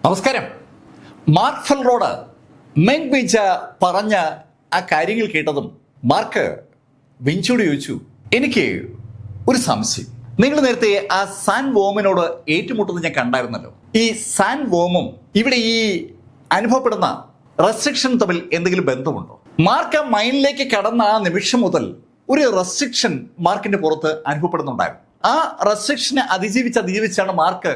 നമസ്കാരം. മാർക്ക് ഫെൽറോഡ് മെങ് വിഞ്ച പറഞ്ഞ ആ കാര്യങ്ങൾ കേട്ടതും മാർക്ക് വിഞ്ചോട് ചോദിച്ചു, എനിക്ക് ഒരു സംശയം. നിങ്ങൾ നേരത്തെ ആ സാൻ വോമിനോട് ഏറ്റുമുട്ടുന്നത് ഞാൻ കണ്ടായിരുന്നല്ലോ. ഈ സാൻ വോമും ഇവിടെ ഈ അനുഭവപ്പെടുന്ന റെസ്ട്രിക്ഷൻ തമ്മിൽ എന്തെങ്കിലും ബന്ധമുണ്ടോ? മാർക്ക് ആ മൈനിലേക്ക് കടന്ന ആ നിമിഷം മുതൽ ഒരു റെസ്ട്രിക്ഷൻ മാർക്കിന്റെ പുറത്ത് അനുഭവപ്പെടുന്നുണ്ടായിരുന്നു. ആ റെസ്ട്രിക്ഷനെ അതിജീവിച്ചാണ് മാർക്ക്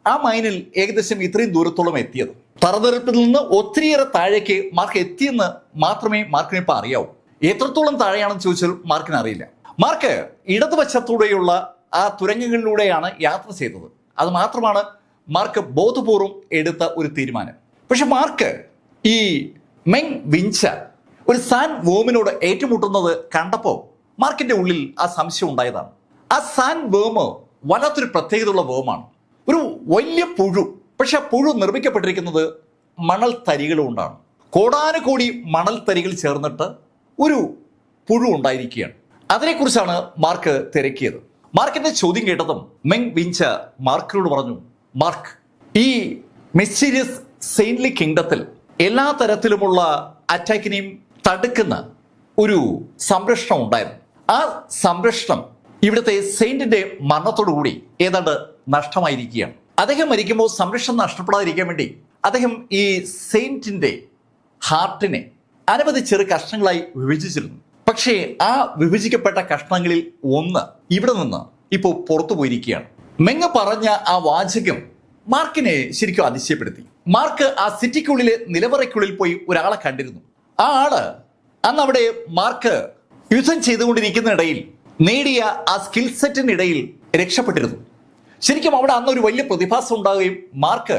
ആ മൈനിൽ ഏകദേശം ഇത്രയും ദൂരത്തോളം എത്തിയത്. തറനിരപ്പിൽ നിന്ന് ഒത്തിരിയേറെ താഴേക്ക് മാർക്ക് എത്തിയെന്ന് മാത്രമേ മാർക്കിന് ഇപ്പം അറിയാവൂ. എത്രത്തോളം താഴെയാണെന്ന് ചോദിച്ചാൽ മാർക്കിന് അറിയില്ല. മാർക്ക് ഇടതുവശത്തൂടെയുള്ള ആ തുരങ്കങ്ങളിലൂടെയാണ് യാത്ര ചെയ്തത്. അത് മാത്രമാണ് മാർക്ക് ബോധപൂർവം എടുത്ത ഒരു തീരുമാനം. പക്ഷെ മാർക്ക് ഈ മെങ് വിഞ്ച ഒരു സാൻ വോമിനോട് ഏറ്റുമുട്ടുന്നത് കണ്ടപ്പോൾ മാർക്കിന്റെ ഉള്ളിൽ ആ സംശയം ഉണ്ടായതാണ്. ആ സാൻ വേമ് വല്ലാത്തൊരു പ്രത്യേകതയുള്ള വേമാണ്. ഒരു വലിയ പുഴു. പക്ഷെ ആ പുഴു നിർമ്മിക്കപ്പെട്ടിരിക്കുന്നത് മണൽ തരികൾ കൊണ്ടാണ്. കോടാനുകോടി മണൽ തരികൾ ചേർന്നിട്ട് ഒരു പുഴു ഉണ്ടായിരിക്കുകയാണ്. അതിനെക്കുറിച്ചാണ് മാർക്ക് തിരക്കിയത്. മാർക്കിന്റെ ചോദ്യം കേട്ടതും മെങ് വിഞ്ച മാർക്കിനോട് പറഞ്ഞു, മാർക്ക്, ഈ മിസ്റ്റീരിയസ് സെയിന്റ്ലി കിങ്ഡത്തിൽ എല്ലാ തരത്തിലുമുള്ള അറ്റാക്കിനെയും തടുക്കുന്ന ഒരു സംരക്ഷണം ഉണ്ടായിരുന്നു. ആ സംരക്ഷണം ഇവിടുത്തെ സെയിന്റിന്റെ മരണത്തോടുകൂടി ഏതാണ്ട് നഷ്ടമായിരിക്കുകയാണ്. അദ്ദേഹം മരിക്കുമ്പോൾ സംരക്ഷണം നഷ്ടപ്പെടാതിരിക്കാൻ വേണ്ടി അദ്ദേഹം ഈ സെയിന്റിന്റെ ഹാർട്ടിനെ അനവധി ചെറു കഷ്ണങ്ങളായി വിഭജിച്ചിരുന്നു. പക്ഷേ ആ വിഭജിക്കപ്പെട്ട കഷ്ണങ്ങളിൽ ഒന്ന് ഇവിടെ നിന്ന് ഇപ്പോൾ പുറത്തു പോയിരിക്കുകയാണ്. മെങ് പറഞ്ഞ ആ വാചകം മാർക്കിനെ ശരിക്കും അതിശയപ്പെടുത്തി. മാർക്ക് ആ സിറ്റിക്കുള്ളിലെ നിലവറയ്ക്കുള്ളിൽ പോയി ഒരാളെ കണ്ടിരുന്നു. ആ ആള് അന്ന് അവിടെ മാർക്ക് യുദ്ധം ചെയ്തുകൊണ്ടിരിക്കുന്നിടയിൽ നേടിയ ആ സ്കിൽ സെറ്റിനിടയിൽ രക്ഷപ്പെട്ടിരുന്നു. ശരിക്കും അവിടെ അന്നൊരു വലിയ പ്രതിഭാസം ഉണ്ടാവുകയും മാർക്ക്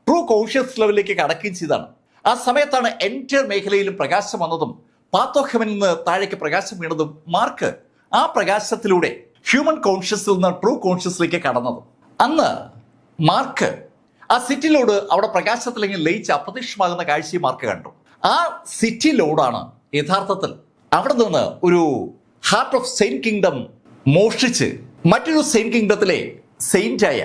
ട്രൂ കോൺഷ്യസ് ലെവലിലേക്ക് കടക്കുകയും ചെയ്താണ്. ആ സമയത്താണ് എൻറ്റയർ മേഖലയിലും പ്രകാശം വന്നതും പാത്തോഹെവനിൽ നിന്ന് താഴേക്ക് പ്രകാശം വീണതും മാർക്ക് ആ പ്രകാശത്തിലൂടെ ഹ്യൂമൻ കോൺഷ്യസിൽ നിന്ന് ട്രൂ കോൺഷ്യസിലേക്ക് കടന്നതും. അന്ന് മാർക്ക് ആ സിറ്റി ലോഡ് അവിടെ പ്രകാശത്തിലെങ്കിൽ ലയിച്ച് അപ്രത്യക്ഷമാകുന്ന കാഴ്ചയും മാർക്ക് കണ്ടു. ആ സിറ്റി ലോഡാണ് യഥാർത്ഥത്തിൽ അവിടെ നിന്ന് ഒരു ഹാർട്ട് ഓഫ് സെയിന്റ് കിങ്ഡം മോഷ്ടിച്ച് മറ്റൊരു സെയിന്റ് കിങ്ഡത്തിലെ സെയിന്റായ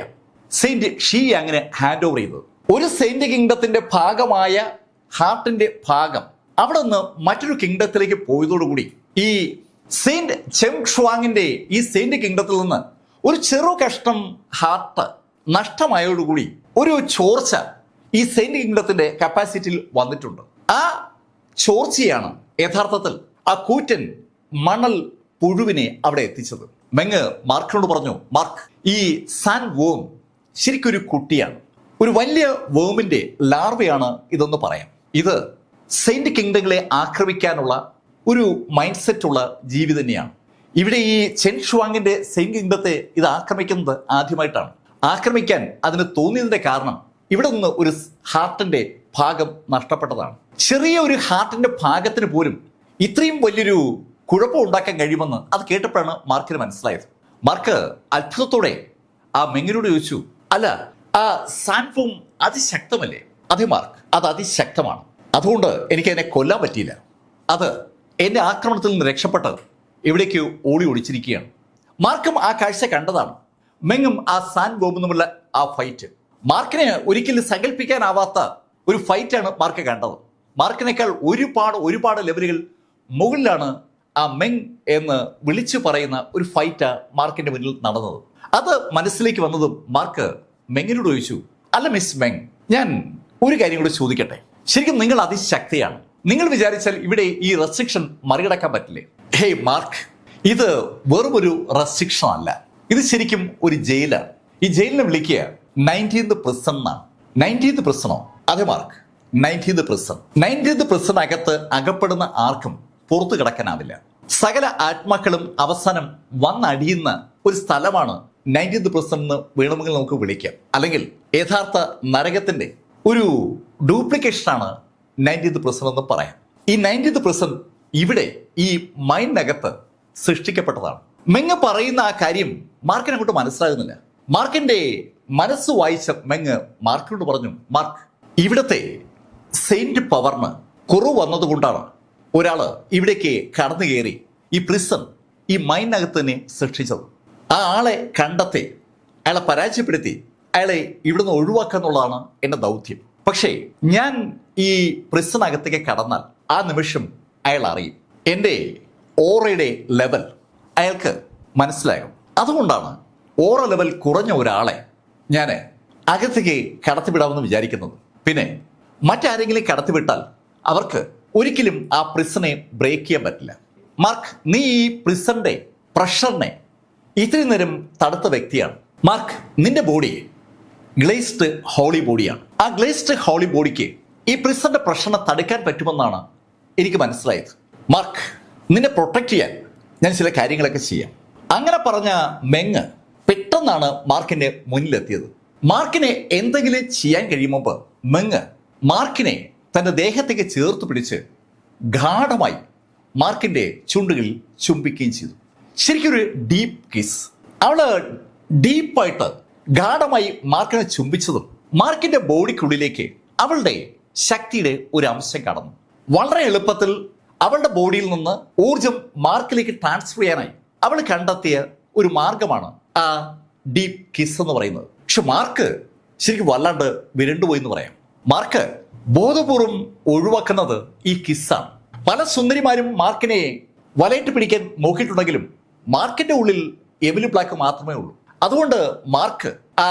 സെയിന്റ് ഷീ അങ്ങനെ ഹാൻഡ് ഓവർ ചെയ്തത്. ഒരു സെയിന്റ് കിങ്ഡത്തിന്റെ ഭാഗമായ ഹാർട്ടിന്റെ ഭാഗം അവിടെ നിന്ന് മറ്റൊരു കിങ്ഡത്തിലേക്ക് പോയതോടുകൂടി ഈ സെയിന്റ് ചെം ഷുവാങ്ങിന്റെ ഈ സെയിന്റ് കിങ്ഡത്തിൽ നിന്ന് ഒരു ചെറു കഷ്ണം ഹാർട്ട് നഷ്ടമായതോടുകൂടി ഒരു ചോർച്ച ഈ സെയിന്റ് കിങ്ഡത്തിന്റെ കപ്പാസിറ്റിയിൽ വന്നിട്ടുണ്ട്. ആ ചോർച്ചയാണ് യഥാർത്ഥത്തിൽ ആ കൂറ്റൻ മണൽ പുഴുവിനെ അവിടെ എത്തിച്ചത്. മെങ് മാർക്കിനോട് പറഞ്ഞു, മാർക്ക്, ഈ സാൻ വോം ശരിക്കൊരു കുട്ടിയാണ്, ഒരു വലിയ വേമിന്റെ ലാർവയാണ് ഇതെന്ന് പറയാം. ഇത് സെയിന്റ് കിങ്ഡങ്ങളെ ആക്രമിക്കാനുള്ള ഒരു മൈൻഡ് സെറ്റ് ഉള്ള ജീവി തന്നെയാണ്. ഇവിടെ ഈ ചെൻ ഷുവാങ്ങിന്റെ സെയിന്റ് കിങ്ഡത്തെ ഇത് ആക്രമിക്കുന്നത് ആദ്യമായിട്ടാണ്. ആക്രമിക്കാൻ അതിന് തോന്നിയതിന്റെ കാരണം ഇവിടെ നിന്ന് ഒരു ഹാർട്ടിന്റെ ഭാഗം നഷ്ടപ്പെട്ടതാണ്. ചെറിയ ഒരു ഹാർട്ടിന്റെ ഭാഗത്തിന് പോലും ഇത്രയും വലിയൊരു കുഴപ്പം ഉണ്ടാക്കാൻ കഴിയുമെന്ന് അത് കേട്ടപ്പോഴാണ് മാർക്കിന് മനസ്സിലായത്. മാർക്ക് അത്ഭുതത്തോടെ ആ മെങ്ങിനോട് ചോദിച്ചു, അല്ല, ആ സാൻഫോം അതിശക്തമല്ലേ? അതെ മാർക്ക്, അത് അതിശക്തമാണ്. അതുകൊണ്ട് എനിക്ക് അതിനെ കൊല്ലാൻ പറ്റിയില്ല. അത് എന്റെ ആക്രമണത്തിൽ നിന്ന് രക്ഷപ്പെട്ട് എവിടേക്ക് ഓടി ഒളിച്ചിരിക്കുകയാണ്. മാർക്കും ആ കാഴ്ച കണ്ടതാണ്. മെങ്ങും ആ സാൻ ബോംബും തമ്മിലുള്ള ആ ഫൈറ്റ് മാർക്കിന് ഒരിക്കലും സങ്കല്പിക്കാനാവാത്ത ഒരു ഫൈറ്റാണ് മാർക്ക് കണ്ടത്. മാർക്കിനേക്കാൾ ഒരുപാട് ലെവലുകൾ മുകളിലാണ് ആ മെങ് എന്ന് വിളിച്ചു പറയുന്ന ഒരു ഫൈറ്റ് മാർക്കിന്റെ മുന്നിൽ നടന്നത്. അത് മനസ്സിലേക്ക് വന്നതും മാർക്ക് മെങ്ങിനോട് ചോദിച്ചു, അല്ല മിസ് മെങ്, ഞാൻ ഒരു കാര്യം കൂടി ചോദിക്കട്ടെ. ശരിക്കും നിങ്ങൾ അതിശക്തിയാണ്. നിങ്ങൾ വിചാരിച്ചാൽ ഇവിടെ ഈ റെസ്ട്രിക്ഷൻ മറികടക്കാൻ പറ്റില്ലേ? ഹേയ് മാർക്ക്, ഇത് വെറുമൊരു റെസ്ട്രിക്ഷൻ അല്ല, ഇത് ശരിക്കും ഒരു ജയിലാണ്. ഈ ജയിലിനെ വിളിക്കുക 19th prison എന്നാണ്. 19th prison-ഓ? അതെ mark, 19th prison. 19th prison അകത്ത് അകപ്പെടുന്ന ആർക്കും പുറത്തു കിടക്കാനാവില്ല. സകല ആത്മാക്കളും അവസാനം വന്നടിയുന്ന ഒരു സ്ഥലമാണ് 19th prison എന്ന് വേണമെങ്കിൽ നമുക്ക് വിളിക്കാം. അല്ലെങ്കിൽ യഥാർത്ഥ നരകത്തിന്റെ ഒരു ഡ്യൂപ്ലിക്കേഷനാണ് 19th prison എന്ന് പറയാം. ഈ 19th prison ഇവിടെ ഈ മൈൻഡിനകത്ത് സൃഷ്ടിക്കപ്പെട്ടതാണ്. മെങ് പറയുന്ന ആ കാര്യം മാർക്കിനെ കൊണ്ട് മനസ്സിലാകുന്നില്ല. മാർക്കിന്റെ മനസ്സ് വായിച്ച മെങ് മാർക്കിനോട് പറഞ്ഞു, മാർക്ക്, ഇവിടത്തെ സെയിന്റ് പവറിന് കുറവ് വന്നതുകൊണ്ടാണ് ഒരാള് ഇവിടേക്ക് കടന്നു കയറി ഈ പ്രിസൺ ഈ മൈൻഡിനകത്ത് തന്നെ സൃഷ്ടിച്ചത്. ആ ആളെ കണ്ടെത്തി അയാളെ പരാജയപ്പെടുത്തി അയാളെ ഇവിടുന്ന് ഒഴിവാക്കുക എന്നുള്ളതാണ് എൻ്റെ ദൗത്യം. പക്ഷേ ഞാൻ ഈ പ്രിസണകത്തേക്ക് കടന്നാൽ ആ നിമിഷം അയാൾ അറിയും എൻ്റെ ഓറയുടെ ലെവൽ അയാൾക്ക് മനസ്സിലാകും. അതുകൊണ്ടാണ് ഓറ ലെവൽ കുറഞ്ഞ ഒരാളെ ഞാൻ അകത്തേക്ക് കടത്തിവിടാമെന്ന് വിചാരിക്കുന്നത്. പിന്നെ മറ്റാരെങ്കിലും കടത്തിവിട്ടാൽ അവർക്ക് ഒരിക്കലും ആ പ്രിസനെ ബ്രേക്ക് ചെയ്യാൻ പറ്റില്ല. മാർക്ക്, നീ ഈ പ്രിസന്റെ പ്രഷറിനെ ഇത്രയും നേരം തടുത്ത വ്യക്തിയാണ്. മാർക്ക്, നിന്റെ ബോഡി ഗ്ലേസ്ഡ് ഹോളി ബോഡിയാണ്. ആ ഗ്ലേസ്ഡ് ഹോളി ബോഡിക്ക് ഈ പ്രിസന്റെ പ്രഷറിനെ തടുക്കാൻ പറ്റുമെന്നാണ് എനിക്ക് മനസ്സിലായത്. മാർക്ക്, നിന്നെ പ്രൊട്ടക്ട് ചെയ്യാൻ ഞാൻ ചില കാര്യങ്ങളൊക്കെ ചെയ്യാം. അങ്ങനെ പറഞ്ഞ മെങ് പെട്ടെന്നാണ് മാർക്കിന്റെ മുന്നിലെത്തിയത്. മാർക്കിനെ എന്തെങ്കിലും ചെയ്യാൻ കഴിയുമ്പോൾ മെങ് മാർക്കിനെ തന്റെ ദേഹത്തേക്ക് ചേർത്ത് പിടിച്ച് ഗാഢമായി മാർക്കിന്റെ ചുണ്ടുകളിൽ ചുംബിക്കുകയും ചെയ്തു. ശരിക്കും ഒരു ഡീപ്പ് കിസ്. അവള് ഡീപ്പായിട്ട് ഗാഢമായി മാർക്കിനെ ചുംബിച്ചതും മാർക്കിന്റെ ബോഡിക്കുള്ളിലേക്ക് അവളുടെ ശക്തിയുടെ ഒരു അംശം കടന്നു. വളരെ എളുപ്പത്തിൽ അവളുടെ ബോഡിയിൽ നിന്ന് ഊർജം മാർക്കിലേക്ക് ട്രാൻസ്ഫർ ചെയ്യാനായി അവൾ കണ്ടെത്തിയ ഒരു മാർഗമാണ് ആ ഡീപ്പ് കിസ് എന്ന് പറയുന്നത്. പക്ഷെ മാർക്ക് ശരിക്കും വല്ലാണ്ട് വിരണ്ടുപോയി എന്ന് പറയാം. മാർക്ക് ബോധപൂർവം ഒഴിവാക്കുന്നത് ഈ കിസ്സാണ്. പല സുന്ദരിമാരും മാർക്കിനെ വലയിട്ട് പിടിക്കാൻ നോക്കിയിട്ടുണ്ടെങ്കിലും മാർക്കിന്റെ ഉള്ളിൽ എമിലി ബ്ലാക്ക് മാത്രമേ ഉള്ളൂ. അതുകൊണ്ട് മാർക്ക് ആ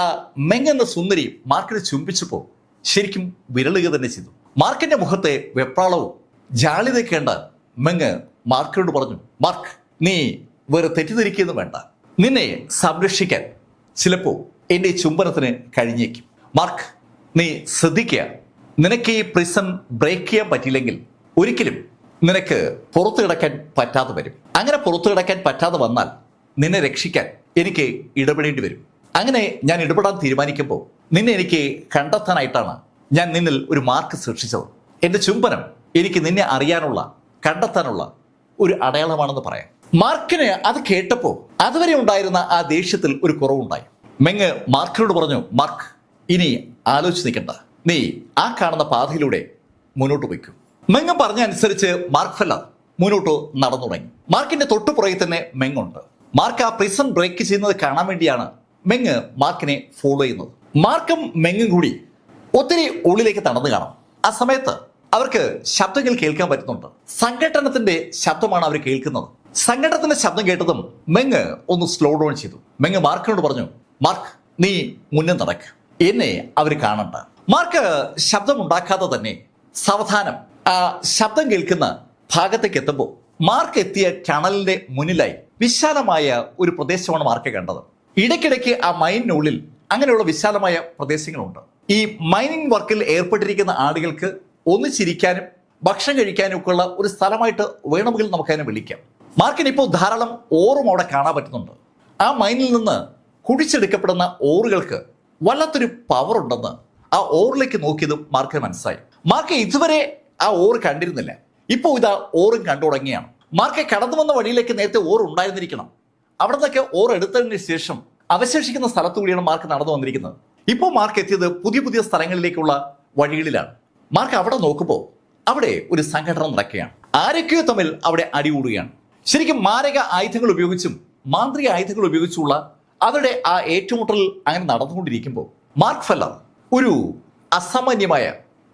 മെങ് എന്ന സുന്ദരി മാർക്കിനെ ചുംബിച്ചപ്പോൾ ശരിക്കും വിരളുക തന്നെ ചെയ്തു. മാർക്കിന്റെ മുഖത്തെ വെപ്രാളവും ജാളിതയൊക്കെ കണ്ട മെങ് മാർക്കിനോട് പറഞ്ഞു, മാർക്ക്, നീ വേറെ തെറ്റിദ്ധരിക്കുന്നു വേണ്ട. നിന്നെ സംരക്ഷിക്കാൻ ചിലപ്പോൾ എൻ്റെ ഈ ചുംബനത്തിന് കഴിഞ്ഞേക്കും. മാർക്ക്, നീ ശ്രദ്ധിക്കുക, നിനക്ക് ഈ പ്രിസൺ ബ്രേക്ക് ചെയ്യാൻ പറ്റിയില്ലെങ്കിൽ ഒരിക്കലും നിനക്ക് പുറത്തു കിടക്കാൻ പറ്റാതെ വരും. അങ്ങനെ പുറത്തു കിടക്കാൻ പറ്റാതെ വന്നാൽ നിന്നെ രക്ഷിക്കാൻ എനിക്ക് ഇടപെടേണ്ടി വരും. അങ്ങനെ ഞാൻ ഇടപെടാൻ തീരുമാനിക്കുമ്പോൾ നിന്നെ എനിക്ക് കണ്ടെത്താനായിട്ടാണ് ഞാൻ നിന്നിൽ ഒരു മാർക്ക് സൃഷ്ടിച്ചത്. എൻ്റെ ചുംബനം എനിക്ക് നിന്നെ അറിയാനുള്ള, കണ്ടെത്താനുള്ള ഒരു അടയാളമാണെന്ന് പറയാം. മാർക്കിന് അത് കേട്ടപ്പോൾ അതുവരെ ഉണ്ടായിരുന്ന ആ ദേഷ്യത്തിൽ ഒരു കുറവുണ്ടായി. മെങ് മാർക്കിനോട് പറഞ്ഞു, മാർക്ക്, ഇനി ആലോചിച്ച് നിൽക്കണ്ട, നീ ആ കാണുന്ന പാതയിലൂടെ മുന്നോട്ട് പോയിക്കും. മെങ് പറഞ്ഞ അനുസരിച്ച് മാർക്ക് ഫെല്ലർ മുന്നോട്ട് നടന്നു തുടങ്ങി. മാർക്കിന്റെ തൊട്ടുപുറകെ തന്നെ മെങ് ഉണ്ട്. മാർക്ക് ആ പ്രിസൺ ബ്രേക്ക് ചെയ്യുന്നത് കാണാൻ വേണ്ടിയാണ് മെങ് മാർക്കിനെ ഫോളോ ചെയ്യുന്നത്. മാർക്കും മെങ്ങും കൂടി ഒത്തിരി ഉള്ളിലേക്ക് നടന്നു കാണാം. ആ സമയത്ത് അവർക്ക് ശബ്ദങ്ങൾ കേൾക്കാൻ പറ്റുന്നുണ്ട്. സംഘട്ടനത്തിന്റെ ശബ്ദമാണ് അവർ കേൾക്കുന്നത്. സംഘട്ടനത്തിന്റെ ശബ്ദം കേട്ടതും മെങ് ഒന്ന് സ്ലോ ഡൗൺ ചെയ്തു. മെങ് മാർക്കിനോട് പറഞ്ഞു, മാർക്ക്, നീ മുന്നേ നടക്ക്, എന്നെ അവർ കാണണ്ട. മാർക്ക് ശബ്ദം ഉണ്ടാക്കാതെ തന്നെ സാവധാനം ആ ശബ്ദം കേൾക്കുന്ന ഭാഗത്തേക്ക് എത്തുമ്പോൾ മാർക്ക് എത്തിയ ടണലിന്റെ മുന്നിലായി വിശാലമായ ഒരു പ്രദേശമാണ് മാർക്ക് കണ്ടത്. ഇടയ്ക്കിടയ്ക്ക് ആ മൈനിനുള്ളിൽ അങ്ങനെയുള്ള വിശാലമായ പ്രദേശങ്ങളുണ്ട്. ഈ മൈനിങ് വർക്കിൽ ഏർപ്പെട്ടിരിക്കുന്ന ആളുകൾക്ക് ഒന്നിച്ചിരിക്കാനും ഭക്ഷണം കഴിക്കാനും ഒക്കെ ഉള്ള ഒരു സ്ഥലമായിട്ട് വേണമെങ്കിൽ നമുക്കതിനെ വിളിക്കാം. മാർക്കിന് ഇപ്പോൾ ധാരാളം ഓറും അവിടെ കാണാൻ പറ്റുന്നുണ്ട്. ആ മൈനിൽ നിന്ന് കുഴിച്ചെടുക്കപ്പെടുന്ന ഓറുകൾക്ക് വല്ലാത്തൊരു പവർ ഉണ്ടെന്ന് ആ ഓറിലേക്ക് നോക്കിയതും മാർക്കിന് മനസ്സിലായി. മാർക്ക് ഇതുവരെ ആ ഓറ് കണ്ടിരുന്നില്ല. ഇപ്പോൾ ഇതാ ഓറും കണ്ടു തുടങ്ങിയാണ്. മാർക്ക് കടന്നു വന്ന വഴിയിലേക്ക് നേരത്തെ ഓറ് ഉണ്ടായിരുന്നിരിക്കണം. അവിടെ നിന്നൊക്കെ ഓറ് എടുത്തതിന് ശേഷം അവശേഷിക്കുന്ന സ്ഥലത്തു കൂടിയാണ് മാർക്ക് നടന്നു വന്നിരിക്കുന്നത്. ഇപ്പോൾ മാർക്ക് എത്തിയത് പുതിയ പുതിയ സ്ഥലങ്ങളിലേക്കുള്ള വഴികളിലാണ്. മാർക്ക് അവിടെ നോക്കുമ്പോൾ അവിടെ ഒരു സംഘടന നടക്കുകയാണ്. ആരൊക്കെയോ തമ്മിൽ അവിടെ അടികൂടുകയാണ്. ശരിക്കും മാരക ആയുധങ്ങൾ ഉപയോഗിച്ചും മാന്ത്രിക ആയുധങ്ങൾ ഉപയോഗിച്ചുള്ള അവരുടെ ആ ഏറ്റുമുട്ടൽ അങ്ങനെ നടന്നുകൊണ്ടിരിക്കുമ്പോൾ മാർക്ക് ഫെല്ലർ ഒരു അസാമാന്യമായ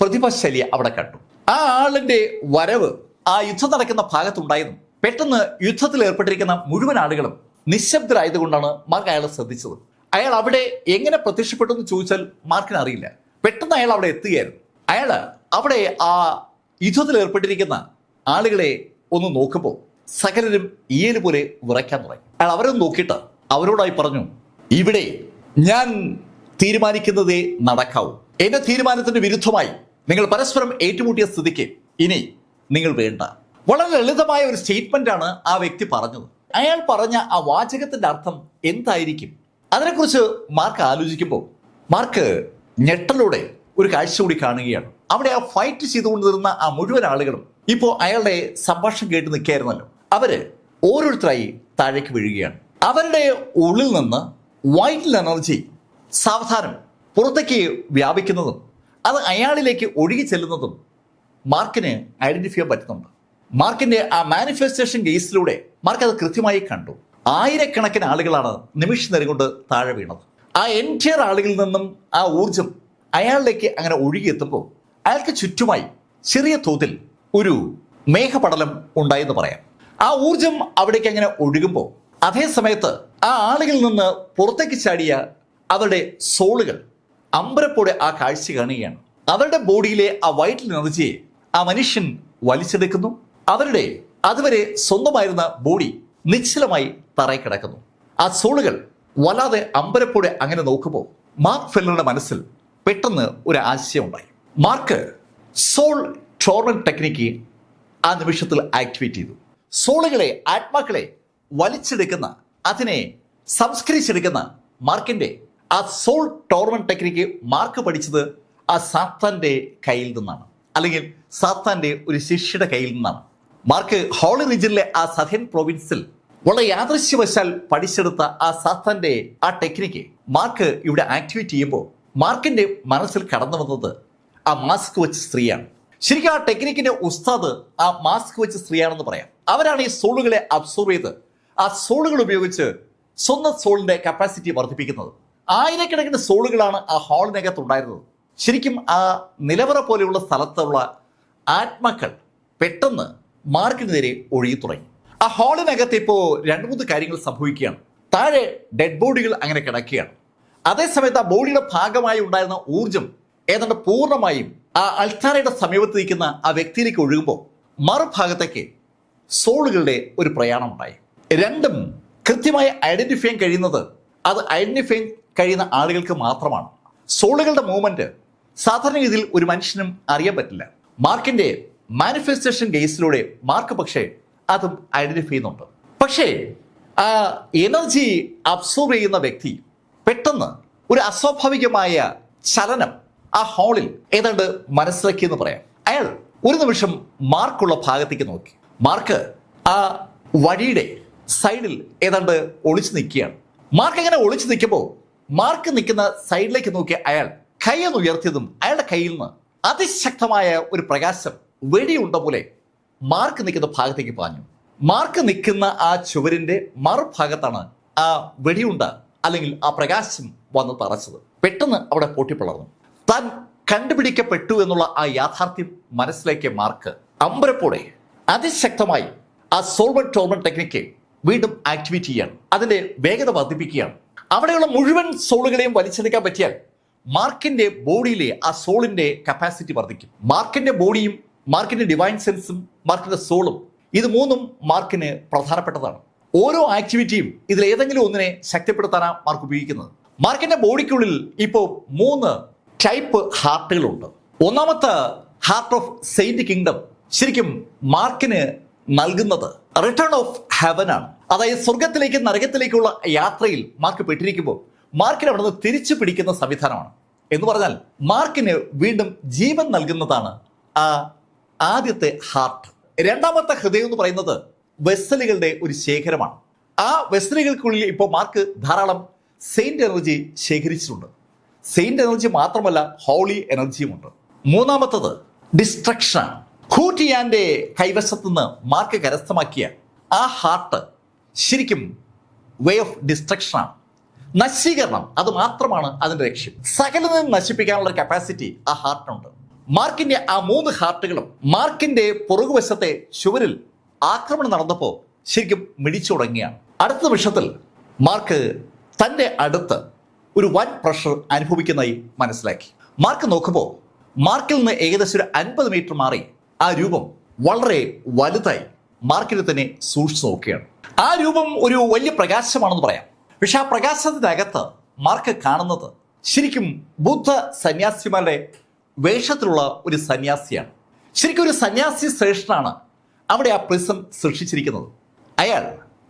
പ്രതിഭാശാലിയെ അവിടെ കണ്ടു. ആ ആളിന്റെ വരവ് ആ യുദ്ധം നടക്കുന്ന ഭാഗത്തുണ്ടായതും പെട്ടെന്ന് യുദ്ധത്തിൽ ഏർപ്പെട്ടിരിക്കുന്ന മുഴുവൻ ആളുകളും നിശബ്ദരായതുകൊണ്ടാണ് മാർക്ക് അയാളെ ശ്രദ്ധിച്ചത്. അയാൾ അവിടെ എങ്ങനെ പ്രത്യക്ഷപ്പെട്ടു എന്ന് ചോദിച്ചാൽ മാർക്കിന് അറിയില്ല. പെട്ടെന്ന് അയാൾ അവിടെ എത്തുകയായിരുന്നു. അയാൾ അവിടെ ആ യുദ്ധത്തിൽ ഏർപ്പെട്ടിരിക്കുന്ന ആളുകളെ ഒന്ന് നോക്കുമ്പോൾ സകലരും ഈയല് പോലെ വിറയ്ക്കാൻ തുടങ്ങി. അയാൾ അവരെ നോക്കിയിട്ട് അവരോടായി പറഞ്ഞു, ഇവിടെ ഞാൻ തീരുമാനിക്കുന്നതേ നടക്കാവൂ. എന്റെ തീരുമാനത്തിന് വിരുദ്ധമായി നിങ്ങൾ പരസ്പരം ഏറ്റുമുട്ടിയ സ്ഥിതിക്ക് ഇനി നിങ്ങൾ വേണ്ട. വളരെ ലളിതമായ ഒരു സ്റ്റേറ്റ്മെന്റ് ആണ് ആ വ്യക്തി പറഞ്ഞത്. അയാൾ പറഞ്ഞ ആ വാചകത്തിന്റെ അർത്ഥം എന്തായിരിക്കും? അതിനെക്കുറിച്ച് മാർക്ക് ആലോചിക്കുമ്പോൾ മാർക്ക് ഞെട്ടലോടെ ഒരു കാഴ്ച കൂടി കാണുകയാണ്. അവിടെ ആ ഫൈറ്റ് ചെയ്തുകൊണ്ടിരുന്ന ആ മുഴുവൻ ആളുകളും ഇപ്പോൾ അയാളുടെ സംഭാഷണം കേട്ട് നിൽക്കുകയായിരുന്നല്ലോ. അവര് ഓരോരുത്തരായി താഴേക്ക് വീഴുകയാണ്. അവരുടെ ഉള്ളിൽ നിന്ന് വൈറ്റൽ എനർജി സാവധാനം പുറത്തേക്ക് വ്യാപിക്കുന്നതും അത് അയാളിലേക്ക് ഒഴുകി ചെല്ലുന്നതും മാർക്കിന് ഐഡന്റിഫൈ ചെയ്യാൻ പറ്റുന്നുണ്ട്. മാർക്കിന്റെ ആ മാനിഫെസ്റ്റേഷൻ കേസിലൂടെ മാർക്ക് അത് കൃത്യമായി കണ്ടു. ആയിരക്കണക്കിന് ആളുകളാണ് നിമിഷ നേരം കൊണ്ട് താഴെ വീണത്. ആ എൻറ്റയർ ആളുകളിൽ നിന്നും ആ ഊർജം അയാളിലേക്ക് അങ്ങനെ ഒഴുകിയെത്തുമ്പോൾ അയാൾക്ക് ചുറ്റുമായി ചെറിയ തോതിൽ ഒരു മേഘപടലം ഉണ്ടായെന്ന് പറയാം. ആ ഊർജം അവിടേക്ക് അങ്ങനെ ഒഴുകുമ്പോൾ അതേ സമയത്ത് ആ ആളുകളിൽ നിന്ന് പുറത്തേക്ക് ചാടിയ അവരുടെ സോളുകൾ അമ്പരപ്പോടെ ആ കാഴ്ച കാണുകയാണ്. അവരുടെ ബോഡിയിലെ ആ വൈറ്റൽ എനർജിയെ ആ മനുഷ്യൻ വലിച്ചെടുക്കുന്നു. അവരുടെ അതുവരെ സ്വന്തമായിരുന്ന ബോഡി നിശ്ചലമായി തറയിൽ കിടക്കുന്നു. ആ സോളുകൾ വല്ലാതെ അമ്പരപ്പോടെ അങ്ങനെ നോക്കുമ്പോൾ മാർക്ക് ഫെല്ലറുടെ മനസ്സിൽ പെട്ടെന്ന് ഒരു ആശയം ഉണ്ടായി. മാർക്ക് സോൾ ടോർമെന്റ് ടെക്നിക്ക് ആ നിമിഷത്തിൽ ആക്ടിവേറ്റ് ചെയ്തു. സോളുകളെ, ആത്മാക്കളെ വലിച്ചെടുക്കുന്ന, അതിനെ സംസ്കരിച്ചെടുക്കുന്ന മാർക്കിന്റെ ആ സോൾ ടോർമെന്റ് ടെക്നിക്ക് മാർക്ക് പഠിച്ചത് ആ സാത്താന്റെ കയ്യിൽ നിന്നാണ്, അല്ലെങ്കിൽ സാത്താന്റെ ഒരു ശിഷ്യയുടെ കയ്യിൽ നിന്നാണ്. മാർക്ക് ഹോളി റീജിയനിലെ ആ സദേൺ പ്രൊവിൻസിൽ വളരെ യാദൃശ്യവശാൽ പഠിച്ചെടുത്ത ആ സാത്താന്റെ ആ ടെക്നിക്ക് മാർക്ക് ഇവിടെ ആക്ടിവേറ്റ് ചെയ്യുമ്പോൾ മാർക്കിന്റെ മനസ്സിൽ കടന്നു വന്നത് ആ മാസ്ക് വെച്ച സ്ത്രീയാണ്. ശരിക്കും ആ ടെക്നിക്കിന്റെ ഉസ്താദ് ആ മാസ്ക് വെച്ച സ്ത്രീയാണെന്ന് പറയാം. അവരാണ് ഈ സോളുകളെ അബ്സോർവ് ചെയ്ത് ആ സോളുകൾ ഉപയോഗിച്ച് സ്വന്തം സോളിന്റെ കപ്പാസിറ്റി വർദ്ധിപ്പിക്കുന്നത്. ആയിരക്കണക്കിന് സോളുകളാണ് ആ ഹാളിനകത്ത് ഉണ്ടായിരുന്നത്. ശരിക്കും ആ നിലവറ പോലെയുള്ള സ്ഥലത്തുള്ള ആത്മാക്കൾ പെട്ടെന്ന് മാർക്കിന് നേരെ ഒഴുകി തുടങ്ങി. ആ ഹാളിനകത്ത് ഇപ്പോൾ 2-3 കാര്യങ്ങൾ സംഭവിക്കുകയാണ്. താഴെ ഡെഡ് ബോഡികൾ അങ്ങനെ കിടക്കുകയാണ്. അതേസമയത്ത് ആ ബോഡിയുടെ ഭാഗമായി ഉണ്ടായിരുന്ന ഊർജം ഏതാണ്ട് പൂർണ്ണമായും ആ അൾത്താരയുടെ സമീപത്ത് നിൽക്കുന്ന ആ വ്യക്തിയിലേക്ക് ഒഴുകുമ്പോൾ മറുഭാഗത്തേക്ക് സോളുകളുടെ ഒരു പ്രയാണം ഉണ്ടായി. രണ്ടും കൃത്യമായി ഐഡന്റിഫൈ ചെയ്യാൻ കഴിയുന്നത് അത് ഐഡന്റിഫൈ കഴിയുന്ന ആളുകൾക്ക് മാത്രമാണ്. സോളുകളുടെ മൂവ്മെന്റ് സാധാരണ രീതിയിൽ ഒരു മനുഷ്യനും അറിയാൻ പറ്റില്ല. മാർക്കിന്റെ മാനിഫെസ്റ്റേഷൻ കേസിലൂടെ മാർക്ക് പക്ഷേ അതും ഐഡന്റിഫൈ ചെയ്യുന്നുണ്ട്. പക്ഷേ ആ എനർജി അബ്സോർവ് ചെയ്യുന്ന വ്യക്തി പെട്ടെന്ന് ഒരു അസ്വാഭാവികമായ ചലനം ആ ഹാളിൽ ഏതാണ്ട് മനസ്സിലാക്കിയെന്ന് പറയാം. അയാൾ ഒരു നിമിഷം മാർക്കുള്ള ഭാഗത്തേക്ക് നോക്കി. മാർക്ക് ആ വഴിയുടെ സൈഡിൽ ഏതാണ്ട് ഒളിച്ചു നിൽക്കുകയാണ്. മാർക്ക് ഇങ്ങനെ ഒളിച്ചു നിൽക്കുമ്പോൾ മാർക്ക് നിൽക്കുന്ന സൈഡിലേക്ക് നോക്കി അയാൾ കൈയൊന്ന് ഉയർത്തിയതും അയാളുടെ കയ്യിൽ നിന്ന് അതിശക്തമായ ഒരു പ്രകാശം വെടിയുണ്ട പോലെ മാർക്ക് നിൽക്കുന്ന ഭാഗത്തേക്ക് പാഞ്ഞു. മാർക്ക് നിൽക്കുന്ന ആ ചുവരിന്റെ മറുഭാഗത്താണ് ആ വെടിയുണ്ട അല്ലെങ്കിൽ ആ പ്രകാശം വന്ന് തറച്ചത്. പെട്ടെന്ന് അവിടെ പൊട്ടിപ്പിളർന്നു. താൻ കണ്ടുപിടിക്കപ്പെട്ടു എന്നുള്ള ആ യാഥാർത്ഥ്യം മനസ്സിലാക്കിയ മാർക്ക് അമ്പരപ്പോടെ അതിശക്തമായി ആ സോൾവെന്റ് ടോർമെന്റ് ടെക്നിക്ക് വീണ്ടും ആക്ടിവേറ്റ് ചെയ്യാണ്. അതിന്റെ വേഗത വർദ്ധിപ്പിക്കുകയാണ്. അവിടെയുള്ള മുഴുവൻ സോളുകളെയും വലിച്ചെടുക്കാൻ പറ്റിയാൽ മാർക്കിന്റെ ബോഡിയിലെ ആ സോളിന്റെ കപ്പാസിറ്റി വർദ്ധിക്കും. മാർക്കിന്റെ ബോഡിയും മാർക്കിന്റെ ഡിവൈൻ സെൻസും മാർക്കിന്റെ സോളും ഇത് മൂന്നും മാർക്കിന് പ്രധാനപ്പെട്ടതാണ്. ഓരോ ആക്ടിവിറ്റിയും ഇതിൽ ഏതെങ്കിലും ഒന്നിനെ ശക്തിപ്പെടുത്താനാണ് മാർക്ക് ഉപയോഗിക്കുന്നത്. മാർക്കിന്റെ ബോഡിക്കുള്ളിൽ ഇപ്പോൾ 3 ടൈപ്പ് ഹാർട്ടുകളുണ്ട്. ഒന്നാമത്തെ ഹാർട്ട് ഓഫ് സെയിന്റ് കിങ്ഡം ശരിക്കും മാർക്കിന് നൽകുന്നത് റിട്ടേൺ ഓഫ് ഹെവൻ ആണ്. അതായത് സ്വർഗത്തിലേക്ക് നരകത്തിലേക്കുള്ള യാത്രയിൽ മാർക്ക് പെട്ടിരിക്കുമ്പോൾ മാർക്കിന് അവിടെ നിന്ന് തിരിച്ചു പിടിക്കുന്ന സംവിധാനമാണ്. എന്ന് പറഞ്ഞാൽ മാർക്കിന് വീണ്ടും ജീവൻ നൽകുന്നതാണ് ആ ആദ്യത്തെ ഹാർട്ട്. രണ്ടാമത്തെ ഹൃദയം എന്ന് പറയുന്നത് വെസലുകളുടെ ഒരു ശേഖരമാണ്. ആ വെസലുകൾക്കുള്ളിൽ ഇപ്പോൾ മാർക്ക് ധാരാളം സെയിന്റ് എനർജി ശേഖരിച്ചിട്ടുണ്ട്. സെയിന്റ് എനർജി മാത്രമല്ല ഹോളി എനർജിയുമുണ്ട്. മൂന്നാമത്തത് ഡിസ്ട്രക്ഷനാണ്. ഹൂറ്റിയാന്റെ കൈവശത്ത് നിന്ന് മാർക്ക് കരസ്ഥമാക്കിയ ആ ഹാർട്ട് ശരിക്കും വേ ഓഫ് ഡിസ്ട്രക്ഷനാണ്, നശീകരണം. അത് മാത്രമാണ് അതിന്റെ ലക്ഷ്യം. സകലതും നശിപ്പിക്കാനുള്ള കപ്പാസിറ്റി ആ ഹാർട്ടിനുണ്ട്. മാർക്കിന്റെ ആ 3 ഹാർട്ടുകളും മാർക്കിന്റെ പുറകുവശത്തെ ചുവരിൽ ആക്രമണം നടന്നപ്പോൾ ശരിക്കും മിടിച്ചു തുടങ്ങിയാണ്. അടുത്ത നിമിഷത്തിൽ മാർക്ക് തന്റെ അടുത്ത് ഒരു വൻ പ്രഷർ അനുഭവിക്കുന്നതായി മനസ്സിലാക്കി. മാർക്ക് നോക്കുമ്പോൾ മാർക്കിൽ നിന്ന് ഏകദേശം ഒരു 50 മീറ്റർ മാറി ആ രൂപം വളരെ വലുതായി മാർക്കിനെ തന്നെ സൂക്ഷിച്ചു നോക്കുകയാണ്. ആ രൂപം ഒരു വലിയ പ്രകാശമാണെന്ന് പറയാം. പക്ഷെ ആ പ്രകാശത്തിനകത്ത് മാർക്ക് കാണുന്നത് ശരിക്കും ബുദ്ധ സന്യാസിമാരുടെ വേഷത്തിലുള്ള ഒരു സന്യാസിയാണ്. ശരിക്കും ഒരു സന്യാസി ശ്രേഷ്ഠനാണ് അവിടെ ആ പ്രിസം സൃഷ്ടിച്ചിരിക്കുന്നത്. അയാൾ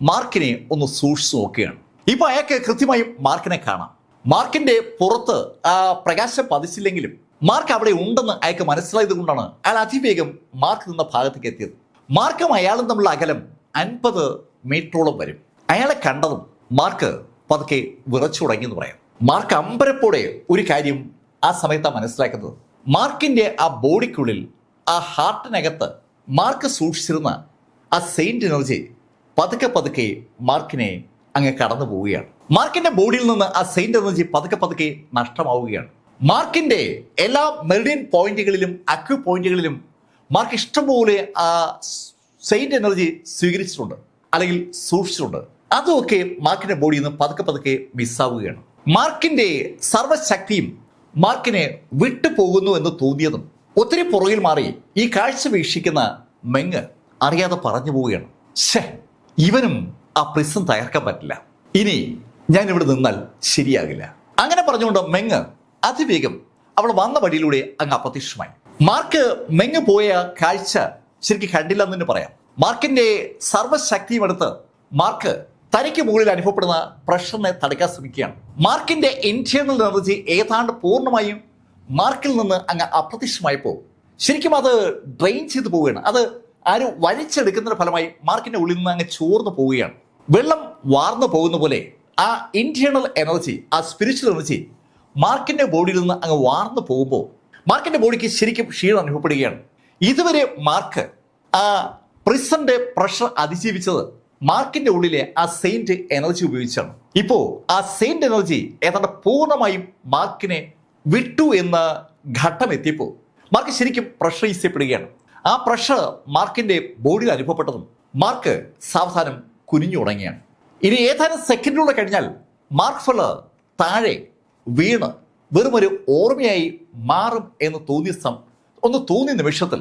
മാർക്കിനെ ഒന്ന് സൂക്ഷിച്ചു നോക്കുകയാണ്. ഇപ്പൊ അയാൾക്ക് കൃത്യമായും മാർക്കിനെ കാണാം. മാർക്കിന്റെ പുറത്ത് ആ പ്രകാശം പതിച്ചില്ലെങ്കിലും മാർക്ക് അവിടെ ഉണ്ടെന്ന് അയാൾക്ക് മനസ്സിലായത് കൊണ്ടാണ് അയാൾ അതിവേഗം മാർക്ക് നിന്ന ഭാഗത്തേക്ക് എത്തിയത്. മാർക്കും അയാളും തമ്മിലുള്ള അകലം 50 മീറ്ററോളം വരും. അയാളെ കണ്ടതും മാർക്ക് പതുക്കെ വിറച്ചു തുടങ്ങിയെന്ന് പറയാം. മാർക്ക് അമ്പരപ്പോടെ ഒരു കാര്യം ആ സമയത്താണ് മനസ്സിലാക്കുന്നത്. മാർക്കിന്റെ ആ ബോഡിക്കുള്ളിൽ ആ ഹാർട്ടിനകത്ത് മാർക്ക് സൂക്ഷിച്ചിരുന്ന ആ സെയിന്റ് എനർജി പതുക്കെ പതുക്കെ മാർക്കിനെ അങ്ങ് കടന്നു പോവുകയാണ്. മാർക്കിന്റെ ബോഡിയിൽ നിന്ന് ആ സെയിന്റ് എനർജി പതുക്കെ പതുക്കെ നഷ്ടമാവുകയാണ്. മാർക്കിന്റെ എല്ലാ മെറിഡിയൻ പോയിന്റുകളിലും അക്യു പോയിന്റുകളിലും മാർക്ക് ഇഷ്ടംപോലെ ആ സെയിന്റ് എനർജി സ്വീകരിച്ചിട്ടുണ്ട് അല്ലെങ്കിൽ സൂക്ഷിച്ചിട്ടുണ്ട്. അതുമൊക്കെ മാർക്കിന്റെ ബോഡിയിൽ നിന്ന് പതുക്കെ പതുക്കെ മിസ്സാവുകയാണ്. മാർക്കിന്റെ സർവ്വശക്തിയും മാർക്കിനെ വിട്ടുപോകുന്നു എന്ന് തോന്നിയതും ഒത്തിരി പുറകിൽ മാറി ഈ കാഴ്ച വീക്ഷിക്കുന്ന മെങ് അറിയാതെ പറഞ്ഞു പോവുകയാണ്, ഷേ ഇവനും ആ പ്രിസൺ തകർക്കാൻ പറ്റില്ല, ഇനി ഞാൻ ഇവിടെ നിന്നാൽ ശരിയാകില്ല. അങ്ങനെ പറഞ്ഞുകൊണ്ട് മെങ് അതിവേഗം അവൾ വന്ന വഴിയിലൂടെ അങ്ങ് അപ്രത്യക്ഷമായി. മാർക്ക് മെങ് പോയ കാഴ്ച ശരിക്കും കണ്ടില്ല എന്ന് തന്നെ പറയാം. മാർക്കിന്റെ സർവ്വശക്തിയും എടുത്ത് മാർക്ക് തനിക്ക് മുകളിൽ അനുഭവപ്പെടുന്ന പ്രഷറിനെ തടുക്കാൻ ശ്രമിക്കുകയാണ്. മാർക്കിന്റെ ഇന്റേണൽ എനർജി ഏതാണ്ട് പൂർണ്ണമായും മാർക്കിൽ നിന്ന് അങ്ങ് അപ്രത്യക്ഷമായപ്പോൾ ശരിക്കും അത് ഡ്രെയിൻ ചെയ്തു പോവുകയാണ്. അത് ആരും വലിച്ചെടുക്കുന്നതിന്റെ ഫലമായി മാർക്കിന്റെ ഉള്ളിൽ നിന്ന് അങ്ങ് ചോർന്നു പോവുകയാണ്. വെള്ളം വാർന്നു പോകുന്ന പോലെ ആ ഇന്റേണൽ എനർജി, ആ സ്പിരിച്വൽ എനർജി മാർക്കിന്റെ ബോഡിയിൽ നിന്ന് അങ്ങ് വാർന്നു പോകുമ്പോൾ മാർക്കിന്റെ ബോഡിക്ക് ശരിക്കും ക്ഷീണം അനുഭവപ്പെടുകയാണ്. ഇതുവരെ മാർക്ക് ആ പ്രിസന്റെ പ്രഷർ അതിജീവിച്ചത് മാർക്കിന്റെ ഉള്ളിലെ ആ സെയിന്റ് എനർജി ഉപയോഗിച്ചാണ്. ഇപ്പോ ആ സെയിന്റ് എനർജി ഏതാണ്ട് പൂർണ്ണമായും മാർക്കിനെ വിട്ടു എന്ന ഘട്ടം എത്തിയപ്പോൾ മാർക്ക് ശരിക്കും പ്രഷറൈസ് ചെയ്യപ്പെടുകയാണ്. ആ പ്രഷർ മാർക്കിന്റെ ബോഡിയിൽ അനുഭവപ്പെട്ടതും മാർക്ക് സാവധാനം കുനിഞ്ഞു തുടങ്ങിയാണ്. ഇനി ഏതാനും സെക്കൻഡുകൾ കഴിഞ്ഞാൽ മാർക്ക് ഫെല്ലർ താഴെ വീണ് വെറുമൊരു ഓർമ്മയായി മാറും എന്ന് തോന്നിയ നിമിഷത്തിൽ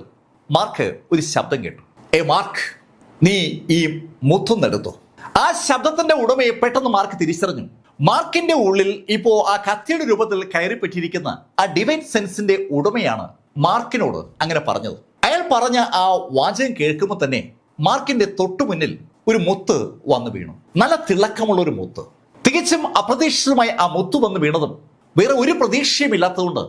മാർക്ക് ഒരു ശബ്ദം കേട്ടു. മാർക്ക്, നീ ഈ മുത്തൊന്നെടുത്തോ. ആ ശബ്ദത്തിന്റെ ഉടമയെ പെട്ടെന്ന് മാർക്ക് തിരിച്ചറിഞ്ഞു. മാർക്കിന്റെ ഉള്ളിൽ ഇപ്പോ ആ കത്തിയുടെ രൂപത്തിൽ കയറിപ്പറ്റിയിരിക്കുന്ന ആ ഡിവൈൻ സെൻസിന്റെ ഉടമയാണ് മാർക്കിനോട് അങ്ങനെ പറഞ്ഞത്. അയാൾ പറഞ്ഞ ആ വാചകം കേൾക്കുമ്പോൾ തന്നെ മാർക്കിന്റെ തൊട്ടുമുന്നിൽ ഒരു മുത്ത് വന്നു വീണു. നല്ല തിളക്കമുള്ള ഒരു മുത്ത്. തികച്ചും അപ്രതീക്ഷിതമായി ആ മുത്ത് വന്ന് വീണതും വേറെ ഒരു പ്രതീക്ഷയും ഇല്ലാത്തതുകൊണ്ട്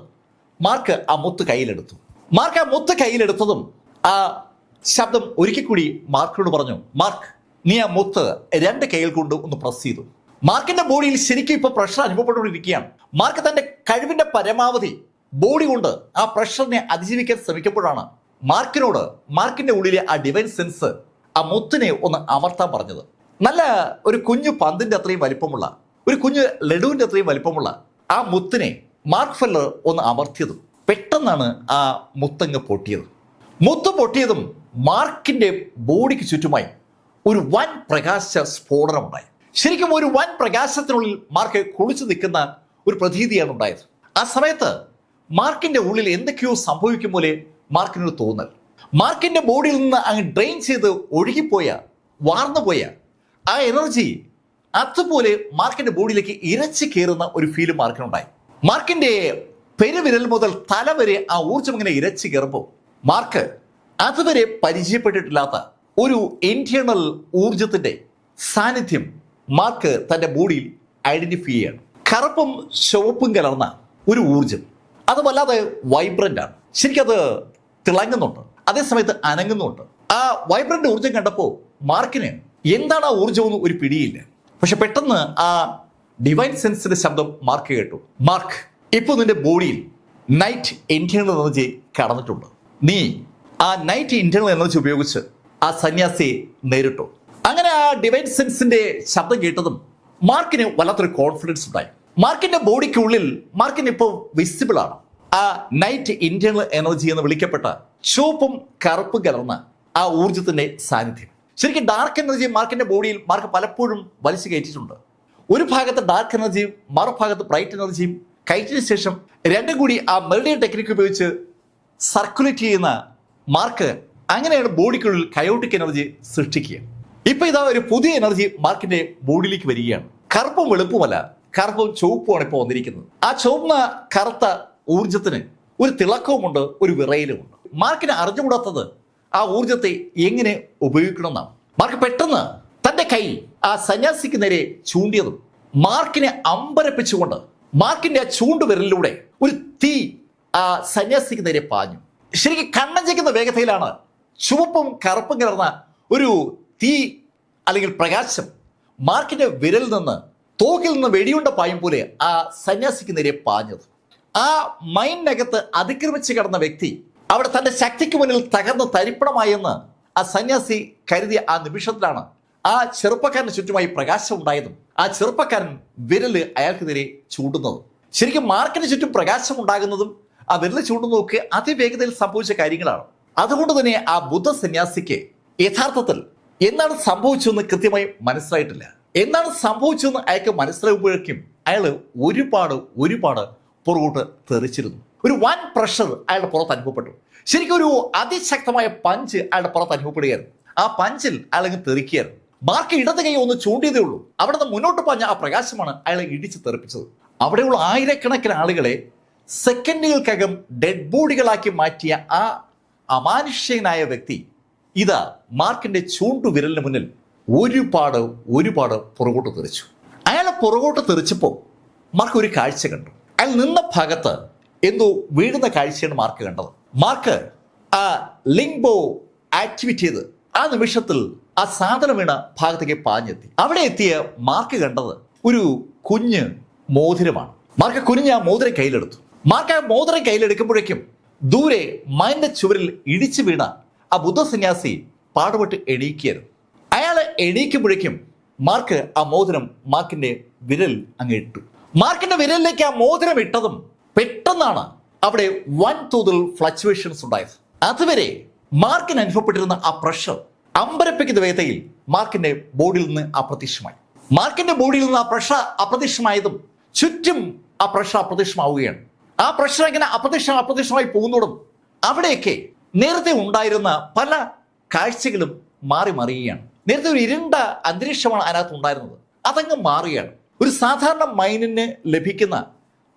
മാർക്ക് ആ മുത്ത് കയ്യിലെടുത്തു. മാർക്ക് ആ മുത്ത് കയ്യിലെടുത്തതും ആ ശബ്ദം ഒരിക്കൽ കൂടി മാർക്കിനോട് പറഞ്ഞു, മാർക്ക്, നീ ആ മുത്ത് രണ്ട് കൈകൾ കൊണ്ട് ഒന്ന് പ്രസ് ചെയ്തു. മാർക്കിന്റെ ബോഡിയിൽ ശരിക്കും ഇപ്പൊ പ്രഷർ അനുഭവപ്പെട്ടുകൊണ്ടിരിക്കുകയാണ്. മാർക്ക് തന്റെ കഴിവിന്റെ പരമാവധി ബോഡി കൊണ്ട് ആ പ്രഷറിനെ അതിജീവിക്കാൻ ശ്രമിക്കുമ്പോഴാണ് മാർക്കിനോട് മാർക്കിന്റെ ഉള്ളിലെ ആ ഡിവൈൻ സെൻസ് ആ മുത്തിനെ ഒന്ന് അമർത്താൻ പറഞ്ഞത്. നല്ല ഒരു കുഞ്ഞു പന്തിന്റെ അത്രയും വലിപ്പമുള്ള, ഒരു കുഞ്ഞു ലഡുവിന്റെ അത്രയും വലിപ്പമുള്ള ആ മുത്തിനെ മാർക്ക് ഫെല്ലർ ഒന്ന് അമർത്തിയതും പെട്ടെന്നാണ് ആ മുത്തങ്ങ് പൊട്ടിയത്. മുത്ത് പൊട്ടിയതും മാർക്കിന്റെ ബോഡിക്ക് ചുറ്റുമായി ഒരു വൻ പ്രകാശ സ്ഫോടനമുണ്ടായി. ശരിക്കും ഒരു വൻ പ്രകാശത്തിനുള്ളിൽ മാർക്ക് കുളിച്ചു നിൽക്കുന്ന ഒരു പ്രതീതിയാണ് ഉണ്ടായത്. ആ സമയത്ത് മാർക്കിന്റെ ഉള്ളിൽ എന്തൊക്കെയോ സംഭവിക്കും പോലെ മാർക്കിനൊരു തോന്നൽ. മാർക്കിന്റെ ബോഡിയിൽ നിന്ന് അങ്ങ് ഡ്രെയിൻ ചെയ്ത് ഒഴുകിപ്പോയ, വാർന്നുപോയ ആ എനർജി അതുപോലെ മാർക്കിന്റെ ബോഡിയിലേക്ക് ഇരച്ചു കയറുന്ന ഒരു ഫീല് മാർക്കിനുണ്ടായി. മാർക്കിന്റെ പെരുവിരൽ മുതൽ തല വരെ ആ ഊർജ്ജം ഇങ്ങനെ ഇരച്ചു കയറുമ്പോൾ മാർക്ക് അതുവരെ പരിചയപ്പെട്ടിട്ടില്ലാത്ത ഒരു ഇന്റേണൽ ഊർജത്തിന്റെ സാന്നിധ്യം മാർക്ക് തന്റെ ബോഡിയിൽ ഐഡന്റിഫൈ ചെയ്യാണ്. കറുപ്പും ചുവപ്പും കലർന്ന ഒരു ഊർജം. അത് വല്ലാതെ വൈബ്രന്റ് ആണ്. ശരിക്കും അത് തിളങ്ങുന്നുണ്ട്, അതേസമയത്ത് അനങ്ങുന്നുണ്ട്. ആ വൈബ്രന്റ് ഊർജം കണ്ടപ്പോൾ മാർക്കിന് എന്താണ് ആ ഊർജമെന്ന് ഒരു പിടിയില്ല. പക്ഷെ പെട്ടെന്ന് ആ ഡിവൈൻ സെൻസിന്റെ ശബ്ദം മാർക്ക് കേട്ടു. മാർക്ക്, ഇപ്പോൾ നിന്റെ ബോഡിയിൽ നൈറ്റ് ഇന്റേണൽ എനർജി കടന്നിട്ടുണ്ട്. നീ ആ നൈറ്റ് ഇന്റേണൽ എനർജി ഉപയോഗിച്ച് ആ സന്യാസിയെ നേരിട്ടു. അങ്ങനെ ആ ഡിവൈൻ സെൻസിന്റെ ശബ്ദം കേട്ടതും മാർക്കിന് വല്ലാത്തൊരു കോൺഫിഡൻസ് ഉണ്ടായി. മാർക്കിന്റെ ബോഡിക്കുള്ളിൽ മാർക്കിന് ഇപ്പോൾ വിസിബിൾ ആണ് ആ നൈറ്റ് ഇന്റേണൽ എനർജി എന്ന് വിളിക്കപ്പെട്ട ചുവപ്പും കറുപ്പും കലർന്ന ആ ഊർജത്തിന്റെ സാന്നിധ്യം. ശരിക്കും ഡാർക്ക് എനർജി മാർക്കിന്റെ ബോഡിയിൽ മാർക്ക് പലപ്പോഴും വലിച്ചു കയറ്റിയിട്ടുണ്ട്. ഒരു ഭാഗത്ത് ഡാർക്ക് എനർജിയും മറുഭാഗത്ത് ബ്രൈറ്റ് എനർജിയും കയറ്റിന് ശേഷം രണ്ടും കൂടി ആ മെറിഡിയൻ ടെക്നിക്ക് ഉപയോഗിച്ച് സർക്കുലേറ്റ് ചെയ്യുന്ന മാർക്ക് അങ്ങനെയാണ് ബോഡിക്കുള്ളിൽ കയോട്ടിക് എനർജി സൃഷ്ടിക്കുക. ഇപ്പൊ ഇതാ ഒരു പുതിയ എനർജി മാർക്കിന്റെ ബോഡിയിലേക്ക് വരികയാണ്. കറുപ്പും വെളുപ്പുമല്ല, കറുപ്പും ചുവപ്പുമാണ് ഇപ്പോൾ വന്നിരിക്കുന്നത്. ആ ചുവന്ന കറുത്ത ഊർജത്തിന് ഒരു തിളക്കവുമുണ്ട്, ഒരു വിറയലുമുണ്ട്. മാർക്കിന് അറിഞ്ഞുകൂടാത്തത് ആ ഊർജത്തെ എങ്ങനെ ഉപയോഗിക്കണമെന്നാണ്. മാർക്ക് പെട്ടെന്ന് തന്റെ കൈ ആ സന്യാസിക്ക് നേരെ ചൂണ്ടിയതും മാർക്കിനെ അമ്പരപ്പിച്ചുകൊണ്ട് മാർക്കിന്റെ ആ ചൂണ്ടുവിരലിലൂടെ ഒരു തീ ആ സന്യാസിക്ക് നേരെ പാഞ്ഞു. ശരിക്കും കണ്ണഞ്ചിക്കുന്ന വേഗതയിലാണ് ചുവപ്പും കറുപ്പും കലർന്ന ഒരു തീ അല്ലെങ്കിൽ പ്രകാശം മാർക്കിന്റെ വിരലിൽ നിന്ന്, തോക്കിൽ നിന്ന് വെടിയുണ്ട പായും പോലെ ആ സന്യാസിക്ക് നേരെ പാഞ്ഞത്. ആ മൈൻഡിനകത്ത് അതിക്രമിച്ച് കിടന്ന വ്യക്തി അവിടെ തന്റെ ശക്തിക്ക് മുന്നിൽ തകർന്ന് തരിപ്പണമായെന്ന് ആ സന്യാസി കരുതിയ ആ നിമിഷത്തിലാണ് ആ ചെറുപ്പക്കാരന് ചുറ്റുമായി പ്രകാശം ഉണ്ടായതും ആ ചെറുപ്പക്കാരൻ വിരല് അയാൾക്കെതിരെ ചൂണ്ടുന്നതും. ശരിക്കും മാർക്കിന് ചുറ്റും പ്രകാശം ഉണ്ടാകുന്നതും ആ വിരല് ചൂണ്ടുന്നതൊക്കെ അതിവേഗതയിൽ സംഭവിച്ച കാര്യങ്ങളാണ്. അതുകൊണ്ട് തന്നെ ആ ബുദ്ധ സന്യാസിക്ക് യഥാർത്ഥത്തിൽ എന്താണ് സംഭവിച്ചതെന്ന് കൃത്യമായി മനസ്സിലായിട്ടില്ല. എന്താണ് സംഭവിച്ചതെന്ന് അയാൾക്ക് മനസ്സിലാകുമ്പോഴേക്കും അയാൾ ഒരുപാട് പുറകോട്ട് തെറിച്ചിരുന്നു. ഒരു വൻ പ്രഷർ അയാളുടെ പുറത്ത് അനുഭവപ്പെട്ടു. ശരിക്കും ഒരു അതിശക്തമായ പഞ്ച് അയാളുടെ പുറത്ത് അനുഭവപ്പെടുകയായിരുന്നു. ആ പഞ്ചിൽ അയാളങ്ങ് തെറിക്കുകയായിരുന്നു. മാർക്ക് ഇടത് കൈ ഒന്ന് ചൂണ്ടിയതേ ഉള്ളൂ. അവിടെ നിന്ന് മുന്നോട്ട് പാഞ്ഞ ആ പ്രകാശമാണ് അയാളെ ഇടിച്ച് തെറിപ്പിച്ചത്. അവിടെയുള്ള ആയിരക്കണക്കിന് ആളുകളെ സെക്കൻഡുകൾക്കകം ഡെഡ് ബോഡികളാക്കി മാറ്റിയ ആ അമാനുഷ്യനായ വ്യക്തി ഇതാ മാർക്കിന്റെ ചൂണ്ടുവിരലിന് മുന്നിൽ ഒരുപാട് പുറകോട്ട് തെറിച്ചു. അയാളെ പുറകോട്ട് തെറിച്ചപ്പോൾ മാർക്ക് ഒരു കാഴ്ച കണ്ടു. അയാൾ നിന്ന ഭാഗത്ത് എന്തോ വീഴുന്ന കാഴ്ചയാണ് മാർക്ക് കണ്ടത്. മാർക്ക് ആ ലിംബോ ആക്ടിവേറ്റ് ചെയ്ത് ആ നിമിഷത്തിൽ ആ സാധനം വീണ ഭാഗത്തേക്ക് പാഞ്ഞെത്തി. അവിടെ എത്തിയ മാർക്ക് കണ്ടത് ഒരു കുഞ്ഞ് മോതിരമാണ്. മാർക്ക് കുഞ്ഞ് ആ മോതിരം കയ്യിലെടുത്തു. മാർക്ക് ആ മോതിരം കയ്യിലെടുക്കുമ്പോഴേക്കും ദൂരെ മൈൻ്റെ ചുവരിൽ ഇടിച്ചു വീണ ആ ബുദ്ധ സന്യാസി പാടുപെട്ട് എണീക്കുകയായിരുന്നു. അയാൾ എണീക്കുമ്പോഴേക്കും മാർക്ക് ആ മോതിരം മാർക്കിന്റെ വിരൽ അങ്ങ് ഇട്ടു. മാർക്കിന്റെ വിരലിലേക്ക് ആ മോതിരം ഇട്ടതും പെട്ടെന്നാണ് അവിടെ വൻതോതിൽ ഫ്ലക്ച്വേഷൻസ് ഉണ്ടായത്. അതുവരെ മാർക്കിന് അനുഭവപ്പെട്ടിരുന്ന ആ പ്രഷർ അമ്പരപ്പിക്കുന്ന വേഗതയിൽ മാർക്കിന്റെ ബോഡിയിൽ നിന്ന് അപ്രത്യക്ഷമായി. മാർക്കിന്റെ ബോഡിയിൽ നിന്ന് ആ പ്രഷർ അപ്രത്യക്ഷമായതും ചുറ്റും ആ പ്രഷർ അപ്രത്യക്ഷമാവുകയാണ്. ആ പ്രഷർ എങ്ങനെ അപ്രത്യക്ഷമായി പോകുന്നതും അവിടെയൊക്കെ നേരത്തെ ഉണ്ടായിരുന്ന പല കാഴ്ചകളും മാറി മറിയുകയാണ്. നേരത്തെ ഒരു ഇരുണ്ട അന്തരീക്ഷമാണ് അതിനകത്ത് ഉണ്ടായിരുന്നത്, അതങ്ങ് മാറുകയാണ്. ഒരു സാധാരണ മൈനിന് ലഭിക്കുന്ന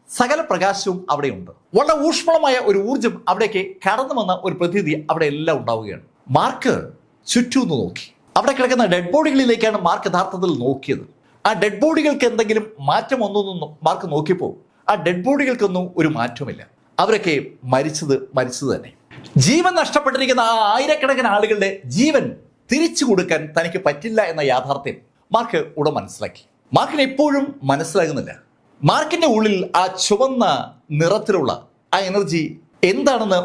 സകല പ്രകാശവും അവിടെയുണ്ട്. വളരെ ഊഷ്മളമായ ഒരു ഊർജം അവിടേക്ക് കടന്നു വന്ന ഒരു പ്രതീതി അവിടെ എല്ലാം ഉണ്ടാവുകയാണ്. മാർക്ക് ചുറ്റും നോക്കി. അവിടെ കിടക്കുന്ന ഡെഡ് ബോഡികളിലേക്കാണ് മാർക്ക് യഥാർത്ഥത്തിൽ നോക്കിയത്. ആ ഡെഡ് ബോഡികൾക്ക് എന്തെങ്കിലും മാറ്റം വന്നു മാർക്ക് നോക്കിയപ്പോൾ ആ ഡെഡ് ബോഡികൾക്കൊന്നും ഒരു മാറ്റമില്ല. അവരൊക്കെ മരിച്ചത് തന്നെ. ജീവൻ നഷ്ടപ്പെട്ടിരിക്കുന്ന ആ ആയിരക്കണക്കിന് ആളുകളുടെ ജീവൻ തിരിച്ചു കൊടുക്കാൻ തനിക്ക് പറ്റില്ല എന്ന യാഥാർത്ഥ്യം മാർക്ക് ഉടൻ മനസ്സിലാക്കി. മാർക്കിന് എപ്പോഴും മനസ്സിലാകുന്നില്ല മാർക്കിന്റെ ഉള്ളിൽ ആ ചുവന്ന നിറത്തിലുള്ള ആ എനർജി എന്താണെന്ന്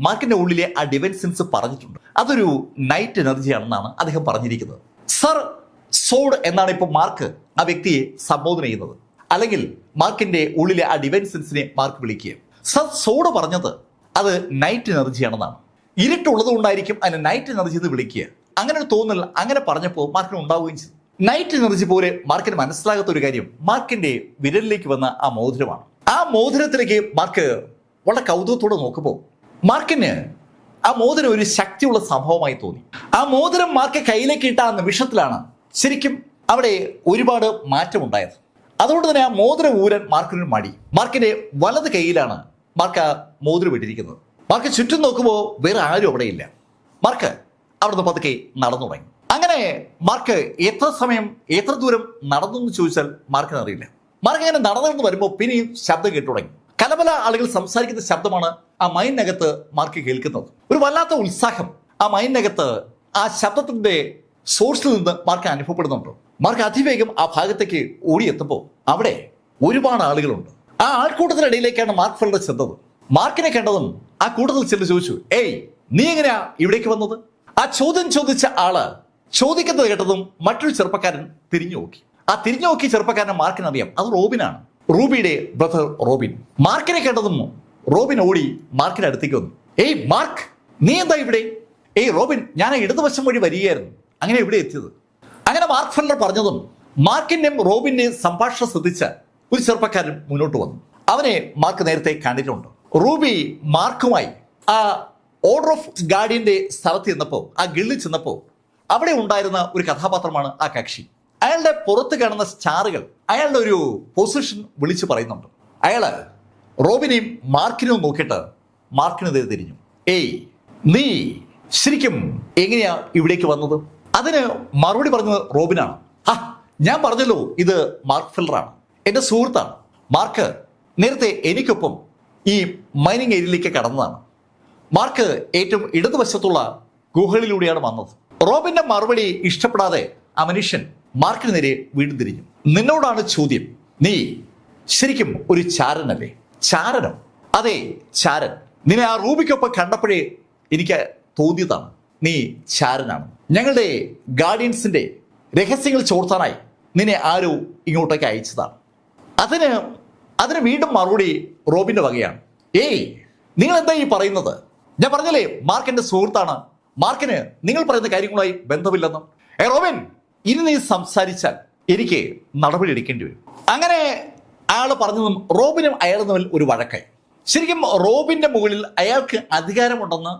മാർക്കിന്റെ ഉള്ളിലെ ആ ഡിവൈൻ സെൻസ് പറഞ്ഞിട്ടുണ്ട്. അതൊരു നൈറ്റ് എനർജിയാണെന്നാണ് അദ്ദേഹം പറഞ്ഞിരിക്കുന്നത്. സർ സോഡ് എന്നാണ് ഇപ്പോൾ മാർക്ക് ആ വ്യക്തിയെ സംബോധന ചെയ്യുന്നത്. അല്ലെങ്കിൽ മാർക്കിന്റെ ഉള്ളിലെ ആ ഡിവൈൻ സെൻസിനെ മാർക്ക് വിളിക്കുക. സർ സോഡ് പറഞ്ഞത് അത് നൈറ്റ് എനർജിയാണെന്നാണ്. ഇരുട്ടുള്ളത് കൊണ്ടായിരിക്കും അതിനെ നൈറ്റ് എനർജി എന്ന് വിളിക്കുക. അങ്ങനെ ഒരു തോന്നൽ അങ്ങനെ പറഞ്ഞപ്പോൾ മാർക്കിന് ഉണ്ടാവുകയും ചെയ്തു. നൈറ്റ് എനർജി പോലെ മാർക്കിന് മനസ്സിലാകാത്ത ഒരു കാര്യം മാർക്കിന്റെ വിരലിലേക്ക് വന്ന ആ മോതിരമാണ്. ആ മോതിരത്തിലേക്ക് മാർക്ക് വളരെ കൗതുകത്തോടെ നോക്കുമ്പോൾ മാർക്കിന് ആ മോതിരം ഒരു ശക്തിയുള്ള സംഭവമായി തോന്നി. ആ മോതിരം മാർക്ക് കയ്യിലേക്ക് ഇട്ട ആ നിമിഷത്തിലാണ് ശരിക്കും അവിടെ ഒരുപാട് മാറ്റമുണ്ടായത്. അതുകൊണ്ട് തന്നെ ആ മോതിരം ഊരാൻ മാർക്കിനൊരു മടി. മാർക്കിന്റെ വലത് കൈയിലാണ് മാർക്ക് ആ മോതിരം ഇട്ടിരിക്കുന്നത്. മാർക്ക് ചുറ്റും നോക്കുമ്പോൾ വേറെ ആരും അവിടെയില്ല. മാർക്ക് അവിടുന്ന് പതുക്കെ നടന്നു തുടങ്ങി. അങ്ങനെ മാർക്ക് എത്ര ദൂരം നടന്നു എന്ന് ചോദിച്ചാൽ മാർക്കിന് അറിയില്ല. മാർക്ക് അങ്ങനെ നടന്നു വരുമ്പോൾ പിന്നെയും ശബ്ദം കേട്ടു തുടങ്ങി. പല ആളുകൾ സംസാരിക്കുന്ന ശബ്ദമാണ് ആ മൈനകത്ത് മാർക്ക് കേൾക്കുന്നത്. ഒരു വല്ലാത്ത ഉത്സാഹം ആ മൈനകത്ത് ആ ശബ്ദത്തിന്റെ സോഴ്സിൽ നിന്ന് മാർക്ക് അനുഭവപ്പെടുന്നുണ്ട്. മാർക്ക് അതിവേഗം ആ ഭാഗത്തേക്ക് ഓടിയെത്തുമ്പോൾ അവിടെ ഒരുപാട് ആളുകളുണ്ട്. ആ ആൾക്കൂട്ടത്തിനിടയിലേക്കാണ് മാർക്ക് ഫെൽഡർ ചെന്നത്. മാർക്കിനെ കണ്ടതും ആ കൂട്ടത്തിൽ ചെന്ന് ചോദിച്ചു, ഏയ് നീ എങ്ങനെയാ ഇവിടേക്ക് വന്നത്? ആ ചോദ്യം ചോദിച്ച ആള് ചോദിക്കുന്നത് കേട്ടതും മറ്റൊരു ചെറുപ്പക്കാരൻ തിരിഞ്ഞു നോക്കി. ആ തിരിഞ്ഞു നോക്കിയ ചെറുപ്പക്കാരനെ മാർക്കിന് അറിയാം, അത് റോബിനാണ്, റൂബിയുടെ ബ്രദർ റോബിൻ. മാർക്കിനെ കേട്ടതും റോബിൻ ഓടി മാർക്കിന്റെ അടുത്തേക്ക് വന്നു. ഏയ് മാർക്ക്, നീ എന്താ ഇവിടെ? ഏയ് റോബിൻ, ഞാൻ ഇടതുവശം വഴി വരികയായിരുന്നു, അങ്ങനെ ഇവിടെ എത്തിയത്. അങ്ങനെ മാർക്ക് ഫെൽഡർ പറഞ്ഞതും മാർക്കിന്റെയും റോബിന്റെയും സംഭാഷണം ശ്രദ്ധിച്ച ഒരു ചെറുപ്പക്കാരൻ മുന്നോട്ട് വന്നു. അവനെ മാർക്ക് നേരത്തെ കണ്ടിട്ടുണ്ട്. റൂബി മാർക്കുമായി ആ ഓർഡർ ഓഫ് ഗാർഡിയന്റെ സ്ഥലത്ത് ചെന്നപ്പോൾ, ആ ഗിൽഡിൽ ചെന്നപ്പോൾ അവിടെ ഉണ്ടായിരുന്ന ഒരു കഥാപാത്രമാണ് ആ കക്ഷി. അയാളുടെ പുറത്ത് കാണുന്ന സ്റ്റാറുകൾ അയാളുടെ ഒരു പൊസിഷൻ വിളിച്ചു പറയുന്നുണ്ട്. അയാള് റോബിനെയും മാർക്കിനെയും നോക്കിയിട്ട് മാർക്കിനെതിരെ തിരിഞ്ഞു. ഏയ് നീ ശരിക്കും എങ്ങനെയാ ഇവിടേക്ക് വന്നത്? അതിന് മറുപടി പറഞ്ഞത് റോബിനാണ്. ഞാൻ പറഞ്ഞല്ലോ, ഇത് മാർക്ക് ഫെൽഡറാണ്, എൻ്റെ സുഹൃത്താണ്. മാർക്ക് നേരത്തെ എനിക്കൊപ്പം ഈ മൈനിങ് ഏരിയയിലേക്ക് കടന്നതാണ്. മാർക്ക് ഏറ്റവും ഇടതുവശത്തുള്ള ഗുഹകളിലൂടെയാണ് വന്നത്. റോബിന്റെ മറുപടി ഇഷ്ടപ്പെടാതെ ആ മനുഷ്യൻ മാർക്കിന് നേരെ വീണ്ടും തിരിഞ്ഞു. നിന്നോടാണ് ചോദ്യം, നീ ശരിക്കും ഒരു ചാരനല്ലേ? ചാരനോ? അതെ, ചാരൻ. നിന്നെ ആ റൂബിക്കൊപ്പം കണ്ടപ്പോഴേ എനിക്ക് തോന്നിയതാണ് നീ ചാരനാണ്. ഞങ്ങളുടെ ഗാർഡിയൻസിന്റെ രഹസ്യങ്ങൾ ചോർത്താനായി നിന്നെ ആരോ ഇങ്ങോട്ടേക്ക് അയച്ചതാണ്. അതിന് വീണ്ടും മറുപടി റോബിന്റെ വകയാണ്. ഏയ്, നിങ്ങൾ എന്താ ഈ പറയുന്നത്? ഞാൻ പറഞ്ഞല്ലേ മാർക്ക് എന്റെ സുഹൃത്താണ്, മാർക്കിന് നിങ്ങൾ പറയുന്ന കാര്യങ്ങളുമായി ബന്ധമില്ലെന്നും. റോബിൻ, ഇനി നീ സംസാരിച്ചാൽ എനിക്ക് നടപടി എടുക്കേണ്ടി വരും. അങ്ങനെ അയാൾ പറഞ്ഞതും റോബിനും അയാളും തമ്മിൽ ഒരു വഴക്കായി. ശരിക്കും റോബിന്റെ മുകളിൽ അയാൾക്ക് അധികാരമുണ്ടെന്ന്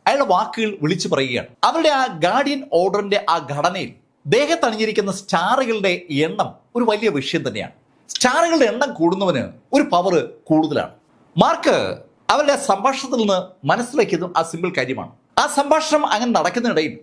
അയാളുടെ വാക്കുകൾ വിളിച്ചു പറയുകയാണ്. അവരുടെ ആ ഗാർഡിയൻ ഓർഡറിന്റെ ആ ഘടനയിൽ ദേഹത്തണിഞ്ഞിരിക്കുന്ന സ്റ്റാറുകളുടെ എണ്ണം ഒരു വലിയ വിഷയം തന്നെയാണ്. സ്റ്റാറുകളുടെ എണ്ണം കൂടുന്നവന് ഒരു പവർ കൂടുതലാണ്. മാർക്ക് അവരുടെ സംഭാഷണത്തിൽ നിന്ന് മനസ്സിലാക്കിയതും ആ സിമ്പിൾ കാര്യമാണ്. ആ സംഭാഷണം അങ്ങനെ നടക്കുന്നതിനിടയിൽ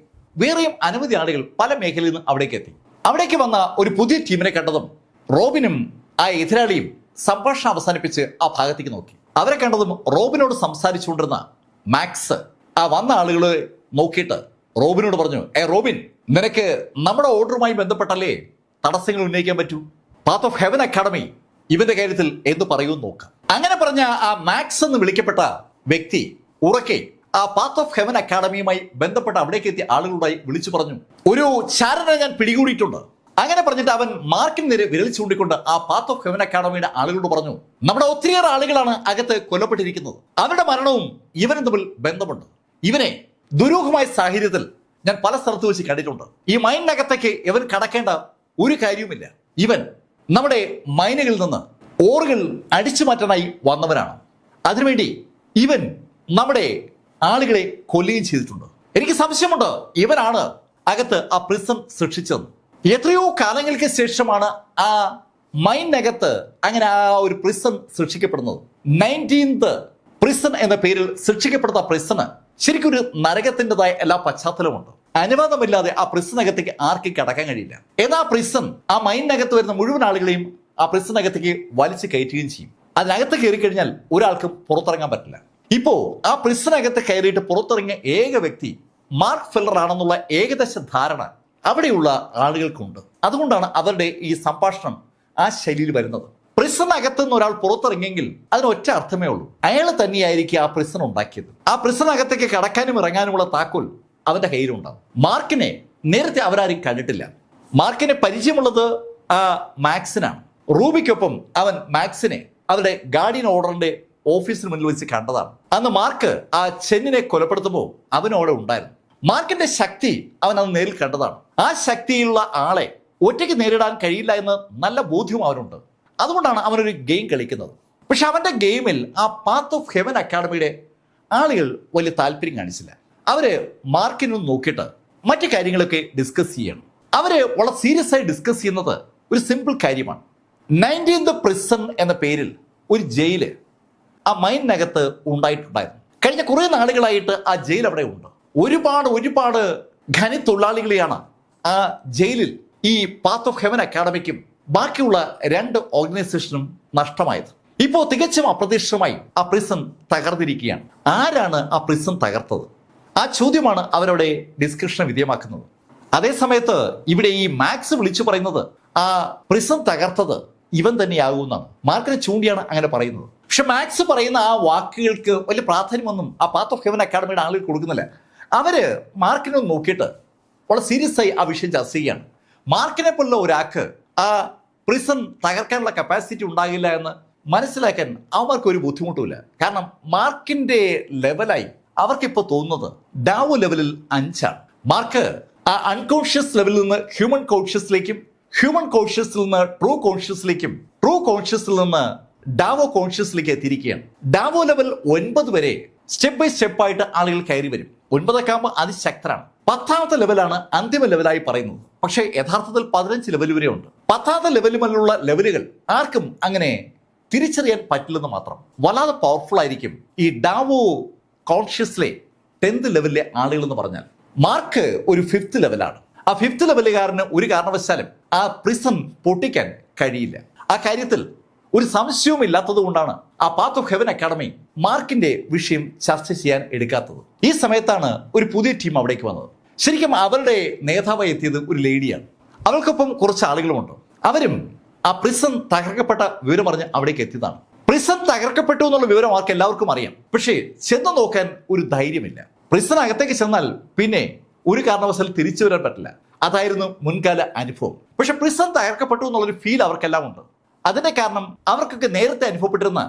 വേറെയും അനവധി ആളുകൾ പല മേഖലയിൽ നിന്ന് അവിടേക്ക് എത്തി. അവിടേക്ക് വന്ന ഒരു പുതിയ ടീമിനെ കണ്ടതും റോബിനും ആ എതിരാളിയും സംഭാഷണം അവസാനിപ്പിച്ച് ആ ഭാഗത്തേക്ക് നോക്കി. അവരെ കണ്ടതും റോബിനോട് സംസാരിച്ചുകൊണ്ടിരുന്ന മാക്സ് ആ വന്ന ആളുകളെ നോക്കിയിട്ട് റോബിനോട് പറഞ്ഞു, റോബിൻ, നിനക്ക് നമ്മുടെ ഓർഡറുമായി ബന്ധപ്പെട്ടല്ലേ തടസ്സങ്ങൾ ഉന്നയിക്കാൻ പറ്റൂ? പാത്ത് ഓഫ് ഹെവൻ അക്കാഡമി ഇവന്റെ കാര്യത്തിൽ എന്ത് പറയുമെന്ന് നോക്കാം. അങ്ങനെ പറഞ്ഞ ആ മാക്സ് എന്ന് വിളിക്കപ്പെട്ട വ്യക്തി ഉറക്കെ ആ പാത്ത് ഓഫ് ഹെവൻ അക്കാഡമിയുമായി ബന്ധപ്പെട്ട അവിടേക്ക് എത്തിയ ആളുകളുമായി വിളിച്ചു പറഞ്ഞു, ഒരു ചാരനെ ഞാൻ പിടികൂടിയിട്ടുണ്ട്. അങ്ങനെ പറഞ്ഞിട്ട് അവൻ മാർക്കിന് നേരെ വിരൽ ചൂണ്ടിക്കൊണ്ട് ആ പാത്ത് ഓഫ് ഹെവൻ അക്കാഡമിയുടെ ആളുകളോട് പറഞ്ഞു, നമ്മുടെ ഒത്തിരിയേറെ ആളുകളാണ് അകത്ത് കൊല്ലപ്പെട്ടിരിക്കുന്നത്. അവരുടെ മരണവും ഇവനും തമ്മിൽ ബന്ധമുണ്ട്. ഇവനെ ദുരൂഹമായ സാഹചര്യത്തിൽ ഞാൻ പല സ്ഥലത്ത് വെച്ച് കണ്ടിട്ടുണ്ട്. ഈ മൈനിനകത്തേക്ക് ഇവൻ കടക്കേണ്ട ഒരു കാര്യവുമില്ല. ഇവൻ നമ്മുടെ മൈനുകളിൽ നിന്ന് ഓറുകൾ അടിച്ചു മാറ്റാനായി വന്നവനാണ്. അതിനുവേണ്ടി ഇവൻ നമ്മുടെ ആളുകളെ കൊല്ലുകയും ചെയ്തിട്ടുണ്ട്. എനിക്ക് സംശയമുണ്ട് ഇവനാണ് അകത്ത് ആ പ്രിസൺ സൃഷ്ടിച്ചത്. എത്രയോ കാലങ്ങൾക്ക് ശേഷമാണ് ആ മൈനകത്ത് അങ്ങനെ ആ ഒരു പ്രിസൺ സൃഷ്ടിക്കപ്പെടുന്നത്. 19th പ്രിസൺ എന്ന പേരിൽ സൃഷ്ടിക്കപ്പെടുന്ന പ്രിസണ് ശരിക്കും ഒരു നരകത്തിൻ്റെതായ എല്ലാ പശ്ചാത്തലമുണ്ട്. അനുവാദമില്ലാതെ ആ പ്രിസണകത്തേക്ക് ആർക്കും കടക്കാൻ കഴിയില്ല. എന്നാൽ ആ പ്രിസൺ ആ മൈനിനകത്ത് വരുന്ന മുഴുവൻ ആളുകളെയും ആ പ്രിസണകത്തേക്ക് വലിച്ചു കയറ്റുകയും ചെയ്യും. അതിനകത്ത് കയറി കഴിഞ്ഞാൽ ഒരാൾക്കും പുറത്തിറങ്ങാൻ പറ്റില്ല. ഇപ്പോ ആ പ്രിസണകത്ത് കയറിയിട്ട് പുറത്തിറങ്ങിയ ഏക വ്യക്തി മാർക്ക് ഫെല്ലർ ആണെന്നുള്ള ഏകദേശ ധാരണ അവിടെയുള്ള ആളുകൾക്കുണ്ട്. അതുകൊണ്ടാണ് അവരുടെ ഈ സംഭാഷണം ആ ശൈലിയിൽ വരുന്നത്. പ്രിസണകത്ത് നിന്ന് ഒരാൾ പുറത്തിറങ്ങിയെങ്കിൽ അതിന് ഒറ്റ അർത്ഥമേ ഉള്ളൂ, അയാൾ തന്നെയായിരിക്കും ആ പ്രിസൺ ഉണ്ടാക്കിയത്. ആ പ്രിസണകത്തേക്ക് കടക്കാനും ഇറങ്ങാനുമുള്ള താക്കോൽ അവന്റെ കയ്യിലുണ്ടാവും. മാർക്കിനെ നേരത്തെ അവരാരും കണ്ടിട്ടില്ല. മാർക്കിനെ പരിചയമുള്ളത് ആ മാക്സിനാണ്. റൂബിക്കൊപ്പം അവൻ മാക്സിനെ അവരുടെ ഗാർഡിയൻ ഓർഡറിന്റെ ഓഫീസിന് മുന്നിൽ വെച്ച് കണ്ടതാണ്. അന്ന് മാർക്ക് ആ ചെന്നിനെ കൊലപ്പെടുത്തുമ്പോൾ അവനോടെ ഉണ്ടായിരുന്നു. മാർക്കിന്റെ ശക്തി അവൻ അന്ന് നേരിൽ കണ്ടതാണ്. ആ ശക്തിയുള്ള ആളെ ഒറ്റയ്ക്ക് നേരിടാൻ കഴിയില്ല എന്ന് നല്ല ബോധ്യവും അവനുണ്ട്. അതുകൊണ്ടാണ് അവനൊരു ഗെയിം കളിക്കുന്നത്. പക്ഷെ അവന്റെ ഗെയിമിൽ ആ പാത്ത് ഓഫ് ഹെവൻ അക്കാഡമിയുടെ ആളുകൾ വലിയ താല്പര്യം കാണിച്ചില്ല. അവര് മാർക്കിനൊന്ന് നോക്കിയിട്ട് മറ്റു കാര്യങ്ങളൊക്കെ ഡിസ്കസ് ചെയ്യണം. അവര് വളരെ സീരിയസ് ആയി ഡിസ്കസ് ചെയ്യുന്നത് ഒരു സിമ്പിൾ കാര്യമാണ്. 19th പ്രിസൺ എന്ന പേരിൽ ഒരു ജയില് ആ മൈനിനകത്ത് ഉണ്ടായിട്ടുണ്ടായിരുന്നു. കഴിഞ്ഞ കുറെ നാളുകളായിട്ട് ആ ജയിൽ അവിടെ ഉണ്ട്. ഒരുപാട് ഖനി തൊഴിലാളികളെയാണ് ആ ജയിലിൽ ഈ പാത്ത് ഓഫ് ഹെവൻ അക്കാഡമിക്കും ബാക്കിയുള്ള 2 ഓർഗനൈസേഷനും നഷ്ടമായത്. ഇപ്പോൾ തികച്ചും അപ്രതീക്ഷിതമായി ആ പ്രിസൺ തകർന്നിരിക്കുകയാണ്. ആരാണ് ആ പ്രിസൺ തകർത്തത്? ആ ചോദ്യമാണ് അവരുടെ ഡിസ്കഷന് വിധേയമാക്കുന്നത്. അതേസമയത്ത് ഇവിടെ ഈ മാക്സ് വിളിച്ചു പറയുന്നത് ആ പ്രിസൺ തകർത്തത് ഇവൻ തന്നെയാകുമെന്നാണ്. മാർക്കിനെ ചൂണ്ടിയാണ് അങ്ങനെ പറയുന്നത്. പക്ഷെ മാക്സ് പറയുന്ന ആ വാക്കുകൾക്ക് വലിയ പ്രാധാന്യമൊന്നും ആ പാത്ത് ഓഫ് ഹെവൻ അക്കാഡമിയുടെ ആളുകൾ കൊടുക്കുന്നില്ല. അവര് മാർക്കിനെ നോക്കിയിട്ട് വളരെ സീരിയസ് ആയി ആ വിഷയം ചർച്ച ചെയ്യുകയാണ്. മാർക്കിനെ പോലുള്ള ഒരാൾക്ക് ആ പ്രിസൺ തകർക്കാനുള്ള കപ്പാസിറ്റി ഉണ്ടാകില്ല എന്ന് മനസ്സിലാക്കാൻ അവർക്ക് ഒരു ബുദ്ധിമുട്ടുമില്ല. കാരണം മാർക്കിന്റെ ലെവലായി അവർക്കിപ്പോൾ തോന്നുന്നത് ഡാവോ ലെവലിൽ 5ആണ്. മാർക്ക് ആ അൺകോൺഷ്യസ് ലെവലിൽ നിന്ന് ഹ്യൂമൻ കോൺഷ്യസിലേക്കും, ഹ്യൂമൻ കോൺഷ്യസിൽ നിന്ന് ട്രൂ കോൺഷ്യസിലേക്കും, ട്രൂ കോൺഷ്യസിൽ നിന്ന് ഡാവോ കോൺഷ്യസിലേക്ക് എത്തിയിരിക്കുകയാണ്. ഡാവോ ലെവൽ 9 വരെ സ്റ്റെപ്പ് ബൈ സ്റ്റെപ്പ് ആയിട്ട് ആളുകൾ കയറി വരും. 9 ആകുമ്പോൾ അതിശക്തരാണ്. 10ാമത്തെ ലെവലാണ് അന്തിമ ലെവലായി പറയുന്നത്. പക്ഷേ യഥാർത്ഥത്തിൽ 15 ലെവൽ വരെ ഉണ്ട്. 10ാമത്തെ ലെവലിലുള്ള ലെവലുകൾ ആർക്കും അങ്ങനെ തിരിച്ചറിയാൻ പറ്റില്ലെന്ന് മാത്രം. വല്ലാതെ പവർഫുൾ ആയിരിക്കും ഈ ഡാവോ കോൺഷ്യസിലെ 10th ലെവലിലെ ആളുകൾ എന്ന് പറഞ്ഞാൽ. മാർക്ക് ഒരു 5th ലെവലാണ്. ആ 5th ലെവലുകാരന് ഒരു കാരണവശാലും ആ പ്രിസൺ പൊട്ടിക്കാൻ കഴിയില്ല. ആ കാര്യത്തിൽ ഒരു സംശയവും ഇല്ലാത്തത് കൊണ്ടാണ് ആ പാത്ത് ഓഫ് ഹെവൻ അക്കാഡമി മാർക്കിന്റെ വിഷയം ചർച്ച ചെയ്യാൻ എടുക്കാത്തത്. ഈ സമയത്താണ് ഒരു പുതിയ ടീം അവിടേക്ക് വന്നത്. ശരിക്കും അവരുടെ നേതാവായി എത്തിയത് ഒരു ലേഡിയാണ്. അവൾക്കൊപ്പം കുറച്ച് ആളുകളുമുണ്ട്. അവരും ആ പ്രിസൺ തകർക്കപ്പെട്ട വിവരം പറഞ്ഞ് അവിടേക്ക് എത്തിയതാണ്. പ്രിസൺ തകർക്കപ്പെട്ടു എന്നുള്ള വിവരം ആർക്ക് എല്ലാവർക്കും അറിയാം. പക്ഷേ ചെന്ന് നോക്കാൻ ഒരു ധൈര്യമില്ല. പ്രിസൺ അകത്തേക്ക് ചെന്നാൽ പിന്നെ ഒരു കാരണവശാലും തിരിച്ചു വരാൻ പറ്റില്ല. അതായിരുന്നു മുൻകാല അനുഭവം. പക്ഷെ പ്രിസൺ തകർക്കപ്പെട്ടു എന്നുള്ളൊരു ഫീൽ അവർക്കെല്ലാം ഉണ്ട്. അതിന്റെ കാരണം അവർക്കൊക്കെ നേരത്തെ അനുഭവപ്പെട്ടിരുന്ന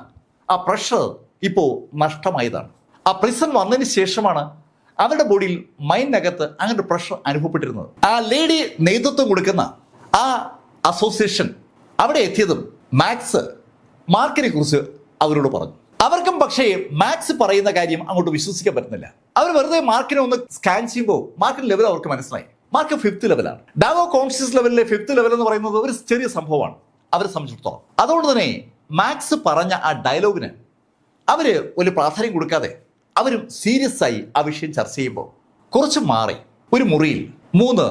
ആ പ്രഷർ ഇപ്പോൾ നഷ്ടമായതാണ്. ആ പ്രിസൺ വന്നതിന് ശേഷമാണ് അവരുടെ ബോഡിയിൽ മൈൻഡിനകത്ത് അങ്ങനെ പ്രഷർ അനുഭവപ്പെട്ടിരുന്നത്. ആ ലേഡി നേതൃത്വം കൊടുക്കുന്ന ആ അസോസിയേഷൻ അവിടെ എത്തിയതും മാക്സ് മാർക്കിനെ കുറിച്ച് അവരോട് പറഞ്ഞു. അവർക്കും പക്ഷേ മാക്സ് പറയുന്ന കാര്യം അങ്ങോട്ട് വിശ്വസിക്കാൻ പറ്റുന്നില്ല. അവർ വെറുതെ മാർക്കിനെ ഒന്ന് സ്കാൻ ചെയ്യുമ്പോൾ മാർക്കിന്റെ ലെവൽ അവർക്ക് മനസ്സിലായി. മാർക്ക് 5th ലെവലാണ്. ഡാവോ കോൺഷ്യസ് ലെവലിലെ 5th ലെവൽ എന്ന് പറയുന്നത് ഒരു ചെറിയ സംഭവമാണ് അവരെ സംബന്ധിച്ചിടത്തോളം. അതുകൊണ്ട് തന്നെ മാക്സ് പറഞ്ഞ ആ ഡയലോഗിന് അവര് ഒരു പ്രാധാന്യം കൊടുക്കാതെ അവരും സീരിയസ് ആയി ആ വിഷയം ചർച്ച ചെയ്യുമ്പോൾ കുറച്ച് മാറി ഒരു മുറിയിൽ 3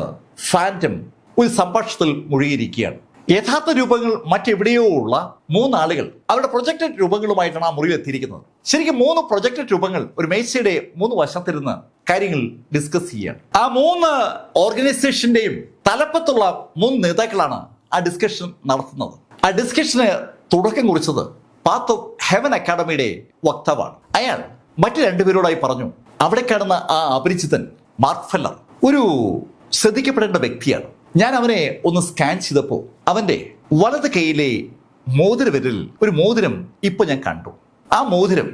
ഫാൻറ്റം ഒരു സംഭാഷണത്തിൽ മുഴുകിയിരിക്കുകയാണ്. യഥാർത്ഥ രൂപങ്ങൾ മറ്റെവിടെയോ ഉള്ള 3 ആളുകൾ അവരുടെ പ്രൊജക്റ്റഡ് രൂപങ്ങളുമായിട്ടാണ് ആ മുറിയിൽ എത്തിയിരിക്കുന്നത്. ശരിക്കും 3 പ്രൊജക്റ്റഡ് രൂപങ്ങൾ ഒരു മേശയുടെ 3 വശത്തിരുന്ന് കാര്യങ്ങൾ ഡിസ്കസ് ചെയ്യുകയാണ്. ആ 3 ഓർഗനൈസേഷന്റെയും തലപ്പത്തുള്ള 3 നേതാക്കളാണ് ആ ഡിസ്കഷൻ നടത്തുന്നത്. ആ ഡിസ്കഷന് തുടക്കം കുറിച്ചത് പാത്ത് ഓഫ് ഹെവൻ അക്കാഡമിയുടെ വക്താവാണ്. അയാൾ മറ്റു 2 പേരോടായി പറഞ്ഞു, അവിടെ കാണുന്ന ആ അപരിചിതൻ മാർക്ക് ഫെല്ലർ ഒരു ശ്രദ്ധിക്കപ്പെടേണ്ട വ്യക്തിയാണ്. ഞാൻ അവനെ ഒന്ന് സ്കാൻ ചെയ്തപ്പോൾ അവന്റെ വലത് കൈയിലെ മോതിരവിരലിൽ ഒരു മോതിരം ഇപ്പൊ ഞാൻ കണ്ടു. ആ മോതിരം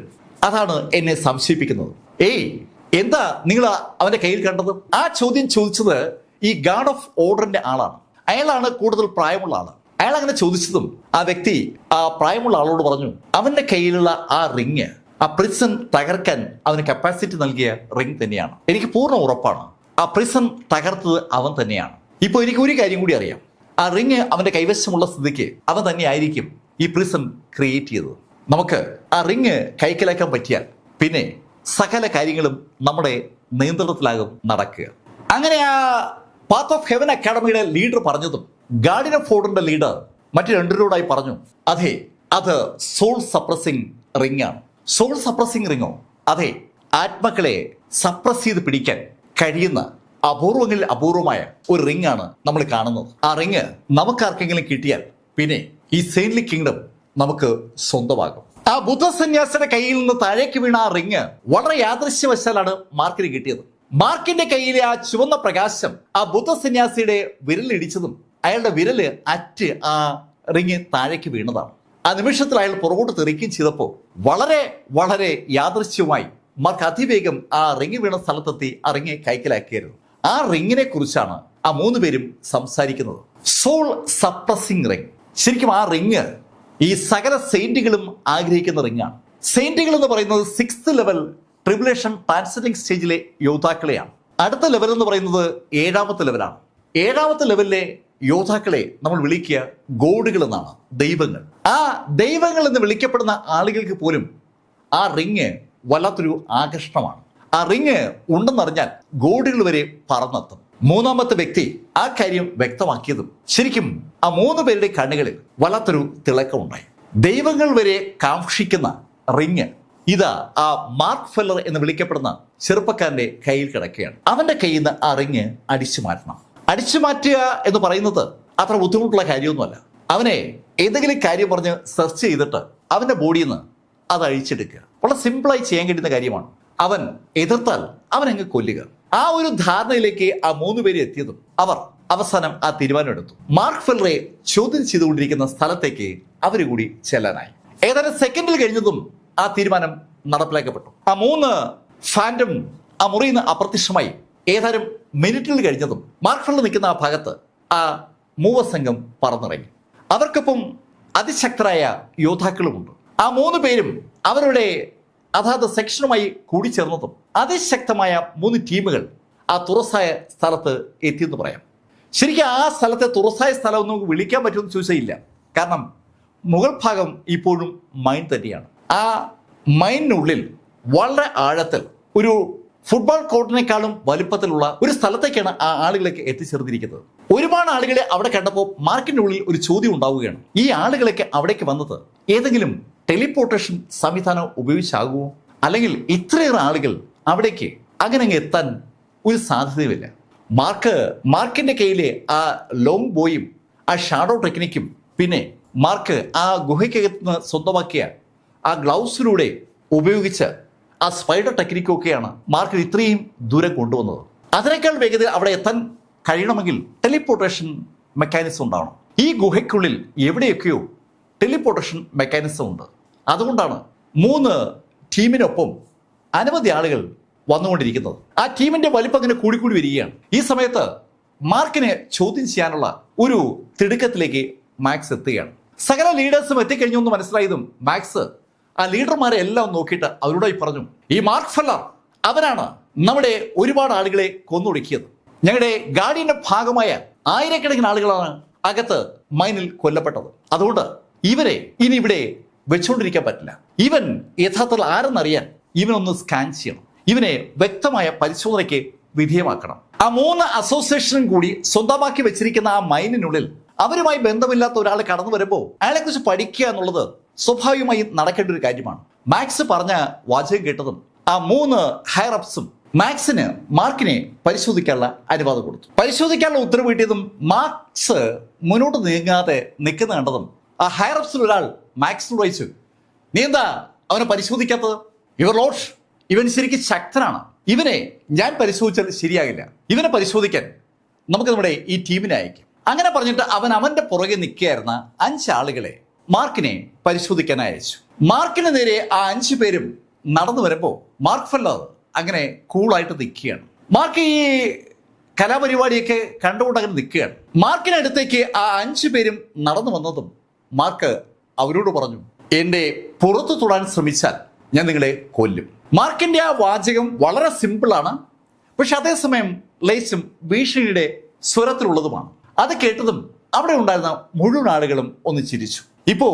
അതാണ് എന്നെ സംശയിപ്പിക്കുന്നത്. എന്താ നിങ്ങൾ അവന്റെ കയ്യിൽ കണ്ടത്? ആ ചോദ്യം ചോദിച്ചത് ഈ ഗാർഡ് ഓഫ് ഓർഡറിന്റെ ആളാണ്. അയാളാണ് കൂടുതൽ പ്രായമുള്ള ആള്. അയാൾ അങ്ങനെ ചോദിച്ചതും ആ വ്യക്തി ആ പ്രായമുള്ള ആളോട് പറഞ്ഞു, അവന്റെ കയ്യിലുള്ള ആ റിങ് ആ പ്രിസൺ തകർക്കാൻ അവന് കപ്പാസിറ്റി നൽകിയ റിങ് തന്നെയാണ്. എനിക്ക് പൂർണ്ണ ഉറപ്പാണ് ആ പ്രിസൺ തകർത്തത് അവൻ തന്നെയാണ്. ഇപ്പോൾ എനിക്ക് ഒരു കാര്യം കൂടി അറിയാം, ആ റിങ് അവന്റെ കൈവശമുള്ള സ്ഥിതിക്ക് അവൻ തന്നെയായിരിക്കും ഈ പ്രിസൺ ക്രിയേറ്റ് ചെയ്തത്. നമുക്ക് ആ റിങ് കൈക്കലാക്കാൻ പറ്റിയാൽ പിന്നെ സകല കാര്യങ്ങളും നമ്മുടെ നിയന്ത്രണത്തിലാകും നടക്കുക. അങ്ങനെ ആ പാത്ത് ഓഫ് ഹെവൻ അക്കാഡമിയുടെ ലീഡർ പറഞ്ഞതും ഗാർഡിയൻ ഓഫ് ഓർഡറിന്റെ ലീഡർ മറ്റു 2 പേരോടായി പറഞ്ഞു, അതെ, അത് സോൾ സപ്രസിംഗ് റിംഗ് ആണ്. സോൾ സപ്രസിംഗ് റിങ്ങോ? അതെ, ആത്മാക്കളെ സപ്രസ് ചെയ്ത് പിടിക്കാൻ കഴിയുന്ന അപൂർവങ്ങളിൽ അപൂർവമായ ഒരു റിംഗ് ആണ് നമ്മൾ കാണുന്നത്. ആ റിംഗ് നമുക്കാർക്കെങ്കിലും കിട്ടിയാൽ പിന്നെ ഈ സെയിൻലി കിങ്ഡം നമുക്ക് സ്വന്തമാകും. ആ ബുദ്ധസന്യാസിയുടെ കയ്യിൽ നിന്ന് താഴേക്ക് വീണ ആ റിംഗ് വളരെ യാദൃശ്യവശാലാണ് മാർക്കിന് കിട്ടിയത്. മാർക്കിന്റെ കയ്യിലെ ആ ചുവന്ന പ്രകാശം ആ ബുദ്ധസന്യാസിയുടെ വിരലിടിച്ചതും അയാളുടെ വിരല് അറ്റ് ആ റിംഗ് താഴേക്ക് വീണതാണ്. ആ നിമിഷത്തിൽ അയാൾ പുറകോട്ട് തെറിക്കുകയും ചെയ്തപ്പോൾ വളരെ വളരെ യാദൃശ്യമായി മാർക്ക് അതിവേഗം ആ റിംഗ് വീണ സ്ഥലത്തെത്തി ആ റിംഗ് കൈക്കലാക്കിയായിരുന്നു. ആ റിങ്ങിനെ കുറിച്ചാണ് ആ 3 പേരും സംസാരിക്കുന്നത്. Soul suppressing ring. ശരിക്കും ആ റിംഗ് ഈ സകല സെയിന്റുകളും ആഗ്രഹിക്കുന്ന റിംഗാണ്. സെയിന്റുകൾ എന്ന് പറയുന്നത് 6th ലെവൽ ട്രിബുലേഷൻ ട്രാൻസിറ്റിംഗ് സ്റ്റേജിലെ യോദ്ധാക്കളെയാണ്. അടുത്ത ലെവൽ എന്ന് പറയുന്നത് 7ാമത്തെ ലെവലാണ്. 7ാമത്തെ ലെവലിലെ യോദ്ധാക്കളെ നമ്മൾ വിളിക്കുക ഗോഡുകൾ എന്നാണ്, ദൈവങ്ങൾ. ആ ദൈവങ്ങൾ എന്ന് വിളിക്കപ്പെടുന്ന ആളുകൾക്ക് പോലും ആ റിങ് വല്ലാത്തൊരു ആകർഷണമാണ്. ആ റിങ് ഉണ്ടെന്നറിഞ്ഞാൽ ഗോഡുകൾ വരെ പറന്നെത്തും. 3ാമത്തെ വ്യക്തി ആ കാര്യം വ്യക്തമാക്കിയതും ശരിക്കും ആ 3 പേരുടെ കണ്ണുകളിൽ വല്ലാത്തൊരു തിളക്കമുണ്ടായി. ദൈവങ്ങൾ വരെ കാക്ഷിക്കുന്ന റിങ് ഇതാ ആ മാർക്ക് ഫെല്ലർ എന്ന് വിളിക്കപ്പെടുന്ന ചെറുപ്പക്കാരന്റെ കയ്യിൽ കിടക്കുകയാണ്. അവന്റെ കയ്യിൽ നിന്ന് ആ റിങ് അടിച്ചു മാറ്റണം. അടിച്ചു മാറ്റുക എന്ന് പറയുന്നത് അത്ര ബുദ്ധിമുട്ടുള്ള കാര്യമൊന്നുമല്ല. അവനെ ഏതെങ്കിലും കാര്യം പറഞ്ഞ് സെർച്ച് ചെയ്തിട്ട് അവന്റെ ബോഡിയിൽ നിന്ന് അത് അഴിച്ചെടുക്കുക വളരെ സിമ്പിളായി ചെയ്യാൻ കഴിയുന്ന കാര്യമാണ്. അവൻ എതിർത്താൽ അവൻ അങ്ങ് കൊല്ലുക. ആ ഒരു ധാരണയിലേക്ക് ആ 3 പേര് എത്തിയതും അവർ അവസാനം ആ തീരുമാനം എടുത്തു. മാർക്ക് ഫെല്ലറെ ചോദ്യം ചെയ്തുകൊണ്ടിരിക്കുന്ന സ്ഥലത്തേക്ക് അവർ കൂടി ചെല്ലാനായി. ഏതാനും സെക്കൻഡിൽ കഴിഞ്ഞതും ആ തീരുമാനം നടപ്പിലാക്കപ്പെട്ടു. ആ 3 ഫാൻറ്റം ആ മുറിയിൽ നിന്ന് അപ്രത്യക്ഷമായി. ഏതാനും മിനിറ്റിൽ കഴിഞ്ഞതും മാർക്ക് ഫെല്ലർ നിൽക്കുന്ന ആ ഭാഗത്ത് ആ 3 സംഘം പറന്നിറങ്ങി. അവർക്കൊപ്പം അതിശക്തരായ യോദ്ധാക്കളുമുണ്ട്. ആ 3 പേരും അവരുടെ അതാത് സെക്ഷനുമായി കൂടിച്ചേർന്നതും അതിശക്തമായ 3 ടീമുകൾ ആ തുറസായ സ്ഥലത്ത് എത്തിയെന്ന് പറയാം. ശരിക്കും ആ സ്ഥലത്തെ തുറസായ സ്ഥലം ഒന്നും വിളിക്കാൻ പറ്റുമെന്ന് ചോദിച്ചില്ല. കാരണം മുകൾ ഭാഗം ഇപ്പോഴും മൈൻ തന്നെയാണ്. ആ മൈനിനുള്ളിൽ വളരെ ആഴത്തിൽ ഒരു ഫുട്ബോൾ കോർട്ടിനേക്കാളും വലുപ്പത്തിലുള്ള ഒരു സ്ഥലത്തേക്കാണ് ആ ആളുകളൊക്കെ എത്തിച്ചേർന്നിരിക്കുന്നത്. ഒരുപാട് ആളുകളെ അവിടെ കണ്ടപ്പോൾ മാർക്കിന്റെ ഉള്ളിൽ ഒരു ചോദ്യം ഉണ്ടാവുകയാണ്. ഈ ആളുകളൊക്കെ അവിടേക്ക് വന്നത് ഏതെങ്കിലും ടെലിപ്പോർട്ടേഷൻ സംവിധാനം ഉപയോഗിച്ചാകുമോ? അല്ലെങ്കിൽ ഇത്രയേറെ ആളുകൾ അവിടേക്ക് അങ്ങനെ എത്താൻ ഒരു സാധ്യതയുമില്ല. മാർക്കിന്റെ കയ്യിലെ ആ ലോങ് ബോയും ആ ഷാഡോ ടെക്നിക്കും പിന്നെ മാർക്ക് ആ ഗുഹയ്ക്കകത്ത് നിന്ന് സ്വന്തമാക്കിയ ആ ഗ്ലൗസിലൂടെ ഉപയോഗിച്ച് ആ സ്പൈഡർ ടെക്നിക്കൊക്കെയാണ് മാർക്ക് ഇത്രയും ദൂരം കൊണ്ടുവന്നത്. അതിനേക്കാൾ വേഗത അവിടെ എത്താൻ കഴിയണമെങ്കിൽ ടെലിപ്പോർട്ടേഷൻ മെക്കാനിസം ഉണ്ടാവണം. ഈ ഗുഹയ്ക്കുള്ളിൽ എവിടെയൊക്കെയോ ടെലിപ്പോർട്ടേഷൻ മെക്കാനിസം ഉണ്ട്. അതുകൊണ്ടാണ് 3 ടീമിനൊപ്പം അനവധി ആളുകൾ വന്നുകൊണ്ടിരിക്കുന്നത്. ആ ടീമിന്റെ വലിപ്പം അങ്ങനെ കൂടിക്കൂടി വരികയാണ്. ഈ സമയത്ത് മാർക്കിനെ ചോദ്യം ചെയ്യാനുള്ള ഒരു തിടുക്കത്തിലേക്ക് മാക്സ് എത്തുകയാണ്. സകല ലീഡേഴ്സും എത്തിക്കഴിഞ്ഞു എന്ന് മനസ്സിലായതും മാക്സ് ആ ലീഡർമാരെ എല്ലാം നോക്കിയിട്ട് അവരോടായി പറഞ്ഞു, ഈ മാർക്ക് ഫെല്ലർ അവനാണ് നമ്മുടെ ഒരുപാട് ആളുകളെ കൊന്നൊടുക്കിയത്. ഞങ്ങളുടെ ഗാർഡിയന്റെ ഭാഗമായ ആയിരക്കണക്കിന് ആളുകളാണ് അകത്ത് മൈനിൽ കൊല്ലപ്പെട്ടത്. അതുകൊണ്ട് ഇവരെ ഇനി ഇവിടെ വെച്ചുകൊണ്ടിരിക്കാൻ പറ്റില്ല. ഇവൻ യഥാർത്ഥത്തിൽ ആരെന്നറിയാൻ ഇവനൊന്ന് സ്കാൻ ചെയ്യണം. ഇവനെ വ്യക്തമായ പരിശോധനയ്ക്ക് വിധേയമാക്കണം. ആ 3 അസോസിയേഷനും കൂടി സ്വന്തമാക്കി വെച്ചിരിക്കുന്ന ആ മൈനിനുള്ളിൽ അവരുമായി ബന്ധമില്ലാത്ത ഒരാൾ കടന്നു വരുമ്പോൾ അയാളെ കുറിച്ച് പഠിക്കുക എന്നുള്ളത് സ്വാഭാവികമായി നടക്കേണ്ട ഒരു കാര്യമാണ്. മാക്സ് പറഞ്ഞ വാചകം കേട്ടതും ആ 3 ഹയറപ്സും മാക്സിന് മാർക്കിനെ പരിശോധിക്കാനുള്ള അനുവാദം കൊടുത്തു. പരിശോധിക്കാനുള്ള ഉത്തരവ് കിട്ടിയതും മാക്സ് മുന്നോട്ട് നീങ്ങാതെ നിൽക്കുന്ന കണ്ടതും ആ ഹയറപ്സിൽ ഒരാൾ മാക്സിനോട് ചോദിച്ചു, നീ എന്താ അവനെ പരിശോധിക്കാത്തത്? യുവർ ലോർഡ്, ഇവൻ ശരിക്കും ശക്തനാണ്. ഇവനെ ഞാൻ പരിശോധിച്ചാൽ ശരിയാകില്ല. ഇവനെ പരിശോധിക്കാൻ നമുക്ക് നമ്മുടെ ഈ ടീമിനെ അയക്കാം. അങ്ങനെ പറഞ്ഞിട്ട് അവന്റെ പുറകെ നിൽക്കുകയായിരുന്ന 5 ആളുകളെ മാർക്കിനെ പരിശോധിക്കാൻ അയച്ചു. മാർക്കിന് നേരെ ആ 5 പേരും നടന്നു വരുമ്പോൾ മാർക്ക് ഫെല്ലർ അങ്ങനെ കൂളായിട്ട് നിൽക്കുകയാണ്. മാർക്ക് ഈ കലാപരിപാടിയൊക്കെ കണ്ടുകൊണ്ട് അങ്ങനെ നിൽക്കുകയാണ്. മാർക്കിനടുത്തേക്ക് ആ 5 പേരും നടന്നു വന്നതും മാർക്ക് അവരോട് പറഞ്ഞു, എന്റെ പുറത്തു തൊടാൻ ശ്രമിച്ചാൽ ഞാൻ നിങ്ങളെ കൊല്ലും. മാർക്കിന്റെ ആ വാചകം വളരെ സിമ്പിളാണ്, പക്ഷെ അതേസമയം ലേശം ഭീഷണിയുടെ സ്വരത്തിലുള്ളതുമാണ്. അത് കേട്ടതും അവിടെ ഉണ്ടായിരുന്ന മുഴുവൻ ആളുകളും ഒന്ന് ചിരിച്ചു. ഇപ്പോ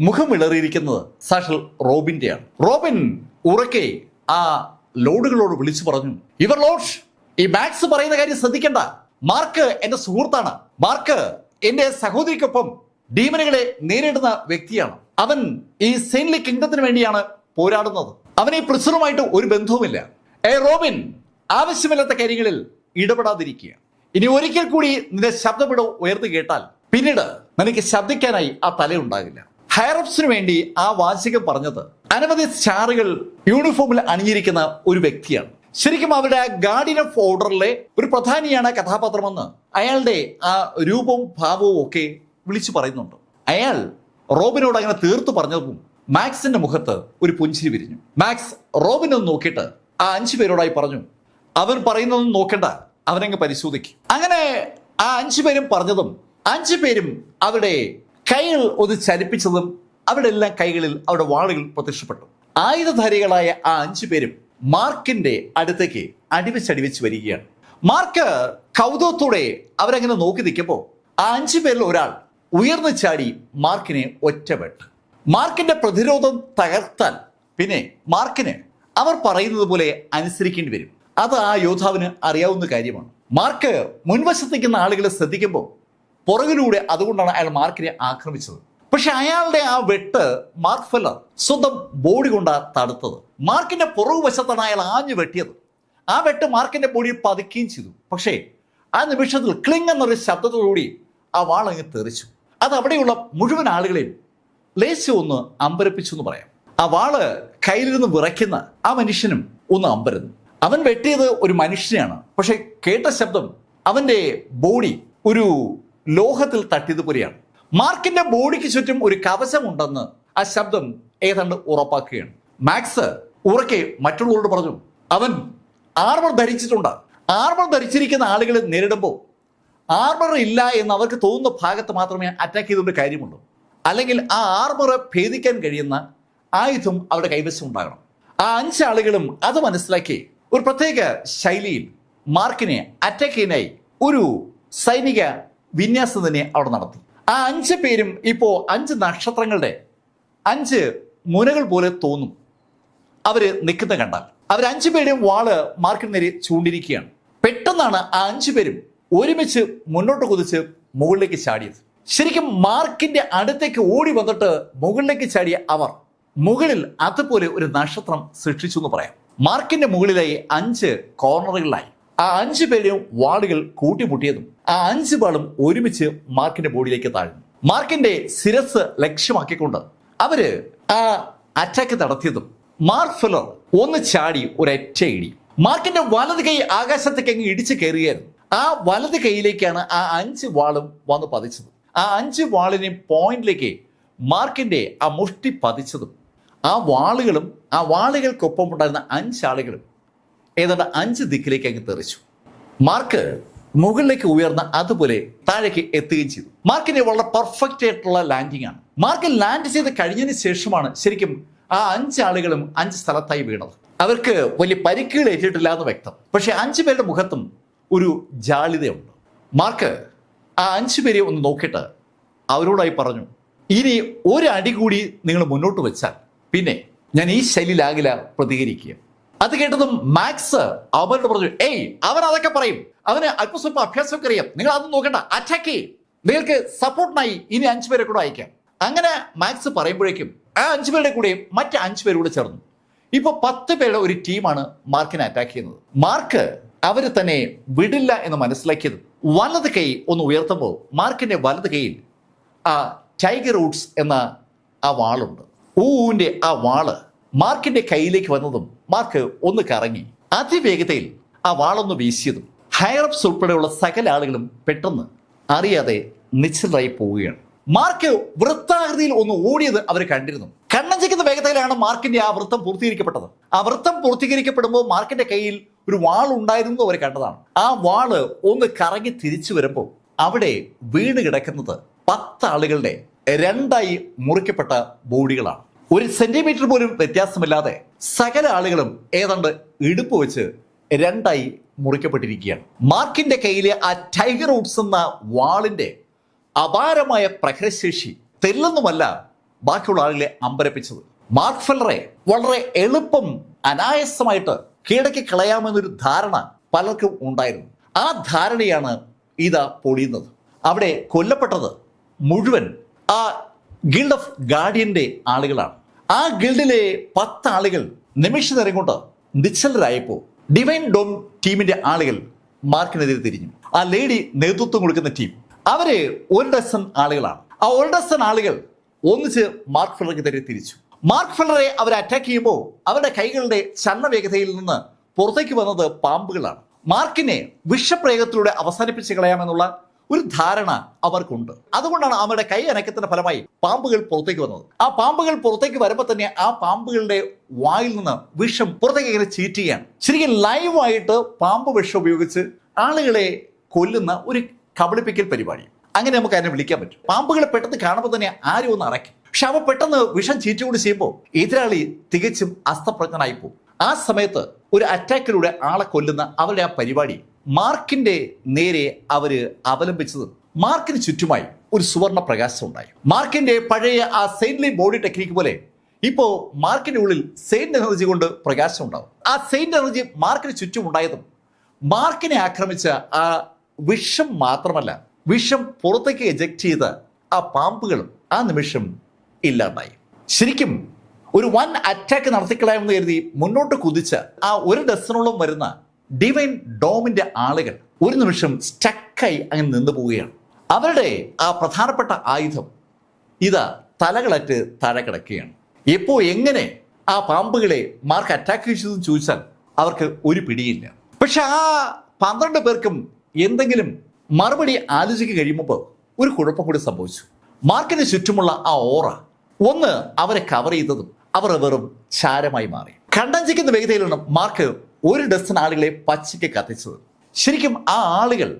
മുഖം വിളറിയിരിക്കുന്നത് സാക്ഷാൽ റോബിന്റെയാണ്. റോബിൻ ഉറക്കെ ആ ലോഡുകളോട് വിളിച്ചു പറഞ്ഞു, ഇവർ ലോഡ്, ഈ മാക്സ് പറയുന്ന കാര്യം ശ്രദ്ധിക്കണ്ട. മാർക്ക് എന്റെ സുഹൃത്താണ്. മാർക്ക് എന്റെ സഹോദരിക്കൊപ്പം ഡീമനുകളെ നേരിടുന്ന വ്യക്തിയാണ്. അവൻ ഈ സെയിൻലി കിങ്ഡത്തിന് വേണ്ടിയാണ് പോരാടുന്നത്. അവൻ ഈ പ്രിസറുമായിട്ട് ഒരു ബന്ധവുമില്ല. റോബിൻ, ആവശ്യമില്ലാത്ത കാര്യങ്ങളിൽ ഇടപെടാതിരിക്കുക. ഇനി ഒരിക്കൽ കൂടി നിന്റെ ശബ്ദമിടം ഉയർന്നു കേട്ടാൽ പിന്നീട് നിനക്ക് ശബ്ദിക്കാനായി ആ തലയുണ്ടാകില്ല. ഹയറപ്സിന് വേണ്ടി ആ വാചകം പറഞ്ഞത് അനവധി സ്റ്റാറുകൾ യൂണിഫോമിൽ അണിഞ്ഞിരിക്കുന്ന ഒരു വ്യക്തിയാണ്. ശരിക്കും അവരുടെ ആ ഗാർഡിയൻ ഓഫ് ഓർഡറിലെ ഒരു പ്രധാനിയാണ് കഥാപാത്രമെന്ന് അയാളുടെ ആ രൂപവും ഭാവവും ഒക്കെ വിളിച്ചു പറയുന്നുണ്ട്. അയാൾ റോബിനോട് അങ്ങനെ തീർത്തു പറഞ്ഞതും മാക്സിന്റെ മുഖത്ത് ഒരു പുഞ്ചിരി വിരിഞ്ഞു. മാക്സ് റോബിനെ നോക്കിയിട്ട് ആ 5 പേരോടായി പറഞ്ഞു, അവൻ പറയുന്നതൊന്നും നോക്കണ്ട, അവനങ്ങ് പരിശോധിക്കും. അങ്ങനെ ആ 5 പേരും പറഞ്ഞതും 5 പേരും അവരുടെ കൈകൾ ഒന്ന് ചലിപ്പിച്ചതും അവരുടെ എല്ലാം കൈകളിൽ അവരുടെ വാളുകൾ പ്രത്യക്ഷപ്പെട്ടു. ആയുധധാരികളായ ആ 5 പേരും മാർക്കിന്റെ അടുത്തേക്ക് അടിവെച്ചടിവെച്ച് വരികയാണ്. മാർക്ക് കൗതുകത്തോടെ അവരങ്ങനെ നോക്കി നിൽക്കുമ്പോൾ ആ 5 പേരിൽ ഒരാൾ ഉയർന്നു ചാടി മാർക്കിനെ ഒറ്റവെട്ട്. മാർക്കിന്റെ പ്രതിരോധം തകർത്താൽ പിന്നെ മാർക്കിന് അവർ പറയുന്നത് പോലെ അനുസരിക്കേണ്ടി വരും. അത് ആ യോദ്ധാവിന് അറിയാവുന്ന കാര്യമാണ്. മാർക്ക് മുൻവശത്തേക്കുന്ന ആളുകളെ ശ്രദ്ധിക്കുമ്പോൾ പുറകിലൂടെ അതുകൊണ്ടാണ് അയാൾ മാർക്കിനെ ആക്രമിച്ചത്. പക്ഷെ അയാളുടെ ആ വെട്ട് മാർക്ക് ഫെല്ലർ സ്വന്തം ബോഡി കൊണ്ടാണ് തടുത്തത്. മാർക്കിന്റെ പുറകുവശത്താണ് അയാൾ ആഞ്ഞു വെട്ടിയത്. ആ വെട്ട് മാർക്കിന്റെ ബോഡിയിൽ പതിക്കുകയും ചെയ്തു. പക്ഷേ ആ നിമിഷത്തിൽ ക്ലിങ് എന്നൊരു ശബ്ദത്തോടുകൂടി ആ വാളങ്ങ് തെറിച്ചു. അത് അവിടെയുള്ള മുഴുവൻ ആളുകളെയും ലേശം ഒന്ന് അമ്പരപ്പിച്ചു എന്ന് പറയാം. ആ വാള് കയ്യിലിരുന്ന് വിറയ്ക്കുന്ന ആ മനുഷ്യനും ഒന്ന് അമ്പരന്നു. അവൻ വെട്ടിയത് ഒരു മനുഷ്യനെയാണ്. പക്ഷെ കേട്ട ശബ്ദം അവന്റെ ബോഡി ഒരു ലോഹത്തിൽ തട്ടിയതുപോലെയാണ്. മാർക്കിന്റെ ബോഡിക്ക് ചുറ്റും ഒരു കവചമുണ്ടെന്ന് ആ ശബ്ദം ഏതാണ്ട് ഉറപ്പാക്കുകയാണ്. മാക്സ് ഉറക്കെ മറ്റുള്ളവരോട് പറഞ്ഞു, അവൻ ആർമർ ധരിച്ചിട്ടുണ്ട്. ആർമർ ധരിച്ചിരിക്കുന്ന ആളുകളെ നേരിടുമ്പോൾ ആർമർ ഇല്ല എന്ന് അവർക്ക് തോന്നുന്ന ഭാഗത്ത് മാത്രമേ അറ്റാക്ക് ചെയ്തുകൊണ്ട് കാര്യമുള്ളൂ. അല്ലെങ്കിൽ ആ ആർമറെ ഭേദിക്കാൻ കഴിയുന്ന ആയുധം അവരുടെ കൈവശം ഉണ്ടാകണം. ആ 5 ആളുകളും അത് മനസ്സിലാക്കി ഒരു പ്രത്യേക ശൈലിയിൽ മാർക്കിനെ അറ്റാക്ക് ചെയ്യാനായി ഒരു സൈനിക വിന്യാസം തന്നെ അവിടെ നടത്തി. ആ 5 പേരും ഇപ്പോൾ 5 നക്ഷത്രങ്ങളുടെ 5 മുനകൾ പോലെ തോന്നും അവര് നിൽക്കുന്ന കണ്ടാൽ. അവർ 5 പേരും വാള് മാർക്കിന് നേരെ ചൂണ്ടിരിക്കുകയാണ്. പെട്ടെന്നാണ് ആ 5 പേരും ഒരുമിച്ച് മുന്നോട്ട് കുതിച്ച് മുകളിലേക്ക് ചാടിയത്. ശരിക്കും മാർക്കിന്റെ അടുത്തേക്ക് ഓടി വന്നിട്ട് മുകളിലേക്ക് ചാടിയ അവർ മുകളിൽ അതുപോലെ ഒരു നക്ഷത്രം സൃഷ്ടിച്ചു എന്ന് പറയാം. മാർക്കിന്റെ മുകളിലായി 5 കോർണറുകളിലായി ആ 5 പേരെയും വാളുകൾ കൂട്ടിമുട്ടിയതും ആ 5 വാളും ഒരുമിച്ച് മാർക്കിന്റെ ബോഡിയിലേക്ക് താഴ്ന്നു. മാർക്കിന്റെ ശിരസ് ലക്ഷ്യമാക്കിക്കൊണ്ട് അവര് ആ അറ്റാക്ക് നടത്തിയതും മാർക്ക് ഫെല്ലർ ഒന്ന് ചാടി ഒരൊറ്റ ഇടി. മാർക്കിന്റെ വലത് കൈ ആകാശത്തേക്ക് അങ്ങ് ഇടിച്ചു കയറിയായിരുന്നു. ആ വലത് കൈയിലേക്കാണ് ആ 5 വാളും വന്ന് പതിച്ചത്. ആ 5 വാളിനെയും പോയിന്റിലേക്ക് മാർക്കിന്റെ ആ മുഷ്ടി പതിച്ചതും ആ വാളുകളും ആ വാളുകൾക്കൊപ്പം ഉണ്ടായിരുന്ന 5 ആളുകളും ഏതാണ്ട് 5 ദിക്കിലേക്ക് അങ്ങ് തെറിച്ചു. മാർക്ക് മുകളിലേക്ക് ഉയർന്ന അതുപോലെ താഴേക്ക് എത്തുകയും ചെയ്തു. മാർക്കിന്റെ വളരെ പെർഫെക്റ്റ് ആയിട്ടുള്ള ലാൻഡിംഗ് ആണ്. മാർക്ക് ലാൻഡ് ചെയ്ത് കഴിഞ്ഞതിന് ശേഷമാണ് ശരിക്കും ആ 5 ആളുകളും 5 സ്ഥലത്തായി വീണത്. അവർക്ക് വലിയ പരിക്കുകൾ ഏറ്റിട്ടില്ല എന്ന് വ്യക്തം. പക്ഷെ 5 പേരുടെ മുഖത്തും ഒരു ജാളിതയുണ്ട്. മാർക്ക് ആ 5 പേരെ ഒന്ന് നോക്കിയിട്ട് അവരോടായി പറഞ്ഞു, ഇനി ഒരു അടി കൂടി നിങ്ങൾ മുന്നോട്ട് വെച്ചാൽ പിന്നെ ഞാൻ ഈ ശൈലിയിലാകില്ല പ്രതികരിക്കുക. അത് കേട്ടതും മാക്സ് അവരോട് പറഞ്ഞു, അവൻ അതൊക്കെ പറയും, അവന് അല്പസ്വല്പം അഭ്യാസമൊക്കെ അറിയാം, നിങ്ങൾ അതൊന്നും നോക്കണ്ട, അറ്റാക്ക് ചെയ്യും, നിങ്ങൾക്ക് സപ്പോർട്ടിനായി ഇനി 5 പേരെ കൂടെ അയക്കാം. അങ്ങനെ മാക്സ് പറയുമ്പോഴേക്കും ആ 5 പേരുടെ കൂടെയും മറ്റ് 5 പേര് കൂടെ ചേർന്നു. ഇപ്പൊ 10 പേരുടെ ഒരു ടീമാണ് മാർക്കിനെ അറ്റാക്ക് ചെയ്യുന്നത്. മാർക്ക് അവര് തന്നെ വിടില്ല എന്ന് മനസ്സിലാക്കിയത് വലത് കൈ ഒന്ന് ഉയർത്തുമ്പോൾ മാർക്കിന്റെ വലത് കൈയിൽ ആ ടൈഗർ റൂട്ട്സ് എന്ന ആ വാളുണ്ട്. ഊവിന്റെ ആ വാള് മാർക്കിന്റെ കയ്യിലേക്ക് വന്നതും മാർക്ക് ഒന്ന് കറങ്ങി അതിവേഗതയിൽ ആ വാളൊന്ന് വീശിയതും ഹൈറപ്സ് ഉൾപ്പെടെയുള്ള സകല ആളുകളും പെട്ടെന്ന് അറിയാതെ നിശ്ചലരായി പോവുകയാണ്. മാർക്ക് വൃത്താകൃതിയിൽ ഒന്ന് ഓടിയത് അവർ കണ്ടിരുന്നു. കണ്ണഞ്ചിക്കുന്ന വേഗതയിലാണ് മാർക്കിന്റെ ആ വൃത്തം പൂർത്തീകരിക്കപ്പെട്ടത്. ആ വൃത്തം പൂർത്തീകരിക്കപ്പെടുമ്പോൾ മാർക്കിന്റെ കയ്യിൽ ഒരു വാൾ ഉണ്ടായിരുന്നു അവർ കണ്ടതാണ്. ആ വാള് ഒന്ന് കറങ്ങി തിരിച്ചു വരുമ്പോൾ അവിടെ വീണ് കിടക്കുന്നത് 10 ആളുകളുടെ 2ആയി മുറിക്കപ്പെട്ട ബോഡികളാണ്. 1 സെന്റിമീറ്റർ പോലും വ്യത്യാസമില്ലാതെ സകല ആളുകളും ഏതാണ്ട് ഇടുപ്പ് വെച്ച് 2ആയി മുറിക്കപ്പെട്ടിരിക്കുകയാണ്. മാർക്കിന്റെ കയ്യിലെ ആ ടൈഗർ റൂട്ട്സ് എന്ന വാളിന്റെ അപാരമായ പ്രഹരശേഷി തെല്ലൊന്നുമല്ല ബാക്കിയുള്ള ആളുകളെ അമ്പരപ്പിച്ചത്. മാർക്ക് ഫെല്ലറെ വളരെ എളുപ്പം അനായാസമായിട്ട് കീഴടക്കി കളയാമെന്നൊരു ധാരണ പലർക്കും ഉണ്ടായിരുന്നു. ആ ധാരണയാണ് ഇതാ പൊളിയുന്നത്. അവിടെ കൊല്ലപ്പെട്ടത് മുഴുവൻ ആ ഗിൽഡ് ഓഫ് ഗാർഡിയന്റെ ആളുകളാണ്. ആ ഗിൽഡിലെ 10 ആളുകൾ നിമിഷ നേരം കൊണ്ട് നിശ്ചലരായപ്പോൾ ഡിവൈൻ ഡോം ടീമിന്റെ ആളുകൾ മാർക്കിനെതിരെ തിരിഞ്ഞു. ആ ലേഡി നേതൃത്വം കൊടുക്കുന്ന ടീം അവര് 1 ഡസൻ ആളുകളാണ്. ആ 1 ഡസൻ ആളുകൾ ഒന്നിച്ച് മാർക്ക് ഫെല്ലർക്കെതിരെ തിരിച്ചു. മാർക്ക് ഫെല്ലറെ അവർ അറ്റാക്ക് ചെയ്യുമ്പോൾ അവരുടെ കൈകളുടെ ചലനവേഗതയിൽ നിന്ന് പുറത്തേക്ക് വന്നത് പാമ്പുകളാണ്. മാർക്കിനെ വിഷപ്രയോഗത്തിലൂടെ അവസാനിപ്പിച്ച് കളയാമെന്നുള്ള ഒരു ധാരണ അവർക്കുണ്ട്. അതുകൊണ്ടാണ് അവരുടെ കൈ അനക്കത്തിന്റെ ഫലമായി പാമ്പുകൾ പുറത്തേക്ക് വന്നത്. ആ പാമ്പുകൾ പുറത്തേക്ക് വരുമ്പോൾ തന്നെ ആ പാമ്പുകളുടെ വായിൽ നിന്ന് വിഷം പുറത്തേക്ക് ഇങ്ങനെ ചീറ്റുകയാണ്. ശരിക്കും ലൈവായിട്ട് പാമ്പ് വിഷം ഉപയോഗിച്ച് ആളുകളെ കൊല്ലുന്ന ഒരു കബളിപ്പിക്കൽ പരിപാടി, അങ്ങനെ നമുക്ക് അതിനെ വിളിക്കാൻ പറ്റും. പാമ്പുകളെ പെട്ടെന്ന് കാണുമ്പോൾ തന്നെ ആരും ഒന്ന് അറയ്ക്കും. പക്ഷെ അവ പെട്ടെന്ന് വിഷം ചീറ്റുകൊണ്ട് ചെയ്യുമ്പോൾ എതിരാളി തികച്ചും അസ്തപ്രജ്ഞനായി പോകും. ആ സമയത്ത് ഒരു അറ്റാക്കിലൂടെ ആളെ കൊല്ലുന്ന അവരുടെ ആ പരിപാടി മാർക്കിന്റെ നേരെ അവര് അവലംബിച്ചത് മാർക്കിന് ചുറ്റുമായി ഒരു സുവർണ പ്രകാശം ഉണ്ടായി. മാർക്കിന്റെ പഴയ ആ സെയിന്റ്ലി ബോഡി ടെക്നിക്ക് പോലെ ഇപ്പോ മാർക്കിന്റെ ഉള്ളിൽ സെയിന്റ് എനർജി കൊണ്ട് പ്രകാശം ഉണ്ടാവും. ആ സെയിന്റ് എനർജി മാർക്കിന് ചുറ്റും ഉണ്ടായതും മാർക്കിനെ ആക്രമിച്ച ആ വിഷം മാത്രമല്ല, വിഷം പുറത്തേക്ക് എജക്ട് ചെയ്ത ആ പാമ്പുകളും ആ നിമിഷം ഇല്ലാണ്ടായി. ശരിക്കും ഒരു വൻ അറ്റാക്ക് നടത്തിക്കളയാമെന്ന് കരുതി മുന്നോട്ട് കുതിച്ച ആ 1 ഡസനോളം വരുന്ന ഡിവൈൻ ഡോമിന്റെ ആളുകൾ ഒരു നിമിഷം സ്റ്റക്കായി അങ്ങനെ നിന്നു പോവുകയാണ്. അവരുടെ ആ പ്രധാനപ്പെട്ട ആയുധം ഇതാ തലകളറ്റ് താഴെ കിടക്കുകയാണ്. എപ്പോ എങ്ങനെ ആ പാമ്പുകളെ മാർക്ക് അറ്റാക്ക് ചെയ്തതെന്ന് ചോദിച്ചാൽ അവർക്ക് ഒരു പിടിയില്ല. പക്ഷെ ആ 12 പേർക്കും എന്തെങ്കിലും മറുപടി ആലോചിക്കുക കഴിയുമ്പോൾ ഒരു കുഴപ്പം കൂടി സംഭവിച്ചു. മാർക്കിന് ചുറ്റുമുള്ള ആ ഓറ ഒന്ന് അവരെ കവർ ചെയ്തതും അവർ വെറും ചാരമായി മാറി. കണ്ടഞ്ചിക്കുന്ന വേഗതയിലാണ് മാർക്ക് 1 ഡസൻ ആളുകളെ പച്ചയ്ക്ക് കത്തിച്ചത്. ശരിക്കും ആ ആളുകൾ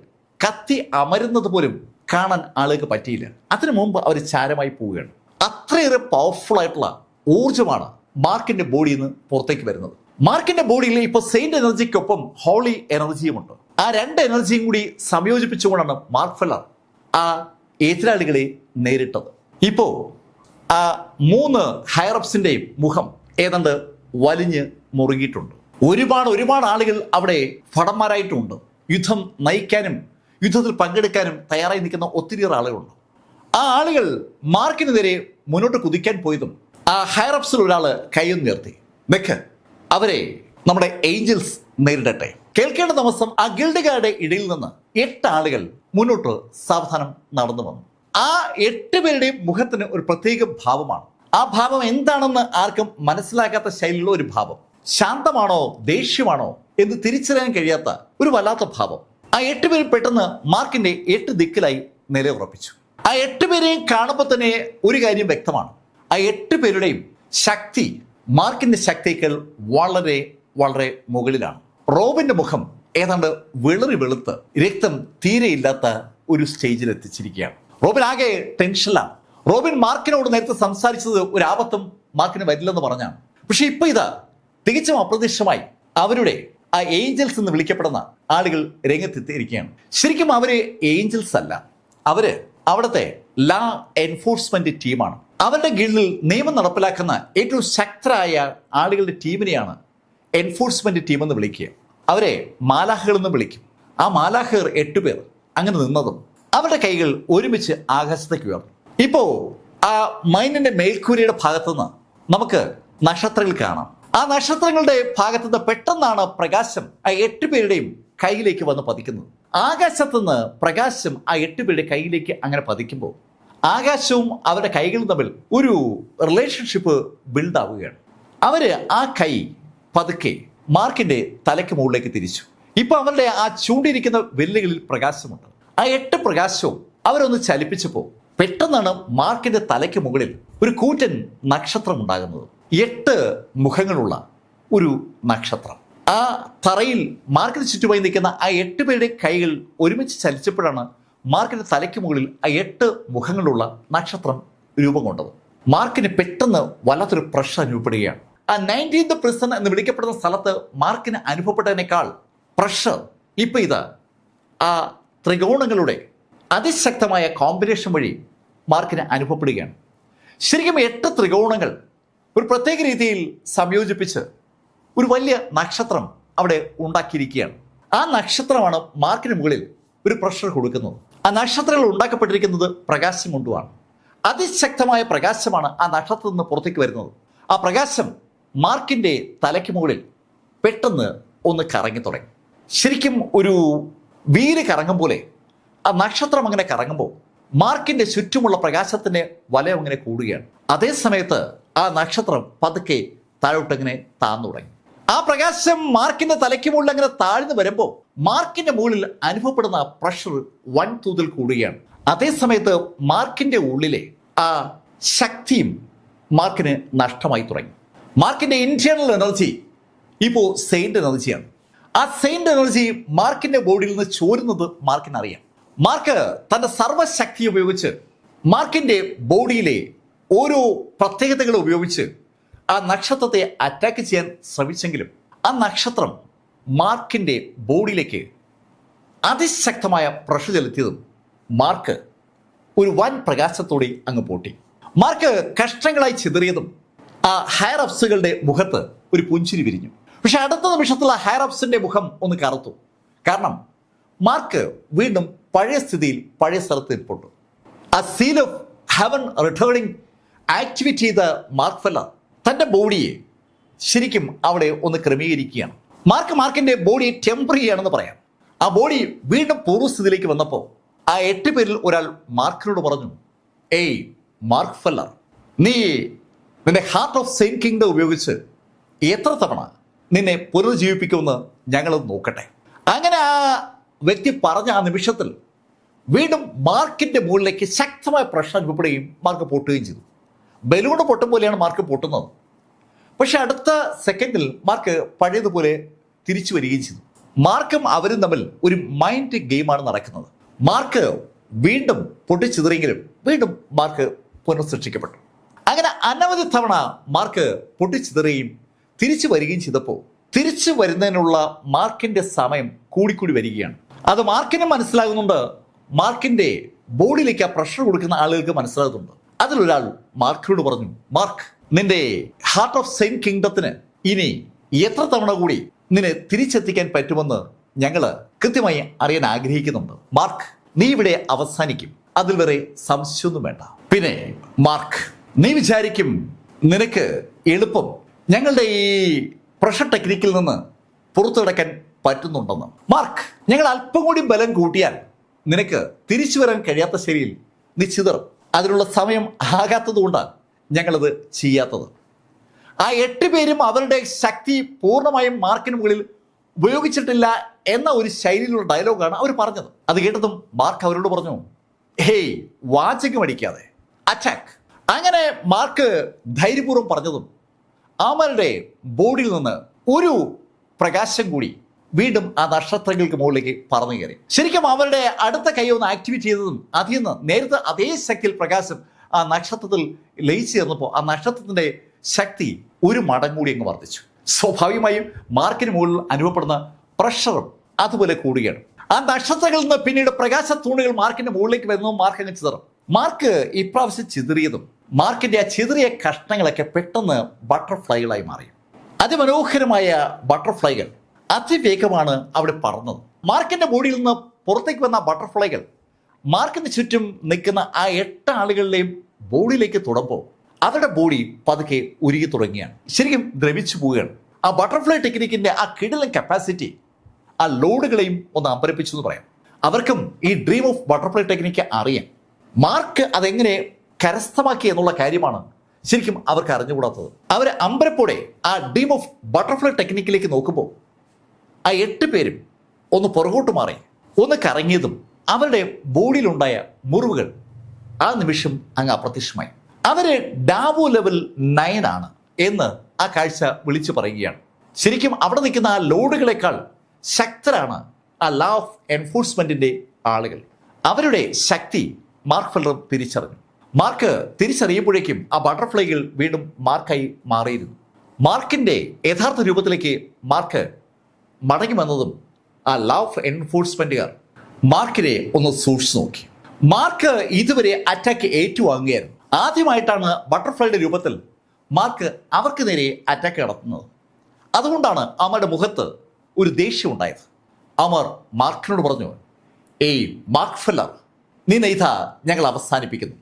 കത്തി അമരുന്നത് പോലും കാണാൻ ആളുകൾക്ക് പറ്റിയില്ല. അതിനു മുമ്പ് അവർ ചാരമായി പോവുകയാണ്. അത്രയേറെ പവർഫുൾ ആയിട്ടുള്ള ഊർജ്ജമാണ് മാർക്കിന്റെ ബോഡിയിൽ നിന്ന് പുറത്തേക്ക് വരുന്നത്. മാർക്കിന്റെ ബോഡിയിൽ ഇപ്പോൾ സെയിന്റ് എനർജിക്കൊപ്പം ഹോളി എനർജിയുമുണ്ട്. ആ 2 എനർജിയും കൂടി സംയോജിപ്പിച്ചുകൊണ്ടാണ് മാർക്ക് ഫെല്ലർ ആ എതിരാളികളെ നേരിട്ടത്. ഇപ്പോ ആ 3 ഹൈറപ്സിന്റെയും മുഖം ഏതാണ്ട് വലിഞ്ഞ് മുറുകിയിട്ടുണ്ട്. ഒരുപാട് ആളുകൾ അവിടെ ഭടന്മാരായിട്ടുമുണ്ട്. യുദ്ധം നയിക്കാനും യുദ്ധത്തിൽ പങ്കെടുക്കാനും തയ്യാറായി നിൽക്കുന്ന ഒത്തിരിയേറെ ആളുകളുണ്ട്. ആ ആളുകൾ മാർക്കിനെതിരെ മുന്നോട്ട് കുതിക്കാൻ പോയതും ആ ഹൈറപ്സിൽ ഒരാൾ കൈയൊന്നുയർത്തി, "നിക്ക്, അവരെ നമ്മുടെ ഏഞ്ചൽസ് നേരിടട്ടെ." കേൾക്കേണ്ട ദിവസം ആ ഗിൽഡുകാരുടെ ഇടയിൽ നിന്ന് 8 ആളുകൾ മുന്നോട്ട് സാവധാനം നടന്നു വന്നു. ആ 8 പേരുടെയും മുഖത്തിന് ഒരു പ്രത്യേക ഭാവമാണ്. ആ ഭാവം എന്താണെന്ന് ആർക്കും മനസ്സിലാക്കാത്ത ശൈലിയുള്ള ഒരു ഭാവം. ശാന്തമാണോ ദേഷ്യമാണോ എന്ന് തിരിച്ചറിയാൻ കഴിയാത്ത ഒരു വല്ലാത്ത ഭാവം. ആ 8 പേരും പെട്ടെന്ന് മാർക്കിന്റെ 8 ദിക്കിലായി നിലയുറപ്പിച്ചു. ആ 8 പേരെയും കാണുമ്പോൾ തന്നെ ഒരു കാര്യം വ്യക്തമാണ്. ആ 8 പേരുടെയും ശക്തി മാർക്കിന്റെ ശക്തിയേക്കാൾ വളരെ വളരെ മുകളിലാണ്. റോബിന്റെ മുഖം ഏതാണ്ട് വിളറി വെളുത്ത് രക്തം തീരെയില്ലാത്ത ഒരു സ്റ്റേജിൽ എത്തിച്ചിരിക്കുകയാണ്. റോബിൻ ആകെ ടെൻഷനിലാണ്. റോബിൻ മാർക്കിനോട് നേരത്തെ സംസാരിച്ചത് ഒരു ആപത്തും മാർക്കിന് വരില്ലെന്ന് പറഞ്ഞാണ്. പക്ഷെ ഇപ്പൊ ഇതാ തികച്ചും അപ്രതീക്ഷിതമായി അവരുടെ ആ ഏഞ്ചൽസ് എന്ന് വിളിക്കപ്പെടുന്ന ആളുകൾ രംഗത്തെത്തിയിരിക്കുകയാണ്. ശരിക്കും അവര് ഏഞ്ചൽസ് അല്ല, അവര് അവിടുത്തെ ലാ എൻഫോഴ്സ്മെന്റ് ടീമാണ്. അവരുടെ കീഴിൽ നിയമം നടപ്പിലാക്കുന്ന ഏറ്റവും ശക്തരായ ആളുകളുടെ ടീമിനെയാണ് എൻഫോഴ്സ്മെന്റ് ടീം എന്ന് വിളിക്കുക. അവരെ മാലാഹകൾ എന്ന് വിളിക്കും. ആ മാലാഹർ 8 പേർ അങ്ങനെ നിന്നതും അവരുടെ കൈകൾ ഒരുമിച്ച് ആകാശത്തേക്ക് ഉയർന്നു. ഇപ്പോ ആ മൈനിന്റെ മേൽക്കൂരയുടെ ഭാഗത്തുനിന്ന് നമുക്ക് നക്ഷത്രങ്ങൾ കാണാം. ആ നക്ഷത്രങ്ങളുടെ ഭാഗത്തുനിന്ന് പെട്ടെന്നാണ് പ്രകാശം ആ 8 പേരുടെയും കയ്യിലേക്ക് വന്ന് പതിക്കുന്നത്. ആകാശത്തുനിന്ന് പ്രകാശം ആ 8 പേരുടെ കയ്യിലേക്ക് അങ്ങനെ പതിക്കുമ്പോൾ ആകാശവും അവരുടെ കൈകളും തമ്മിൽ ഒരു റിലേഷൻഷിപ്പ് ബിൽഡ് ആവുകയാണ്. അവര് ആ കൈ പതുക്കെ മാർക്കിന്റെ തലയ്ക്ക് മുകളിലേക്ക് തിരിച്ചു. ഇപ്പൊ അവരുടെ ആ ചൂണ്ടിരിക്കുന്ന വിരലുകളിൽ പ്രകാശമുണ്ട്. ആ 8 പ്രകാശവും അവരൊന്ന് ചലിപ്പിച്ചപ്പോൾ പെട്ടെന്നാണ് മാർക്കിന്റെ തലയ്ക്ക് മുകളിൽ ഒരു കൂറ്റൻ നക്ഷത്രം ഉണ്ടാകുന്നത്. 8 മുഖങ്ങളുള്ള ഒരു നക്ഷത്രം. ആ തറയിൽ മാർക്കിന് ചുറ്റുമായി നിൽക്കുന്ന ആ 8 പേരുടെ കൈകൾ ഒരുമിച്ച് ചലിച്ചപ്പോഴാണ് മാർക്കിന്റെ തലയ്ക്ക് മുകളിൽ ആ 8 മുഖങ്ങളുള്ള നക്ഷത്രം രൂപം കൊണ്ടത്. മാർക്കിന് പെട്ടെന്ന് വല്ലാത്തൊരു പ്രഷർ അനുഭവപ്പെടുകയാണ്. ആ 19th പ്രിസൺ എന്ന് വിളിക്കപ്പെടുന്ന സ്ഥലത്ത് മാർക്കിന് അനുഭവപ്പെട്ടതിനേക്കാൾ പ്രഷർ ഇപ്പൊ ഇത് ആ ത്രികോണങ്ങളുടെ അതിശക്തമായ കോമ്പിനേഷൻ വഴി മാർക്കിന് അനുഭവപ്പെടുകയാണ്. ശരിക്കും 8 ത്രികോണങ്ങൾ ഒരു പ്രത്യേക രീതിയിൽ സംയോജിപ്പിച്ച് ഒരു വലിയ നക്ഷത്രം അവിടെ ഉണ്ടാക്കിയിരിക്കുകയാണ്. ആ നക്ഷത്രമാണ് മാർക്കിന് മുകളിൽ ഒരു പ്രഷർ കൊടുക്കുന്നത്. ആ നക്ഷത്രങ്ങൾ ഉണ്ടാക്കപ്പെട്ടിരിക്കുന്നത് പ്രകാശം കൊണ്ടുമാണ്. അതിശക്തമായ പ്രകാശമാണ് ആ നക്ഷത്രത്തിൽ നിന്ന് പുറത്തേക്ക് വരുന്നത്. ആ പ്രകാശം മാർക്കിന്റെ തലയ്ക്ക് മുകളിൽ പെട്ടെന്ന് ഒന്ന് കറങ്ങി തുടങ്ങി. ശരിക്കും ഒരു വീല് കറങ്ങും പോലെ ആ നക്ഷത്രം അങ്ങനെ കറങ്ങുമ്പോൾ മാർക്കിന്റെ ചുറ്റുമുള്ള പ്രകാശത്തിന്റെ വലയം അങ്ങനെ കൂടുകയാണ്. അതേ സമയത്ത് ആ നക്ഷത്രം പതുക്കെ താഴോട്ടങ്ങനെ താന്നു തുടങ്ങി. ആ പ്രകാശം മാർക്കിന്റെ തലയ്ക്ക് മുകളിൽ അങ്ങനെ താഴ്ന്നു വരുമ്പോൾ മാർക്കിന്റെ മുകളിൽ അനുഭവപ്പെടുന്ന പ്രഷർ വൻതോതിൽ കൂടുകയാണ്. അതേ സമയത്ത് മാർക്കിന്റെ ഉള്ളിലെ ആ ശക്തിയും മാർക്കിന് നഷ്ടമായി തുടങ്ങി. മാർക്കിന്റെ ഇന്റേണൽ എനർജി ഇപ്പോൾ സെയിന്റ് എനർജിയാണ്. ആ സെയിന്റ് എനർജി മാർക്കിന്റെ ബോഡിയിൽ നിന്ന് ചോരുന്നത് മാർക്കിന് അറിയാം. മാർക്ക് തന്റെ സർവ്വശക്തി ഉപയോഗിച്ച് മാർക്കിന്റെ ബോഡിയിലെ ഓരോ പ്രത്യേകതകൾ ഉപയോഗിച്ച് ആ നക്ഷത്രത്തെ അറ്റാക്ക് ചെയ്യാൻ ശ്രമിച്ചെങ്കിലും ആ നക്ഷത്രം മാർക്കിന്റെ ബോഡിയിലേക്ക് അതിശക്തമായ പ്രഷർ ചെലുത്തിയതും മാർക്ക് ഒരു വൻ പ്രകാശത്തോടെ അങ്ങ് പൊട്ടി. മാർക്ക് കഷ്ടങ്ങളായി ചിതറിയതും ആ ഹെയർ അപ്സുകളുടെ മുഖത്ത് ഒരു പുഞ്ചിരി വിരിഞ്ഞു. പക്ഷെ അടുത്ത നിമിഷത്തിൽ ആ ഹെയർ അപ്സിന്റെ മുഖം ഒന്ന് കറുത്തു. കാരണം മാർക്ക് വീണ്ടും പഴയ സ്ഥിതിയിൽ പഴയ സ്ഥലത്ത് ഇരിപ്പുണ്ട്. ആ seal of heaven returning activity ചെയ്ത മാർക്ക് ഫെല്ലർ തൻ്റെ ബോഡിയെ ശരിക്കും അവിടെ ഒന്ന് ക്രമീകരിക്കുകയാണ്. മാർക്കിന്റെ ബോഡി ടെമ്പററി ആണെന്ന് പറയാം. ആ ബോഡി വീണ്ടും പൂർവ്വസ്ഥിതിയിലേക്ക് വന്നപ്പോൾ ആ 8 പേരിൽ ഒരാൾ മാർക്കിനോട് പറഞ്ഞു, ഏയ് മാർക്ക് ഫെല്ലർ, നീ നിന്റെ ഹാർട്ട് ഓഫ് സെയിന്റ് കിങ്ഡം ഉപയോഗിച്ച് എത്ര തവണ നിന്നെ പുനർജീവിപ്പിക്കുമെന്ന് ഞങ്ങൾ നോക്കട്ടെ. അങ്ങനെ ആ വ്യക്തി പറഞ്ഞ ആ നിമിഷത്തിൽ വീണ്ടും മാർക്കിന്റെ മുകളിലേക്ക് ശക്തമായ പ്രഷർ അനുഭവപ്പെടുകയും മാർക്ക് പൊട്ടുകയും ചെയ്തു. ബലൂണ് പൊട്ടും പോലെയാണ് മാർക്ക് പൊട്ടുന്നത്. പക്ഷെ അടുത്ത സെക്കൻഡിൽ മാർക്ക് പഴയതുപോലെ തിരിച്ചു വരികയും ചെയ്തു. മാർക്കും അവരും തമ്മിൽ ഒരു മൈൻഡ് ഗെയിമാണ് നടക്കുന്നത്. മാർക്ക് വീണ്ടും പൊട്ടിച്ചിതറിയെങ്കിലും വീണ്ടും മാർക്ക് പുനഃസൃഷ്ടിക്കപ്പെട്ടു. അങ്ങനെ അനവധി തവണ മാർക്ക് പൊട്ടിച്ചിതറുകയും തിരിച്ചു വരികയും ചെയ്തപ്പോൾ തിരിച്ചു വരുന്നതിനുള്ള മാർക്കിന്റെ സമയം കൂടിക്കൂടി വരികയാണ്. അത് മാർക്കിന് മനസ്സിലാകുന്നുണ്ട്, മാർക്കിന്റെ ബോഡിയിലേക്ക് ആ പ്രഷർ കൊടുക്കുന്ന ആളുകൾക്ക് മനസ്സിലാകുന്നുണ്ട്. അതിലൊരാൾ മാർക്കിനോട് പറഞ്ഞു, മാർക്ക്, നിന്റെ ഹാർട്ട് ഓഫ് സെയിന്റ് കിങ്ഡത്തിന് ഇനി എത്ര തവണ കൂടി നിന്നെ തിരിച്ചെത്തിക്കാൻ പറ്റുമെന്ന് ഞങ്ങൾ കൃത്യമായി അറിയാൻ ആഗ്രഹിക്കുന്നുണ്ട്. മാർക്ക്, നീ ഇവിടെ അവസാനിക്കും, അതിൽ വരെ സംശയമൊന്നും വേണ്ട. പിന്നെ മാർക്ക്, നീ വിചാരിക്കും നിനക്ക് എളുപ്പം ഞങ്ങളുടെ ഈ പ്രഷർ ടെക്നിക്കിൽ നിന്ന് പുറത്തു കിടക്കാൻ പറ്റുന്നുണ്ടെന്ന്. മാർക്ക്, ഞങ്ങൾ അല്പം കൂടി ബലം കൂട്ടിയാൽ നിനക്ക് തിരിച്ചു വരാൻ കഴിയാത്ത ശരിയിൽ നീ ചിതറും. അതിനുള്ള സമയം ആകാത്തത് കൊണ്ടാണ് ഞങ്ങളത് ചെയ്യാത്തത്. ആ 8 പേരും അവരുടെ ശക്തി പൂർണ്ണമായും മാർക്കിന് മുകളിൽ ഉപയോഗിച്ചിട്ടില്ല എന്ന ഒരു ശൈലിയിലുള്ള ഡയലോഗാണ് അവർ പറഞ്ഞത്. അത് കേട്ടതും മാർക്ക് അവരോട് പറഞ്ഞു, ഹേയ് വാചകം അടിക്കാതെ അറ്റാക്ക്. അങ്ങനെ മാർക്ക് ധൈര്യപൂർവ്വം പറഞ്ഞതും അവരുടെ ബോഡിയിൽ നിന്ന് ഒരു പ്രകാശം കൂടി വീണ്ടും ആ നക്ഷത്രങ്ങൾക്ക് മുകളിലേക്ക് പറന്നു കയറി. ശരിക്കും അവരുടെ അടുത്ത കൈ ഒന്ന് ആക്ടിവേറ്റ് ചെയ്തതും അതിൽ നിന്ന് നേരത്തെ അതേ ശക്തിയിൽ പ്രകാശം ആ നക്ഷത്രത്തിൽ ലയിച്ചു ചേർന്നപ്പോൾ ആ നക്ഷത്രത്തിന്റെ ശക്തി ഒരു മടങ്ങ് കൂടി അങ്ങ് വർദ്ധിച്ചു. സ്വാഭാവികമായും മാർക്കിന് മുകളിൽ അനുഭവപ്പെടുന്ന പ്രഷറും അതുപോലെ കൂടുകയാണ്. ആ നക്ഷത്രങ്ങളിൽ നിന്ന് പിന്നീട് പ്രകാശ തൂണുകൾ മാർക്കിന്റെ മുകളിലേക്ക് വരുന്നതും മാർക്ക് അങ്ങ് ചിതറും. മാർക്ക് ഇപ്രാവശ്യം ചിതറിയതും മാർക്കിന്റെ ആ ചിതറിയ കഷ്ണങ്ങളൊക്കെ പെട്ടെന്ന് ബട്ടർഫ്ലൈകളായി മാറി. അതിമനോഹരമായ ബട്ടർഫ്ലൈകൾ അതിവേഗമാണ് അവിടെ പറന്നത്. മാർക്കിന്റെ ബോഡിയിൽ നിന്ന് പുറത്തേക്ക് വന്ന ബട്ടർഫ്ലൈകൾ മാർക്കിന് ചുറ്റും നിൽക്കുന്ന ആ 8 ആളുകളുടെയും ബോഡിയിലേക്ക് തൊടുമ്പോൾ അവരുടെ ബോഡി പതുക്കെ ഉരുകി തുടങ്ങിയാണ്, ശരിക്കും ദ്രവിച്ചു പോവുകയാണ്. ആ ബട്ടർഫ്ലൈ ടെക്നിക്കിന്റെ ആ കിടിലൻ കപ്പാസിറ്റി ആ ലോഡുകളെയും ഒന്ന് അമ്പരപ്പിച്ചു എന്ന് പറയാം. അവർക്കും ഈ ഡ്രീം ഓഫ് ബട്ടർഫ്ലൈ ടെക്നിക്ക് അറിയാം. മാർക്ക് അതെങ്ങനെ കരസ്ഥമാക്കി എന്നുള്ള കാര്യമാണ് ശരിക്കും അവർക്ക് അറിഞ്ഞുകൂടാത്തത്. അവർ അമ്പരപ്പോടെ ആ ഡ്രീം ഓഫ് ബട്ടർഫ്ലൈ ടെക്നിക്കിലേക്ക് നോക്കുമ്പോൾ ആ 8 പേരും ഒന്ന് പുറകോട്ട് മാറി ഒന്ന് കറങ്ങിയതും അവരുടെ ബോഡിയിലുണ്ടായ മുറിവുകൾ ആ നിമിഷം അങ്ങ് അപ്രത്യക്ഷമായി. അവര് ഡാവോ ലെവൽ 9 ആണ് എന്ന് ആ കാഴ്ച വിളിച്ചു പറയുകയാണ്. ശരിക്കും അവിടെ നിൽക്കുന്ന ആ ലോഡുകളെക്കാൾ ശക്തരാണ് ആ ലോ ഓഫ് എൻഫോഴ്സ്മെന്റിന്റെ ആളുകൾ. അവരുടെ ശക്തി മാർക്ക് ഫെല്ലർ തിരിച്ചറിഞ്ഞു. മാർക്ക് തിരിച്ചറിയുമ്പോഴേക്കും ആ ബട്ടർഫ്ലൈകൾ വീണ്ടും മാർക്കായി മാറിയിരുന്നു. മാർക്കിന്റെ യഥാർത്ഥ രൂപത്തിലേക്ക് മാർക്ക് മടങ്ങി വന്നതും ആ ലോ ഓഫ് എൻഫോഴ്സ്മെന്റുകാർ മാർക്കിനെ ഒന്ന് സൂക്ഷിച്ചു നോക്കി. മാർക്ക് ഇതുവരെ അറ്റാക്ക് ഏറ്റുവാങ്ങുകയായിരുന്നു. ആദ്യമായിട്ടാണ് ബട്ടർഫ്ലൈയുടെ രൂപത്തിൽ മാർക്ക് അവർക്ക് നേരെ അറ്റാക്ക് നടത്തുന്നത്. അതുകൊണ്ടാണ് അവരുടെ മുഖത്ത് ഒരു ദേഷ്യം ഉണ്ടായത്. അവർ മാർക്കിനോട് പറഞ്ഞു, ഏയ് മാർക്ക് ഫെല്ലർ, നിന്നെ ഇതാ ഞങ്ങൾ അവസാനിപ്പിക്കുന്നു.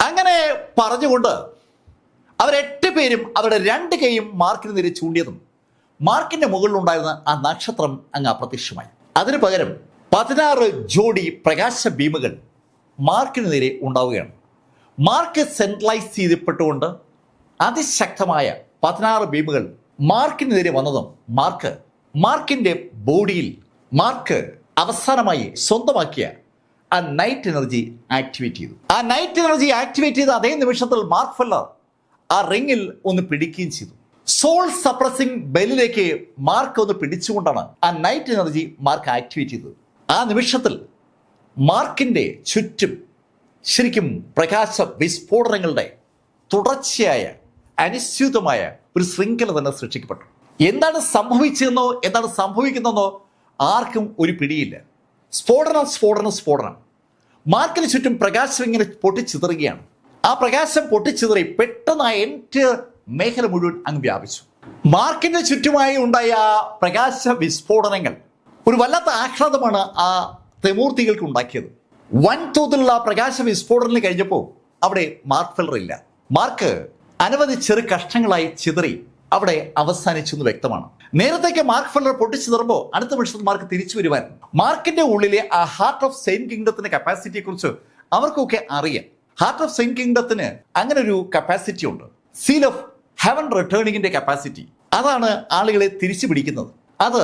അങ്ങനെ പറഞ്ഞുകൊണ്ട് അവർ 8 പേരും അവരുടെ 2 കൈയും മാർക്കിന് നേരെ ചൂണ്ടിയതും മാർക്കിന്റെ മുകളിലുണ്ടായിരുന്ന ആ നക്ഷത്രം അങ്ങ് അപ്രത്യക്ഷമായി. അതിനു പകരം 16 ജോഡി പ്രകാശ ബീമുകൾ മാർക്കിന് നേരെ ഉണ്ടാവുകയാണ്. മാർക്ക് സെൻട്രലൈസ് ചെയ്യപ്പെട്ടുകൊണ്ട് അതിശക്തമായ 16 ബീമുകൾ മാർക്കിന് നേരെ വന്നതും മാർക്കിന്റെ ബോഡിയിൽ മാർക്ക് അവസാനമായി സ്വന്തമാക്കിയ ആ നൈറ്റ് എനർജി ആക്ടിവേറ്റ് ചെയ്തു. ആ നൈറ്റ് എനർജി ആക്ടിവേറ്റ് ചെയ്ത അതേ നിമിഷത്തിൽ മാർക്ക് ഫെല്ലർ ആ റിങ്ങിൽ ഒന്ന് പിടിക്കുകയും ചെയ്തു. സോൾ സപ്രസിംഗ് ബെല്ലിലേക്ക് മാർക്ക് ഒന്ന് പിടിച്ചുകൊണ്ടാണ് ആ നൈറ്റ് എനർജി മാർക്ക് ആക്ടിവേറ്റ് ചെയ്തത്. ആ നിമിഷത്തിൽ മാർക്കിന്റെ ചുറ്റും ശരിക്കും പ്രകാശ വിസ്ഫോടനങ്ങളുടെ തുടർച്ചയായ അനിശ്ചിതമായ ഒരു ശൃംഖല തന്നെ സൃഷ്ടിക്കപ്പെട്ടു. എന്താണ് സംഭവിച്ചതെന്നോ എന്താണ് സംഭവിക്കുന്നതെന്നോ ആർക്കും ഒരു പിടിയില്ല. സ്ഫോടനം. മാർക്കിന് ചുറ്റും പ്രകാശം ഇങ്ങനെ പൊട്ടിച്ചിതറുകയാണ്. ആ പ്രകാശം പൊട്ടിച്ചിതറി പെട്ടെന്ന് ആ എൻ്റെ മേഖല മുഴുവൻ അങ്ങ് വ്യാപിച്ചു. മാർക്കിന്റെ ചുറ്റുമായി ഉണ്ടായ ആ പ്രകാശ വിസ്ഫോടനങ്ങൾ ഒരു വല്ലാത്ത ആഹ്ലാദമാണ് ആ ത്രിമൂർത്തികൾക്ക് ഉണ്ടാക്കിയത്. വൻതോതിലുള്ള പ്രകാശ വിസ്ഫോടനം കഴിഞ്ഞപ്പോൾ അവിടെ മാർക്ക് ഫെല്ലർ ഇല്ല. മാർക്ക് അനവധി ചെറു കഷ്ണങ്ങളായി ചിതറി അവിടെ അവസാനിച്ചു എന്ന് വ്യക്തമാണ്. നേരത്തേക്ക് മാർക്ക് ഫെല്ലർ പൊട്ടിച്ചിതറുമ്പോൾ അടുത്ത നിമിഷത്തിൽ മാർക്ക് തിരിച്ചു വരുവാൻ മാർക്കിന്റെ ഉള്ളിലെ ആ ഹാർട്ട് ഓഫ് സെയിന്റ് കിങ്ഡത്തിന്റെ കപ്പാസിറ്റിയെ കുറിച്ച് അവർക്കൊക്കെ അറിയാം. ഹാർട്ട് ഓഫ് സെയിന്റ് കിങ്ഡത്തിന് അങ്ങനെ ഒരു കപ്പാസിറ്റി ഉണ്ട്. സീൽ ഓഫ് ഹെവൻ റിട്ടേണിങ്ങിന്റെ കപ്പാസിറ്റി, അതാണ് ആളുകളെ തിരിച്ചു പിടിക്കുന്നത്. അത്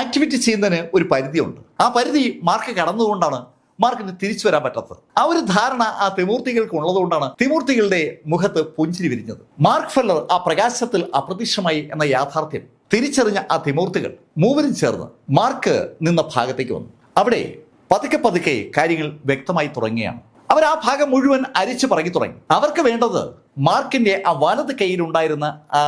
ആക്ടിവിറ്റി ചെയ്യുന്നതിന് ഒരു പരിധിയുണ്ട്. ആ പരിധി മാർക്ക് കടന്നുകൊണ്ടാണ് മാർക്കിന് തിരിച്ചു വരാൻ പറ്റാത്തത്. ആ ഒരു ധാരണ ആ ത്രിമൂർത്തികൾക്ക് ഉള്ളതുകൊണ്ടാണ് ത്രിമൂർത്തികളുടെ മുഖത്ത് പുഞ്ചിരി വിരിഞ്ഞത്. മാർക്ക് ഫെല്ലർ ആ പ്രകാശത്തിൽ അപ്രത്യക്ഷമായി എന്ന യാഥാർത്ഥ്യം തിരിച്ചറിഞ്ഞ ആ ത്രിമൂർത്തികൾ മൂവരും ചേർന്ന് മാർക്ക് നിന്ന ഭാഗത്തേക്ക് വന്നു. അവിടെ പതുക്കെ കാര്യങ്ങൾ വ്യക്തമായി തുടങ്ങിയാണ്. അവർ ആ ഭാഗം മുഴുവൻ അരിച്ചു പറങ്ങി തുടങ്ങി. അവർക്ക് വേണ്ടത് മാർക്കിന്റെ ആ വലത് കയ്യിലുണ്ടായിരുന്ന ആ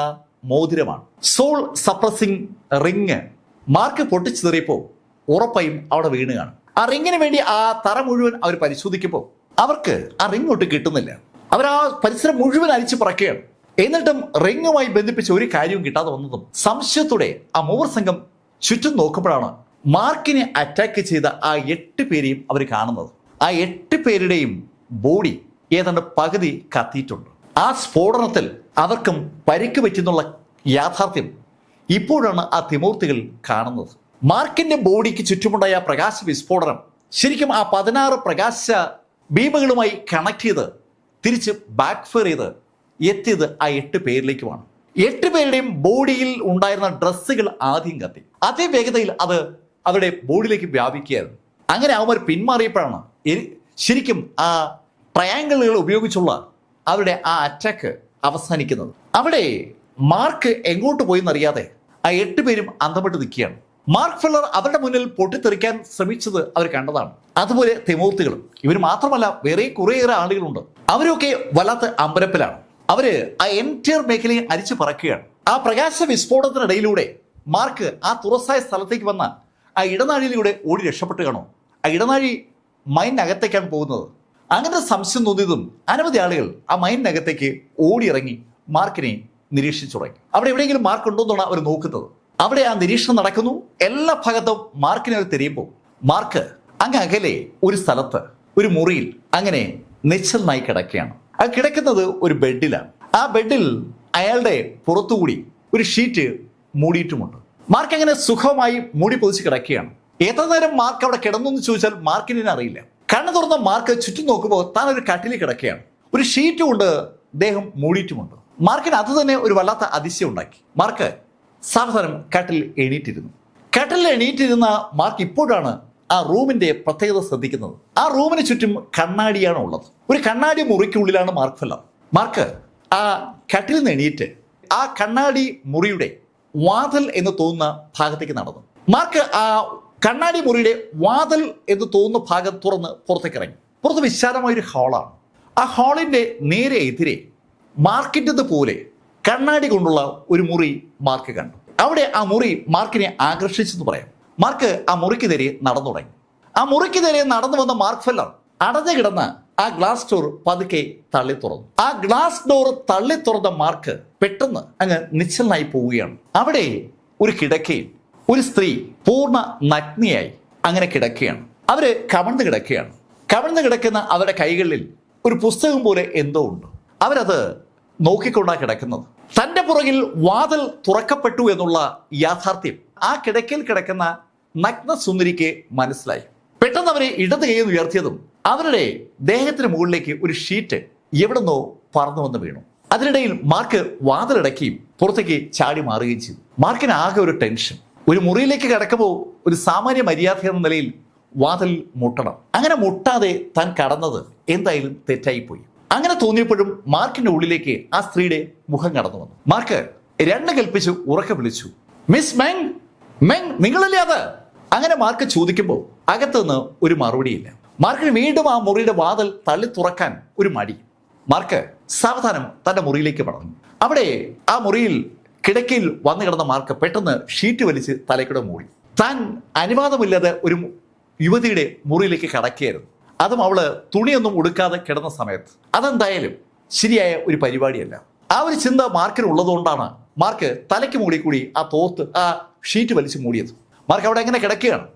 മോതിരമാണ്. സോൾ സപ്രസിംഗ് റിങ് മാർക്ക് പൊട്ടിച്ചെറിയപ്പോൾ ഉറപ്പായും അവിടെ വീണ് കാണും. ആ റിങ്ങിന് വേണ്ടി ആ തറ മുഴുവൻ അവർ പരിശോധിക്കുമ്പോൾ അവർക്ക് ആ റിങ് ഒട്ട് കിട്ടുന്നില്ല. അവർ ആ പരിസരം മുഴുവൻ അരിച്ചു പറക്കുകയാണ്. എന്നിട്ടും റിങ്ങുമായി ബന്ധിപ്പിച്ച് ഒരു കാര്യവും കിട്ടാതെ വന്നതും സംശയത്തോടെ ആ മൂവർ സംഘം ചുറ്റും നോക്കുമ്പോഴാണ് മാർക്കിനെ അറ്റാക്ക് ചെയ്ത ആ 8 പേരെയും അവർ കാണുന്നത്. ആ 8 പേരുടെയും ബോഡി ഏതാണ്ട് പകുതി കത്തിയിട്ടുണ്ട്. ആ സ്ഫോടനത്തിൽ അവർക്കും പരിക്ക് പറ്റുന്നുള്ള യാഥാർത്ഥ്യം ഇപ്പോഴാണ് ആ ത്രിമൂർത്തികൾ കാണുന്നത്. മാർക്കിന്റെ ബോഡിക്ക് ചുറ്റുമുണ്ടായ പ്രകാശ വിസ്ഫോടനം ശരിക്കും ആ 16 പ്രകാശ ബീമുകളുമായി കണക്ട് ചെയ്ത് തിരിച്ച് ബാക്ക് ഫയർ ചെയ്ത് എത്തിയത് ആ 8 പേരിലേക്കുമാണ്. 8 പേരുടെയും ബോഡിയിൽ ഉണ്ടായിരുന്ന ഡ്രസ്സുകൾ ആദ്യം കത്തി. അതേ വേഗതയിൽ അത് അവരുടെ ബോഡിയിലേക്ക് വ്യാപിക്കുകയായിരുന്നു. അങ്ങനെ അവന്മാർ പിന്മാറിയപ്പോഴാണ് ശരിക്കും ആ ട്രയാങ്കിളുകൾ ഉപയോഗിച്ചുള്ള അവരുടെ ആ അറ്റാക്ക് അവസാനിക്കുന്നത്. അവിടെ മാർക്ക് എങ്ങോട്ട് പോയെന്നറിയാതെ ആ 8 പേരും അന്തപ്പെട്ട് നിൽക്കുകയാണ്. മാർക്ക് ഫെല്ലർ അവരുടെ മുന്നിൽ പൊട്ടിത്തെറിക്കാൻ ശ്രമിച്ചത് അവർ കണ്ടതാണ്. അതുപോലെ തിമോത്തികളും. ഇവർ മാത്രമല്ല, വേറെ കുറേയേറെ ആളുകളുണ്ട്. അവരൊക്കെ വല്ലാത്ത അമ്പരപ്പിലാണ്. അവര് ആ എൻറ്റയർ മേഖലയെ അരിച്ചു പറക്കുകയാണ്. ആ പ്രകാശ വിസ്ഫോടനത്തിനിടയിലൂടെ മാർക്ക് ആ തുറസായ സ്ഥലത്തേക്ക് വന്ന ആ ഇടനാഴിയിലൂടെ ഓടി രക്ഷപ്പെട്ട് കാണോ. ആ ഇടനാഴി മൈനകത്തേക്കാണ് പോകുന്നത്. അങ്ങനെ സംശയം തോന്നിയതും അനവധി ആളുകൾ ആ മൈനകത്തേക്ക് ഓടിയിറങ്ങി മാർക്കിനെ നിരീക്ഷിച്ചു തുടങ്ങി. അവിടെ എവിടെയെങ്കിലും മാർക്ക് ഉണ്ടോ എന്നാണ് അവർ നോക്കുന്നത്. അവിടെ ആ നിരീക്ഷണം നടക്കുന്നു. എല്ലാ ഭാഗത്തും മാർക്കിനെ അവർ തിരിയുമ്പോൾ മാർക്ക് അങ്ങ് അകലെ ഒരു സ്ഥലത്ത് ഒരു മുറിയിൽ അങ്ങനെ നിശ്ചലനായി കിടക്കുകയാണ്. ആ കിടക്കുന്നത് ഒരു ബെഡിലാണ്. ആ ബെഡിൽ അയാളുടെ പുറത്തുകൂടി ഒരു ഷീറ്റ് മൂടിയിട്ടുമുണ്ട്. മാർക്ക് അങ്ങനെ സുഖമായി മൂടി പൊതിച്ച് കിടക്കുകയാണ്. എത്ര നേരം മാർക്ക് അവിടെ കിടന്നു എന്ന് ചോദിച്ചാൽ മാർക്കിനെ അറിയില്ല. കണ്ണു തുറന്ന മാർക്ക് ചുറ്റും നോക്കുമ്പോൾ താൻ ഒരു കട്ടിലിൽ കിടക്കുകയാണ്. ഒരു ഷീറ്റ് കൊണ്ട് ദേഹം മൂടിയിട്ടുമുണ്ട്. മാർക്കിന് അത് തന്നെ ഒരു വല്ലാത്ത അതിശയം ഉണ്ടാക്കി. മാർക്ക് സാവധാനം കട്ടിൽ എണീറ്റിരുന്നു. കട്ടിലിൽ എണീറ്റിരുന്ന മാർക്ക് ഇപ്പോഴാണ് ആ റൂമിന്റെ പ്രത്യേകത ശ്രദ്ധിക്കുന്നത്. ആ റൂമിന് ചുറ്റും കണ്ണാടിയാണ് ഉള്ളത്. ഒരു കണ്ണാടി മുറിക്കുള്ളിലാണ് മാർക്ക് ഫെല്ലർ. മാർക്ക് ആ കട്ടിലിൽ നിന്ന് എണീറ്റ് ആ കണ്ണാടി മുറിയുടെ വാതിൽ എന്ന് തോന്നുന്ന ഭാഗത്തേക്ക് നടന്നു. മാർക്ക് ആ കണ്ണാടി മുറിയുടെ വാതിൽ എന്ന് തോന്നുന്ന ഭാഗം തുറന്ന് പുറത്തേക്ക് ഇറങ്ങി. പുറത്ത് വിശാലമായൊരു ഹാളാണ്. ആ ഹാളിന്റെ നേരെ എതിരെ മാർക്കിൻ്റെത് പോലെ കണ്ണാടി കൊണ്ടുള്ള ഒരു മുറി മാർക്ക് കണ്ടു. അവിടെ ആ മുറി മാർക്കിനെ ആകർഷിച്ചെന്ന് പറയാം. മാർക്ക് ആ മുറിക്ക് നേരെ നടന്നു തുടങ്ങി. ആ മുറിക്ക് നേരെ നടന്നു വന്ന മാർക്ക് ഫെല്ലർ അടഞ്ഞു കിടന്ന ആ ഗ്ലാസ് ഡോർ പതുക്കെ തള്ളി തുറന്നു. ആ ഗ്ലാസ് ഡോർ തള്ളി തുറന്ന മാർക്ക് പെട്ടെന്ന് അങ്ങ് നിശ്ചലനായി പോവുകയാണ്. അവിടെ ഒരു കിടക്കയിൽ ഒരു സ്ത്രീ പൂർണ്ണ നഗ്നിയായി അങ്ങനെ കിടക്കുകയാണ്. അവര് കമഴ്ന്ന് കിടക്കുകയാണ്. കമഴ്ന്ന് കിടക്കുന്ന അവരുടെ കൈകളിൽ ഒരു പുസ്തകം പോലെ എന്തോ ഉണ്ട്. അവരത് നോക്കിക്കൊണ്ടാണ് കിടക്കുന്നത്. തന്റെ പുറകിൽ വാതിൽ തുറക്കപ്പെട്ടു എന്നുള്ള യാഥാർത്ഥ്യം ആ കിടക്കയിൽ കിടക്കുന്ന നഗ്ന സുന്ദരിക്ക് മനസ്സിലായി. പെട്ടെന്ന് അവരെ ഇടത് കൈ ഉയർത്തിയതും അവരുടെ ദേഹത്തിന് മുകളിലേക്ക് ഒരു ഷീറ്റ് എവിടെന്നോ പറന്നു വന്ന് വീണു. അതിനിടയിൽ മാർക്ക് വാതിലടക്കുകയും പുറത്തേക്ക് ചാടി മാറുകയും ചെയ്തു. മാർക്കിന് ആകെ ഒരു ടെൻഷൻ. ഒരു മുറിയിലേക്ക് കിടക്കുമ്പോൾ ഒരു സാമാന്യ മര്യാദ എന്ന നിലയിൽ വാതിൽ മുട്ടണം. അങ്ങനെ മുട്ടാതെ താൻ കടന്നത് എന്തായാലും തെറ്റായിപ്പോയി. അങ്ങനെ തോന്നിയപ്പോഴും മാർക്കിന്റെ ഉള്ളിലേക്ക് ആ സ്ത്രീയുടെ മുഖം കടന്നു വന്നു. മാർക്ക് 2 കൽപ്പിച്ചു ഉറക്കെ വിളിച്ചു, മിസ് മെങ്, മെങ് നിങ്ങളല്ലേ അത്? അങ്ങനെ മാർക്ക് ചോദിക്കുമ്പോൾ അകത്തുനിന്ന് ഒരു മറുപടിയില്ല. മാർക്കിന് വീണ്ടും ആ മുറിയുടെ വാതിൽ തള്ളി തുറക്കാൻ ഒരു മടി. മാർക്ക് സാവധാനം തന്റെ മുറിയിലേക്ക് മടങ്ങി. അവിടെ ആ മുറിയിൽ കിടക്കയിൽ വന്നു കിടന്ന മാർക്ക് പെട്ടെന്ന് ഷീറ്റ് വലിച്ച് തലയ്ക്കൂടെ മൂടി. താൻ അനുവാദമില്ലാതെ ഒരു യുവതിയുടെ മുറിയിലേക്ക് കടക്കുകയായിരുന്നു. അതും അവള് തുണിയൊന്നും ഉടുക്കാതെ കിടന്ന സമയത്ത്. അതെന്തായാലും ശരിയായ ഒരു പരിപാടിയല്ല. ആ ഒരു ചിന്ത മാർക്കിന് ഉള്ളതുകൊണ്ടാണ് മാർക്ക് തലയ്ക്ക് മൂടി കൂടി ആ ഷീറ്റ് വലിച്ചു മൂടിയത്. മാർക്ക് അവിടെ എങ്ങനെ കിടക്കുകയാണ്.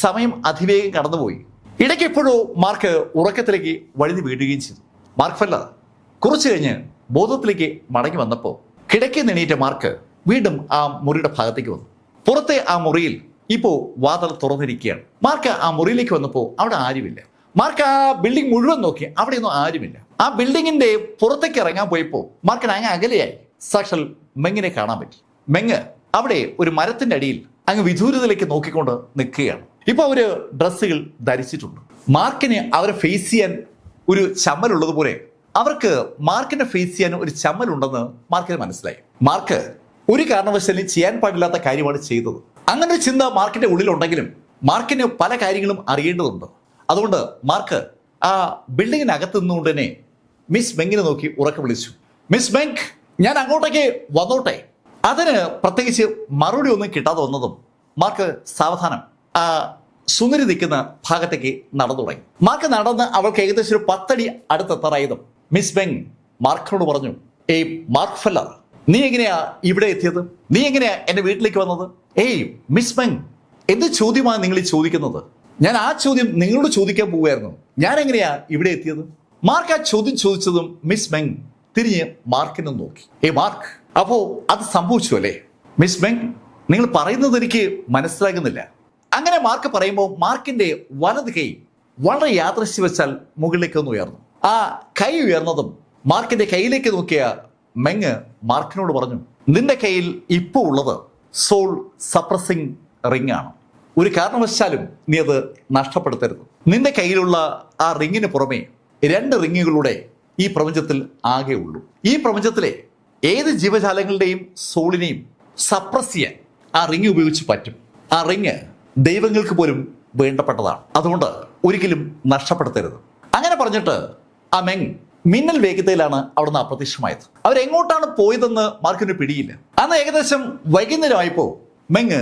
സമയം അതിവേഗം കടന്നുപോയി. ഇടയ്ക്ക് എപ്പോഴോ മാർക്ക് ഉറക്കത്തിലേക്ക് വഴുതി വീഴുകയും ചെയ്തു. മാർക്ക് ഫെല്ലർ കുറച്ചു കഴിഞ്ഞ് ബോധത്തിലേക്ക് മടങ്ങി വന്നപ്പോൾ കിടക്കയിൽ എണീറ്റ മാർക്ക് വീണ്ടും ആ മുറിയുടെ ഭാഗത്തേക്ക് വന്നു. പുറത്തെ ആ മുറിയിൽ ഇപ്പോ വാതിൽ തുറന്നിരിക്കുകയാണ്. മാർക്ക് ആ മുറിയിലേക്ക് വന്നപ്പോൾ അവിടെ ആരുമില്ല. മാർക്ക് ആ ബിൽഡിംഗ് മുഴുവൻ നോക്കി, അവിടെയൊന്നും ആരുമില്ല. ആ ബിൽഡിങ്ങിന്റെ പുറത്തേക്ക് ഇറങ്ങാൻ പോയപ്പോൾ മാർക്കിന് അങ്ങ് അകലെയായി സാക്ഷൽ മെങ്ങിനെ കാണാൻ പറ്റി. മെങ്ങ് അവിടെ ഒരു മരത്തിന്റെ അടിയിൽ അങ്ങ് വിദൂരതയിലേക്ക് നോക്കിക്കൊണ്ട് നിൽക്കുകയാണ്. ഇപ്പൊ അവര് ഡ്രസ്സുകൾ ധരിച്ചിട്ടുണ്ട്. മാർക്കിന് അവരെ ഫേസ് ചെയ്യാൻ ഒരു ചമ്മലുള്ളതുപോലെ അവർക്ക് മാർക്കിനെ ഫേസ് ചെയ്യാൻ ഒരു ചമ്മലുണ്ടെന്ന് മാർക്കിന് മനസ്സിലായി. മാർക്ക് ഒരു കാരണവശാലും ചെയ്യാൻ പാടില്ലാത്ത കാര്യമാണ് ചെയ്തത്. അങ്ങനെ ഒരു ചിന്ത മാർക്കിന്റെ ഉള്ളിലുണ്ടെങ്കിലും മാർക്കിന് പല കാര്യങ്ങളും അറിയേണ്ടതുണ്ട്. അതുകൊണ്ട് മാർക്ക് ആ ബിൽഡിങ്ങിനകത്ത് നിന്നുകൊണ്ട് തന്നെ മിസ് മെങ്ങിനെ നോക്കി ഉറക്കെ വിളിച്ചു, മിസ് മെങ്, ഞാൻ അങ്ങോട്ടേക്ക് വന്നോട്ടെ? അതിന് പ്രത്യേകിച്ച് മറുപടി ഒന്നും കിട്ടാതെ വന്നതും മാർക്ക് സാവധാനം ആ സുന്ദരി നിൽക്കുന്ന ഭാഗത്തേക്ക് നടന്നു തുടങ്ങി. മാർക്ക് നടന്ന് അവൾക്ക് ഏകദേശം ഒരു 10 അടി അടുത്തെത്താറായതും മിസ് മെങ് മാർക്കിനോട് പറഞ്ഞു, ഏയ് മാർക്ക് ഫെല്ലർ, നീ എങ്ങനെയാ ഇവിടെ എത്തിയത്? നീ എങ്ങനെയാ എന്റെ വീട്ടിലേക്ക് വന്നത്? ഏയ് മിസ് മെങ്, എന്ത് ചോദ്യമാണ് നിങ്ങൾ ഈ ചോദിക്കുന്നത്? ഞാൻ ആ ചോദ്യം നിങ്ങളോട് ചോദിക്കാൻ പോവുകയായിരുന്നു. ഞാൻ എങ്ങനെയാ ഇവിടെ എത്തിയത്? മാർക്ക് ആ ചോദ്യം ചോദിച്ചതും മിസ് മെങ് തിരിഞ്ഞ് മാർക്കിനെ നോക്കി. മാർക്ക്, അപ്പോ അത് സംഭവിച്ചു അല്ലേ? മിസ് മെങ്, നിങ്ങൾ പറയുന്നത് എനിക്ക് മനസ്സിലാകുന്നില്ല. അങ്ങനെ മാർക്ക് പറയുമ്പോൾ മാർക്കിന്റെ വലത് കൈ വളരെ യാദൃശ്യവശാൽ മുകളിലേക്ക് ഒന്ന് ഉയർന്നു. ആ കൈ ഉയർന്നതും മാർക്കിന്റെ കയ്യിലേക്ക് നോക്കിയ മെങ് മാർക്കിനോട് പറഞ്ഞു, നിന്റെ കയ്യിൽ ഇപ്പോൾ ഉള്ളത് സോൾ സപ്രസിംഗ് റിംഗ് ആണ്. ഒരു കാരണവശാലും നീ അത് നഷ്ടപ്പെടുത്തരുത്. നിന്റെ കയ്യിലുള്ള ആ റിങ്ങിന് പുറമെ 2 റിങ്ങുകളുടെ ഈ പ്രപഞ്ചത്തിൽ ആകെ ഉള്ളൂ. ഈ പ്രപഞ്ചത്തിലെ ഏത് ജീവജാലങ്ങളുടെയും സോളിനെയും സപ്രസ് ചെയ്യാൻ ആ റിങ് ഉപയോഗിച്ച് പറ്റും. ആ റിങ് ദൈവങ്ങൾക്ക് പോലും വേണ്ടപ്പെട്ടതാണ്. അതുകൊണ്ട് ഒരിക്കലും നഷ്ടപ്പെടുത്തരുത്. അങ്ങനെ പറഞ്ഞിട്ട് ആ മെങ് മിന്നൽ വേഗതയിലാണ് അവിടുന്ന് അപ്രത്യക്ഷമായത്. അവരെങ്ങോട്ടാണ് പോയതെന്ന് മാർക്കിന് പിടിയില്ല. അന്ന് ഏകദേശം വൈകുന്നേരമായപ്പോൾ മെങ്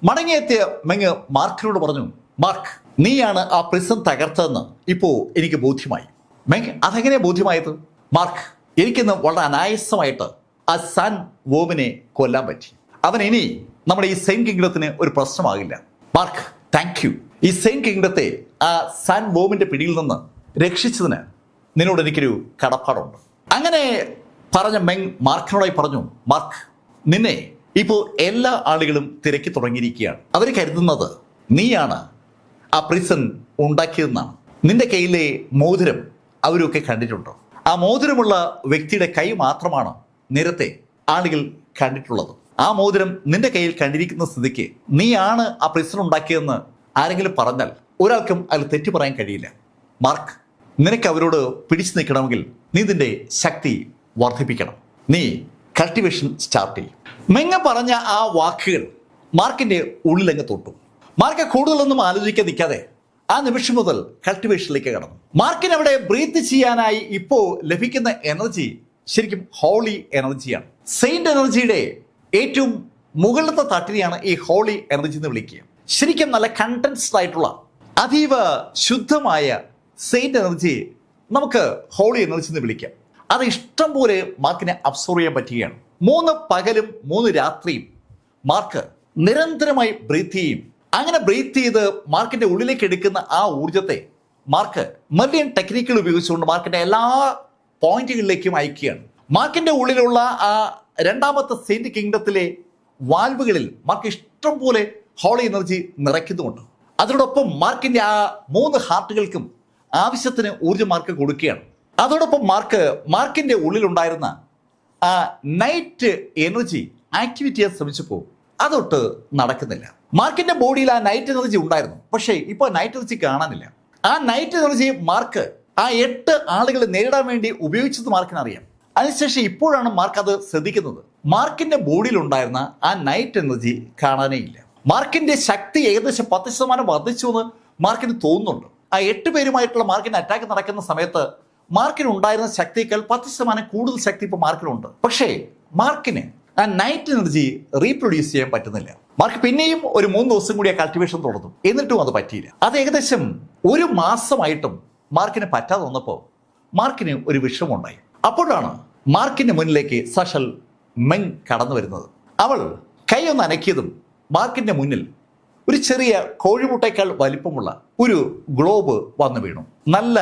മടങ്ങിയെത്തിയ മെങ് മാർക്കിനോട് പറഞ്ഞു, മാർക്ക്, നീയാണ് ആ പ്രിസൺ തകർത്തതെന്ന് ഇപ്പോ എനിക്ക് ബോധ്യമായി. മെങ്, അതെങ്ങനെ ബോധ്യമായത്? മാർക്ക്, എനിക്കിന്ന് വളരെ അനായാസമായിട്ട് ആ സാൻ വോമിനെ കൊല്ലാൻ പറ്റി. അവൻ ഇനി നമ്മുടെ ഈ സെയിം കിങ്ഡത്തിന് ഒരു പ്രശ്നമാകില്ല. Mark, thank you. ഈ സെയിം കിങ്ഡത്തെ ആ സാൻ വോമിന്റെ പിടിയിൽ നിന്ന് രക്ഷിച്ചതിന് നിന്നോട് എനിക്കൊരു കടപ്പാടുണ്ട്. അങ്ങനെ പറഞ്ഞ മെങ് മാർക്കിനോടായി പറഞ്ഞു, മാർക്ക്, നിന്നെ ഇപ്പോൾ എല്ലാ ആളുകളും തിരക്കി തുടങ്ങിയിരിക്കുകയാണ്. അവർ കരുതുന്നത് നീയാണ് ആ പ്രിസൺ ഉണ്ടാക്കിയതെന്നാണ്. നിന്റെ കയ്യിലെ മോതിരം അവരൊക്കെ കണ്ടിട്ടുണ്ടോ? ആ മോതിരമുള്ള വ്യക്തിയുടെ കൈ മാത്രമാണ് നേരത്തെ ആളുകൾ കണ്ടിട്ടുള്ളത്. ആ മോതിരം നിന്റെ കയ്യിൽ കണ്ടിരിക്കുന്ന സ്ഥിതിക്ക് നീയാണ് ആ പ്രിസൺ ഉണ്ടാക്കിയതെന്ന് ആരെങ്കിലും പറഞ്ഞാൽ ഒരാൾക്കും അതിൽ തെറ്റു പറയാൻ കഴിയില്ല. മാർക്ക്, നിനക്ക് അവരോട് പിടിച്ചു നിൽക്കണമെങ്കിൽ നീ നിന്റെ ശക്തി വർദ്ധിപ്പിക്കണം. നീ കൾട്ടിവേഷൻ സ്റ്റാർട്ട് ചെയ്യും. മെങ്ങ പറഞ്ഞ ആ വാക്കുകൾ മാർക്കിന്റെ ഉള്ളിലങ്ങ് തൊട്ടു. മാർക്ക് കൂടുതലൊന്നും ആലോചിക്കാൻ നിൽക്കാതെ ആ നിമിഷം മുതൽ കൾട്ടിവേഷനിലേക്ക് കടന്നു. മാർക്കിന് അവിടെ ബ്രീത്ത് ചെയ്യാനായി ഇപ്പോ ലഭിക്കുന്ന എനർജി ശരിക്കും ഹോളി എനർജിയാണ്. സെയിന്റ് എനർജിയുടെ ഏറ്റവും മുകളിലത്തെ തട്ടിനെയാണ് ഈ ഹോളി എനർജി എന്ന് വിളിക്കുക. ശരിക്കും നല്ല കണ്ടൻസ്ഡ് ആയിട്ടുള്ള അതീവ ശുദ്ധമായ സെയിന്റ് എനർജി നമുക്ക് ഹോളി എനർജി എന്ന് വിളിക്കാം. അത് ഇഷ്ടം പോലെ മാർക്കിനെ അബ്സോർവ് ചെയ്യാൻ പറ്റുകയാണ്. 3 പകലും 3 രാത്രിയും മാർക്ക് നിരന്തരമായി ബ്രീത്ത് ചെയ്യും. അങ്ങനെ ബ്രീത്ത് ചെയ്ത് മാർക്കിന്റെ ഉള്ളിലേക്ക് എടുക്കുന്ന ആ ഊർജത്തെ മാർക്ക് മെർലിയൻ ടെക്നിക്കുകൾ ഉപയോഗിച്ചുകൊണ്ട് മാർക്കിന്റെ എല്ലാ പോയിന്റുകളിലേക്കും അയക്കുകയാണ്. മാർക്കിന്റെ ഉള്ളിലുള്ള ആ 2ാമത്തെ സെയിന്റ് കിങ്ഡത്തിലെ വാൽവുകളിൽ മാർക്ക് ഇഷ്ടം പോലെ ഹോളി എനർജി നിറയ്ക്കുന്നുണ്ട്. അതോടൊപ്പം മാർക്കിന്റെ ആ 3 ഹാർട്ടുകൾക്കും ആവശ്യത്തിന് ഊർജ്ജം മാർക്ക് കൊടുക്കുകയാണ്. അതോടൊപ്പം മാർക്കിന്റെ ഉള്ളിലുണ്ടായിരുന്ന ആ നൈറ്റ് എനർജി ആക്ടിവേറ്റ് ചെയ്യാൻ ശ്രമിച്ചപ്പോൾ അതൊട്ട് നടക്കുന്നില്ല. മാർക്കിന്റെ ബോഡിയിൽ ആ നൈറ്റ് എനർജി ഉണ്ടായിരുന്നു, പക്ഷേ ഇപ്പോൾ നൈറ്റ് എനർജി കാണാനില്ല. ആ നൈറ്റ് എനർജി മാർക്ക് ആ 8 ആളുകളെ നേരിടാൻ വേണ്ടി ഉപയോഗിച്ചത് മാർക്കിന് അറിയാം. അതിനുശേഷം ഇപ്പോഴാണ് മാർക്ക് അത് ശ്രദ്ധിക്കുന്നത്. മാർക്കിന്റെ ബോഡിയിൽ ഉണ്ടായിരുന്ന ആ നൈറ്റ് എനർജി കാണാനേ ഇല്ല. മാർക്കിന്റെ ശക്തി ഏകദേശം 10% വർദ്ധിച്ചു എന്ന് മാർക്കിന് തോന്നുന്നുണ്ട്. ആ 8 പേരുമായിട്ടുള്ള മാർക്കിന്റെ അറ്റാക്ക് നടക്കുന്ന സമയത്ത് മാർക്കിന് ഉണ്ടായിരുന്ന ശക്തിയേക്കാൾ 10% കൂടുതൽ ശക്തി ഇപ്പോൾ മാർക്കിനുണ്ട്. പക്ഷേ മാർക്കിന് ആ നൈറ്റ് എനർജി റീപ്രൊഡ്യൂസ് ചെയ്യാൻ പറ്റുന്നില്ല. മാർക്ക് പിന്നെയും ഒരു 3 ദിവസം കൂടി ആ കൾട്ടിവേഷൻ തുടർന്നു. എന്നിട്ടും അത് പറ്റിയില്ല. അത് ഏകദേശം 1 മാസമായിട്ടും മാർക്കിന് പറ്റാതെ വന്നപ്പോൾ മാർക്കിന് ഒരു വിഷമമുണ്ടായി. അപ്പോഴാണ് മാർക്കിന്റെ മുന്നിലേക്ക് സഷൽ മെങ് കടന്നു വരുന്നത്. അവൾ കൈ ഒന്ന് അനക്കിയതും മാർക്കിന്റെ മുന്നിൽ ഒരു ചെറിയ കോഴിമുട്ടയേക്കാൾ വലിപ്പമുള്ള ഒരു ഗ്ലോബ് വന്നു വീണു. നല്ല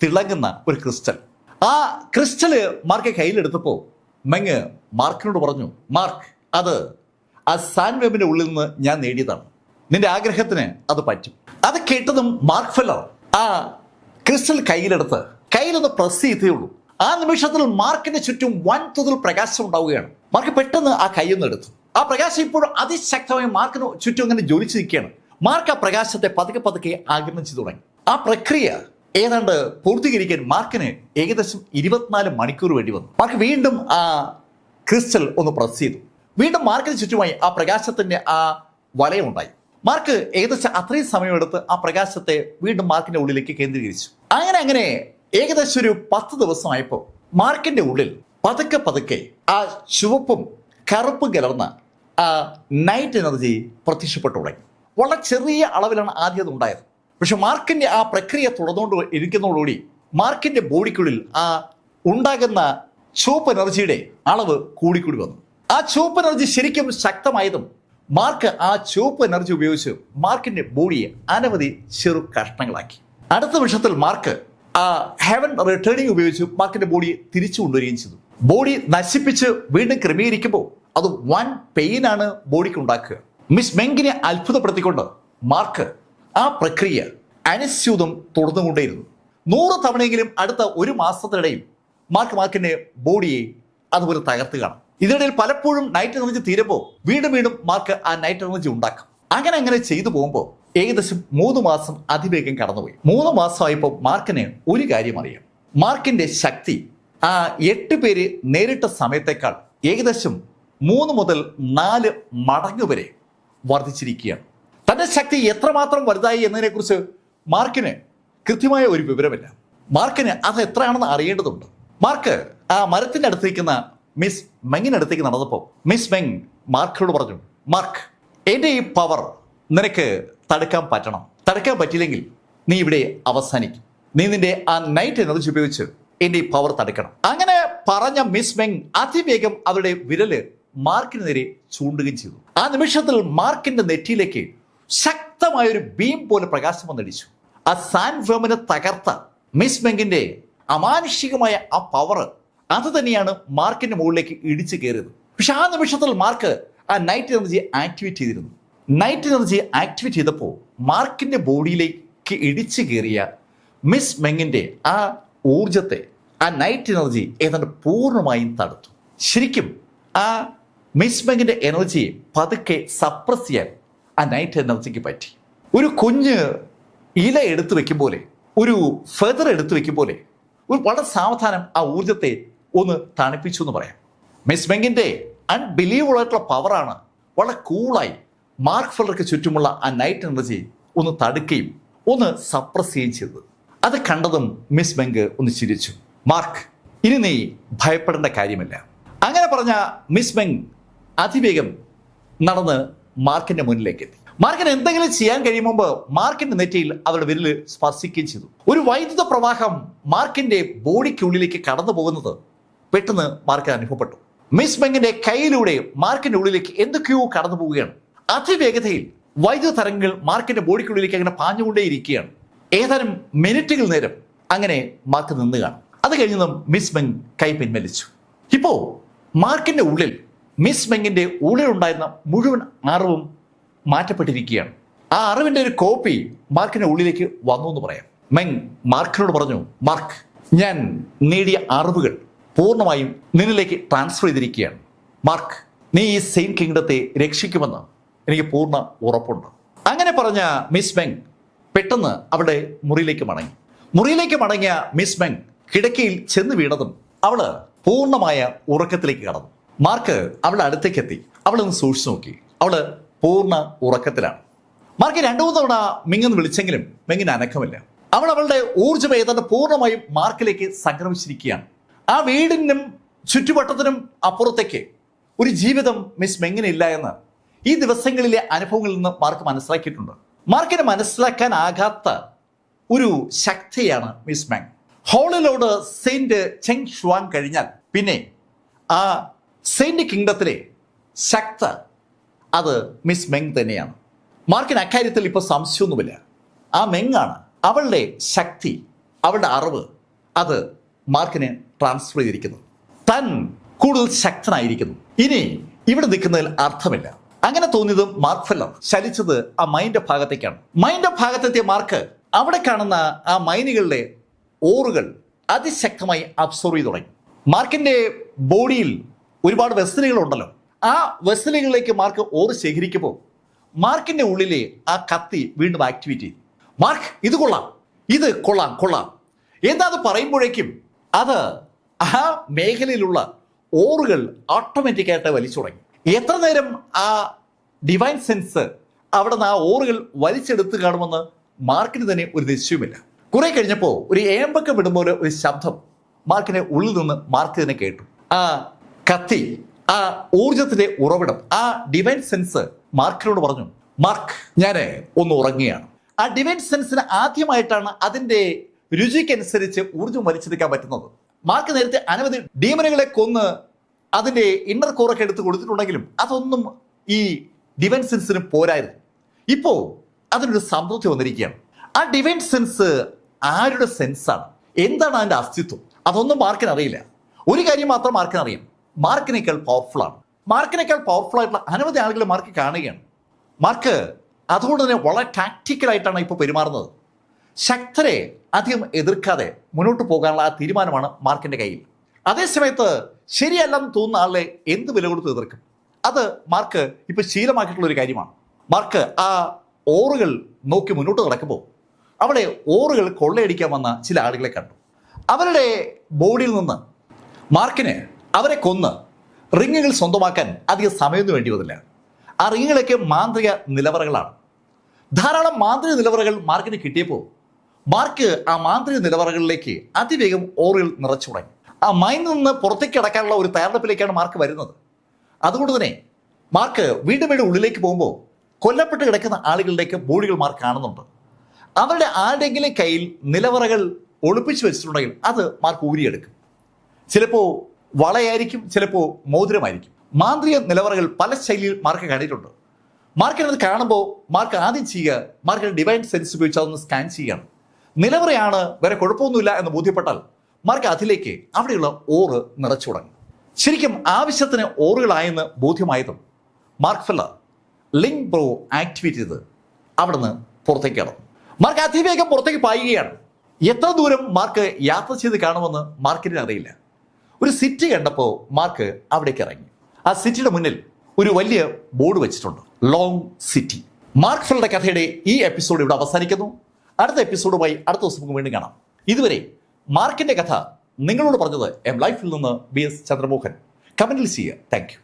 തിളങ്ങുന്ന ഒരു ക്രിസ്റ്റൽ. ആ ക്രിസ്റ്റല് മാർക്ക് കയ്യിലെടുത്തപ്പോൾ മെങ് മാർക്കിനോട് പറഞ്ഞു, മാർക്ക്, അത് ആ സാൻവേബിന്റെ ഉള്ളിൽ നിന്ന് ഞാൻ നേടിയതാണ്. നിന്റെ ആഗ്രഹത്തിന് അത് പറ്റും. അത് കേട്ടതും മാർക്ക് ഫെല്ലർ ആ ക്രിസ്റ്റൽ കയ്യിലൊന്ന് പ്രസ് ചെയ്തേ ഉള്ളൂ. ആ നിമിഷത്തിൽ മാർക്കിന്റെ ചുറ്റും വൻതോതിൽ പ്രകാശം ഉണ്ടാവുകയാണ്. മാർക്ക് പെട്ടെന്ന് ആ കൈയൊന്ന് എടുത്തു. ആ പ്രകാശം ഇപ്പോഴും അതിശക്തമായി മാർക്കിന് ചുറ്റും അങ്ങനെ ജ്വലിച്ചു നിൽക്കുകയാണ്. മാർക്ക് ആ പ്രകാശത്തെ പതുക്കെ ആഗിരണം ചെയ്തു തുടങ്ങി. ആ പ്രക്രിയ ഏതാണ്ട് പൂർത്തീകരിക്കാൻ മാർക്കിന് ഏകദേശം 24 മണിക്കൂർ വേണ്ടി വന്നു. മാർക്ക് വീണ്ടും ആ ക്രിസ്റ്റൽ ഒന്ന് പ്രസ് ചെയ്തു. വീണ്ടും മാർക്കിന് ചുറ്റുമായി ആ പ്രകാശത്തിന്റെ ആ വലയമുണ്ടായി. മാർക്ക് ഏകദേശം അത്രയും സമയമെടുത്ത് ആ പ്രകാശത്തെ വീണ്ടും മാർക്കിന്റെ ഉള്ളിലേക്ക് കേന്ദ്രീകരിച്ചു. അങ്ങനെ ഏകദേശം ഒരു 10 ദിവസമായപ്പോൾ മാർക്കിന്റെ ഉള്ളിൽ പതുക്കെ ആ ചുവപ്പും കറുപ്പും കലർന്ന ആ നൈറ്റ് എനർജി പ്രത്യക്ഷപ്പെട്ടു തുടങ്ങി. വളരെ ചെറിയ അളവിലാണ് ആദ്യം അത് ഉണ്ടായത്. പക്ഷെ മാർക്കിന്റെ ആ പ്രക്രിയ തുടർന്നുകൊണ്ട് ഇരിക്കുന്നതോടുകൂടി മാർക്കിന്റെ ബോഡിക്കുള്ളിൽ ആ ഉണ്ടാകുന്ന ചുവപ്പ് എനർജിയുടെ അളവ് കൂടിക്കൂടി വന്നു. ആ ചുവപ്പ് എനർജി ശരിക്കും ശക്തമായതും മാർക്ക് ആ ചുവപ്പ് എനർജി ഉപയോഗിച്ച് മാർക്കിന്റെ ബോഡിയെ അനവധി ചെറു കഷ്ണങ്ങളാക്കി. അടുത്ത നിമിഷത്തിൽ മാർക്ക് ആ ഹെവൻ റിട്ടേണിംഗ് ഉപയോഗിച്ച് മാർക്കിന്റെ ബോഡിയെ തിരിച്ചു കൊണ്ടുവരികയും ചെയ്തു. ബോഡി നശിപ്പിച്ച് വീണ്ടും ക്രമീകരിക്കുമ്പോൾ അത് വൻ പെയിനാണ് ബോഡിക്ക് ഉണ്ടാക്കുക. മിസ് മെങ്കിനെ അത്ഭുതപ്പെടുത്തിക്കൊണ്ട് മാർക്ക് ആ പ്രക്രിയ അനിശ്ചിതം തുടർന്നുകൊണ്ടേയിരുന്നു. 100 തവണയെങ്കിലും അടുത്ത 1 മാസത്തിനിടയിൽ മാർക്കിന്റെ ബോഡിയെ അതുപോലെ തകർത്ത് കാണും. ഇതിനിടയിൽ പലപ്പോഴും നൈറ്റ് എനർജി തീരുമ്പോൾ വീണ്ടും വീണ്ടും മാർക്ക് ആ നൈറ്റ് എനർജി ഉണ്ടാക്കും. അങ്ങനെ ചെയ്തു പോകുമ്പോൾ ഏകദേശം 3 മാസം അതിവേഗം കടന്നുപോയി. 3 മാസമായപ്പോൾ മാർക്കിന് ഒരു കാര്യം അറിയാം. മാർക്കിന്റെ ശക്തി ആ 8 പേര് നേരിട്ട സമയത്തേക്കാൾ ഏകദേശം 3 മുതൽ 4 മടങ്ങ് വരെ വർദ്ധിച്ചിരിക്കുകയാണ്. തന്റെ ശക്തി എത്രമാത്രം വലുതായി എന്നതിനെക്കുറിച്ച് മാർക്കിന് കൃത്യമായ ഒരു വിവരമില്ല. മാർക്കിന് അത് എത്രയാണെന്ന് അറിയേണ്ടതുണ്ട്. മാർക്ക് ആ മരത്തിന്റെ അടുത്തേക്കുന്ന മിസ് മെങ്ങിനടുത്തേക്ക് നടന്നപ്പോൾ മിസ് മെങ് മാർക്കിനോട് പറഞ്ഞു, മാർക്ക്, എൻ്റെ ഈ പവർ നിനക്ക് തടുക്കാൻ പറ്റണം. തടുക്കാൻ പറ്റില്ലെങ്കിൽ നീ ഇവിടെ അവസാനിക്കും. നീ നിന്റെ ആ നൈറ്റ് എനർജി ഉപയോഗിച്ച് എൻ്റെ ഈ പവർ തടുക്കണം. അങ്ങനെ പറഞ്ഞ മിസ് മെങ് അതിവേഗം അവരുടെ വിരല് മാർക്കിന് നേരെ ചൂണ്ടുകയും ചെയ്തു. ആ നിമിഷത്തിൽ മാർക്കിന്റെ നെറ്റിയിലേക്ക് ശക്തമായൊരു ബീം പോലെ പ്രകാശം വന്നടിച്ചു. ആ സാൻഡ് വേമിനെ തകർത്ത മിസ് മെങ്ങിന്റെ അമാനുഷികമായ ആ പവർ അത് തന്നെയാണ് മാർക്കിന്റെ മുകളിലേക്ക് ഇടിച്ചു കയറിയത്. പക്ഷെ ആ നിമിഷത്തിൽ മാർക്ക് ആ നൈറ്റ് എനർജി ആക്ടിവേറ്റ് ചെയ്തിരുന്നു. നൈറ്റ് എനർജി ആക്ടിവേറ്റ് ചെയ്തപ്പോൾ മാർക്കിന്റെ ബോഡിയിലേക്ക് ഇടിച്ചു കയറിയ മിസ് മെങ്ങിന്റെ ആ ഊർജത്തെ ആ നൈറ്റ് എനർജി ഏതാണ്ട് പൂർണ്ണമായും തടുത്തു. ശരിക്കും ആ മിസ് മെങ്ങിന്റെ എനർജിയെ പതുക്കെ സപ്രസ് ചെയ്യാൻ ആ നൈറ്റ് എനർജിക്ക് പറ്റി. ഒരു കുഞ്ഞ് ഇല എടുത്തു വെക്കും പോലെ, ഒരു ഫെദർ എടുത്തു വെക്കും പോലെ ഒരു വളരെ സാവധാനം ആ ഊർജത്തെ ഒന്ന് തണുപ്പിച്ചു എന്ന് പറയാം. മിസ് മെങ്ങിന്റെ അൺബിലീവബിൾ ആയിട്ടുള്ള പവറാണ് വളരെ കൂളായി മാർക്ക് ഫെല്ലർക്ക് ചുറ്റുമുള്ള ആ നൈറ്റ് എനർജി ഒന്ന് തടുക്കുകയും ഒന്ന് സപ്രസ് ചെയ്യുകയും ചെയ്തത്. അത് കണ്ടതും മിസ് മെങ് ഒന്ന് ചിരിച്ചു. മാർക്ക്, ഇനി നീ ഭയപ്പെടേണ്ട കാര്യമില്ല. അങ്ങനെ പറഞ്ഞ മിസ് മെങ് അതിവേഗം നടന്ന് മാർക്കിന്റെ മുന്നിലേക്ക് എത്തി. മാർക്കിന് എന്തെങ്കിലും ചെയ്യാൻ കഴിയുമ്പോൾ മാർക്കിന്റെ നെറ്റിയിൽ അവരുടെ വിരല് സ്പർശിക്കുകയും ചെയ്തു. ഒരു വൈദ്യുത പ്രവാഹം മാർക്കിന്റെ ബോഡിക്കുള്ളിലേക്ക് കടന്നു പോകുന്നത് പെട്ടെന്ന് മാർക്കിന് അനുഭവപ്പെട്ടു. മിസ് മെങ്ങിന്റെ കയ്യിലൂടെ മാർക്കിന്റെ ഉള്ളിലേക്ക് എന്തൊക്കെയോ കടന്നു പോവുകയാണ്. അതിവേഗതയിൽ വൈദ്യുത തരംഗങ്ങൾ മാർക്കിന്റെ ബോഡിക്കുള്ളിലേക്ക് അങ്ങനെ പാഞ്ഞുകൊണ്ടേയിരിക്കുകയാണ്. ഏതാനും മിനിറ്റുകൾ നേരം അങ്ങനെ മാർക്ക് നിന്ന് കാണും. അത് കഴിഞ്ഞതും മിസ് മെങ് കൈ പിൻവലിച്ചു. ഇപ്പോ മാർക്കിന്റെ ഉള്ളിൽ മിസ് മെങ്ങിന്റെ ഉള്ളിലുണ്ടായിരുന്ന മുഴുവൻ അറിവും മാറ്റപ്പെട്ടിരിക്കുകയാണ്. ആ അറിവിന്റെ ഒരു കോപ്പി മാർക്കിന്റെ ഉള്ളിലേക്ക് വന്നു എന്ന് പറയാം. മെങ് മാർക്കിനോട് പറഞ്ഞു, മാർക്ക്, ഞാൻ നേടിയ അറിവുകൾ പൂർണ്ണമായും നിന്നിലേക്ക് ട്രാൻസ്ഫർ ചെയ്തിരിക്കുകയാണ്. മാർക്ക്, നീ ഈ സെയിം കിങ്ഡത്തെ രക്ഷിക്കുമെന്ന് എനിക്ക് പൂർണ്ണ ഉറപ്പുണ്ട്. അങ്ങനെ പറഞ്ഞ മിസ് മെങ് പെട്ടെന്ന് അവിടെ മുറിയിലേക്ക് മടങ്ങിയ മിസ് മെങ് കിടക്കയിൽ ചെന്ന് വീണതും അവള് പൂർണ്ണമായ ഉറക്കത്തിലേക്ക് കടന്നു. മാർക്ക് അവളുടെ അടുത്തേക്ക് എത്തി. അവളൊന്ന് സൂക്ഷിച്ചു നോക്കി. അവള് പൂർണ്ണ ഉറക്കത്തിലാണ്. മാർക്ക് 2-3 തവണ മിങ്ങെന്ന് വിളിച്ചെങ്കിലും മെങ്ങിന് അനക്കമില്ല. അവളുടെ ഊർജ്ജം ഏതാണ്ട് പൂർണ്ണമായും മാർക്കിലേക്ക് സംക്രമിച്ചിരിക്കുകയാണ്. ആ വീടിനും ചുറ്റുവട്ടത്തിനും അപ്പുറത്തേക്ക് ഒരു ജീവിതം മിസ് മെങ്ങിനില്ല എന്ന് ഈ ദിവസങ്ങളിലെ അനുഭവങ്ങളിൽ നിന്ന് മാർക്ക് മനസ്സിലാക്കിയിട്ടുണ്ട്. മാർക്കിന് മനസ്സിലാക്കാനാകാത്ത ഒരു ശക്തിയാണ് മിസ് മെങ്. ഹോളിലോട് സെയിന്റ് ചെങ് ഷുവാങ് കഴിഞ്ഞാൽ പിന്നെ ആ സെയിന്റ് കിങ്ഡത്തിലെ ശക്ത അത് മിസ് മെങ് തന്നെയാണ്. മാർക്കിന് അക്കാര്യത്തിൽ ഇപ്പോൾ സംശയമൊന്നുമില്ല. ആ മെങ്ങാണ് അവളുടെ ശക്തി, അവളുടെ അറിവ് അത് മാർക്കിന് ട്രാൻസ്ഫർ ചെയ്തിരിക്കുന്നു. താൻ കൂടുതൽ ശക്തനായിരിക്കുന്നു. ഇനി ഇവിടെ നിൽക്കുന്നതിൽ അർത്ഥമില്ല. അങ്ങനെ തോന്നിയതും മാർക്ക് ഫെല്ലർ ചലിച്ചത് ആ മൈൻഡ് ഭാഗത്തേക്കാണ്. മൈൻഡ് ഭാഗത്തെത്തിയ മാർക്ക് അവിടെ കാണുന്ന ആ മൈനുകളുടെ ഓറുകൾ അതിശക്തമായി അബ്സോർവ് ചെയ്തു തുടങ്ങി. മാർക്കിന്റെ ബോഡിയിൽ ഒരുപാട് വെസലുകളുണ്ടല്ലോ. ആ വെസലുകളിലേക്ക് മാർക്ക് ഓറ് ശേഖരിക്കുമ്പോൾ മാർക്കിന്റെ ഉള്ളിലെ ആ കത്തി വീണ്ടും ആക്ടിവേറ്റ് ചെയ്തു. മാർക്ക്, ഇത് കൊള്ളാം എന്താ അത് പറയുമ്പോഴേക്കും അത് ആ മേഖലയിലുള്ള ഓറുകൾ ഓട്ടോമാറ്റിക്കായിട്ട് വലിച്ചു തുടങ്ങി. എത്ര നേരം ആ ഡിവൈൻ സെൻസ് അവിടെ നിന്ന് ആ ഓറുകൾ വലിച്ചെടുത്ത് കാണുമെന്ന് മാർക്കിന് തന്നെ ഒരു നിശ്ചയമില്ല. കുറെ കഴിഞ്ഞപ്പോൾ ഒരു ഏമ്പൊക്കെ വിടുമ്പോൾ ഒരു ശബ്ദം മാർക്കിന്റെ ഉള്ളിൽ നിന്ന് മാർക്ക് തന്നെ കേട്ടു. ആ കത്തി, ആ ഊർജത്തിന്റെ ഉറവിടം, ആ ഡിവൈൻ സെൻസ് മാർക്കിനോട് പറഞ്ഞു, മാർക്ക്, ഞാൻ ഒന്ന് ഉറങ്ങുകയാണ്. ആ ഡിവൈൻ സെൻസിന് ആദ്യമായിട്ടാണ് അതിന്റെ രുചിക്കനുസരിച്ച് ഊർജം വലിച്ചെടുക്കാൻ പറ്റുന്നത്. മാർക്ക് നേരത്തെ അനവധി ഡീമനുകളെ കൊന്ന് അതിന്റെ ഇന്നർ കോറൊക്കെ എടുത്ത് കൊടുത്തിട്ടുണ്ടെങ്കിലും അതൊന്നും ഈ ഡിവൈൻ സെൻസിന് പോരായിരുന്നു. ഇപ്പോ അതിനൊരു സംതൃപ്തി വന്നിരിക്കുകയാണ്. ആ ഡിവൈൻ സെൻസ് ആരുടെ സെൻസാണ്, എന്താണ് അതിന്റെ അസ്തിത്വം, അതൊന്നും മാർക്കിന് അറിയില്ല. ഒരു കാര്യം മാത്രം മാർക്കിന് അറിയാം, മാർക്കിനേക്കാൾ പവർഫുൾ ആണ്. മാർക്കിനേക്കാൾ പവർഫുൾ ആയിട്ടുള്ള അനവധി ആളുകൾ മാർക്ക് കാണുകയാണ്. മാർക്ക് അതുകൊണ്ട് തന്നെ വളരെ ടാക്ടിക്കലായിട്ടാണ് ഇപ്പോൾ പെരുമാറുന്നത്. ശക്തരെ അധികം എതിർക്കാതെ മുന്നോട്ട് പോകാനുള്ള ആ തീരുമാനമാണ് മാർക്കിന്റെ കയ്യിൽ. അതേസമയത്ത് ശരിയല്ലെന്ന് തോന്നുന്ന ആളെ എന്ത് വില കൊടുത്ത് എതിർക്കും. അത് മാർക്ക് ഇപ്പൊ ശീലമാക്കിയിട്ടുള്ള ഒരു കാര്യമാണ്. മാർക്ക് ആ ഓറുകൾ നോക്കി മുന്നോട്ട് നടക്കുമ്പോൾ അവിടെ ഓറുകൾ കൊള്ളയടിക്കാൻ വന്ന ചില ആളുകളെ കണ്ടു. അവരുടെ ബോഡിയിൽ നിന്ന് മാർക്കിന് അവരെ കൊന്ന് റിങ്ങുകൾ സ്വന്തമാക്കാൻ അധികം സമയമൊന്നും വേണ്ടി വന്നില്ല. ആ റിങ്ങുകളൊക്കെ മാന്ത്രിക നിലവറകളാണ്. ധാരാളം മാന്ത്രിക നിലവറകൾ മാർക്കിന് കിട്ടിയപ്പോൾ മാർക്ക് ആ മാന്ത്രിക നിലവറകളിലേക്ക് അതിവേഗം ഓറുകൾ നിറച്ചു തുടങ്ങി. ആ മൈനിൽ നിന്ന് പുറത്തേക്ക് കടക്കാനുള്ള ഒരു തയ്യാറെടുപ്പിലേക്കാണ് മാർക്ക് വരുന്നത്. അതുകൊണ്ട് തന്നെ മാർക്ക് വീണ്ടും വീണ്ടും ഉള്ളിലേക്ക് പോകുമ്പോൾ കൊല്ലപ്പെട്ട് കിടക്കുന്ന ആളുകളുടെയൊക്കെ ബോഡികൾ മാർക്ക് കാണുന്നുണ്ട്. അവരുടെ ആരുടെയെങ്കിലും കയ്യിൽ നിലവറകൾ ഒളിപ്പിച്ചു വെച്ചിട്ടുണ്ടെങ്കിൽ അത് മാർക്ക് ഊരിയെടുക്കും. ചിലപ്പോൾ വളയായിരിക്കും, ചിലപ്പോൾ മോതിരമായിരിക്കും. മാന്ത്രിക നിലവറകൾ പല ശൈലിയിൽ മാർക്ക് കണ്ടിട്ടുണ്ട്. മാർക്കിനത് കാണുമ്പോൾ മാർക്ക് ആദ്യം ചെയ്യുക മാർക്കിന് ഡിവൈൻ സെൻസ് ഉപയോഗിച്ച് അതൊന്ന് സ്കാൻ ചെയ്യുകയാണ്. നിലവറയാണ്, വേറെ കുഴപ്പമൊന്നുമില്ല എന്ന് ബോധ്യപ്പെട്ടാൽ മാർക്ക് അതിലേക്ക് അവിടെയുള്ള ഓറ് നിറച്ചു തുടങ്ങും. ശരിക്കും ആവശ്യത്തിന് ഓറുകളായെന്ന് ബോധ്യമായതും Mark Feller link bro activate ചെയ്ത് അവിടുന്ന് പുറത്തേക്ക് കടന്നു. മാർക്ക് അതിവേഗം പുറത്തേക്ക് പായുകയാണ്. എത്ര ദൂരം മാർക്ക് യാത്ര ചെയ്ത് കാണുമെന്ന് മാർക്കിന് അറിയില്ല. ഒരു സിറ്റി കണ്ടപ്പോൾ മാർക്ക് അവിടേക്ക് ഇറങ്ങി. ആ സിറ്റിയുടെ മുന്നിൽ ഒരു വലിയ ബോർഡ് വെച്ചിട്ടുണ്ട്, ലോങ് സിറ്റി. മാർക്ക് ഫെല്ലറുടെ കഥയുടെ ഈ എപ്പിസോഡ് ഇവിടെ അവസാനിക്കുന്നു. അടുത്ത എപ്പിസോഡുമായി അടുത്ത ദിവസം നമുക്ക് വീണ്ടും കാണാം. ഇതുവരെ മാർക്കിന്റെ കഥ നിങ്ങളോട് പറഞ്ഞത് എം ലൈഫിൽ നിന്ന് BS ചന്ദ്രമോഹൻ. കമന്റിൽ ചെയ്യുക. Thank you.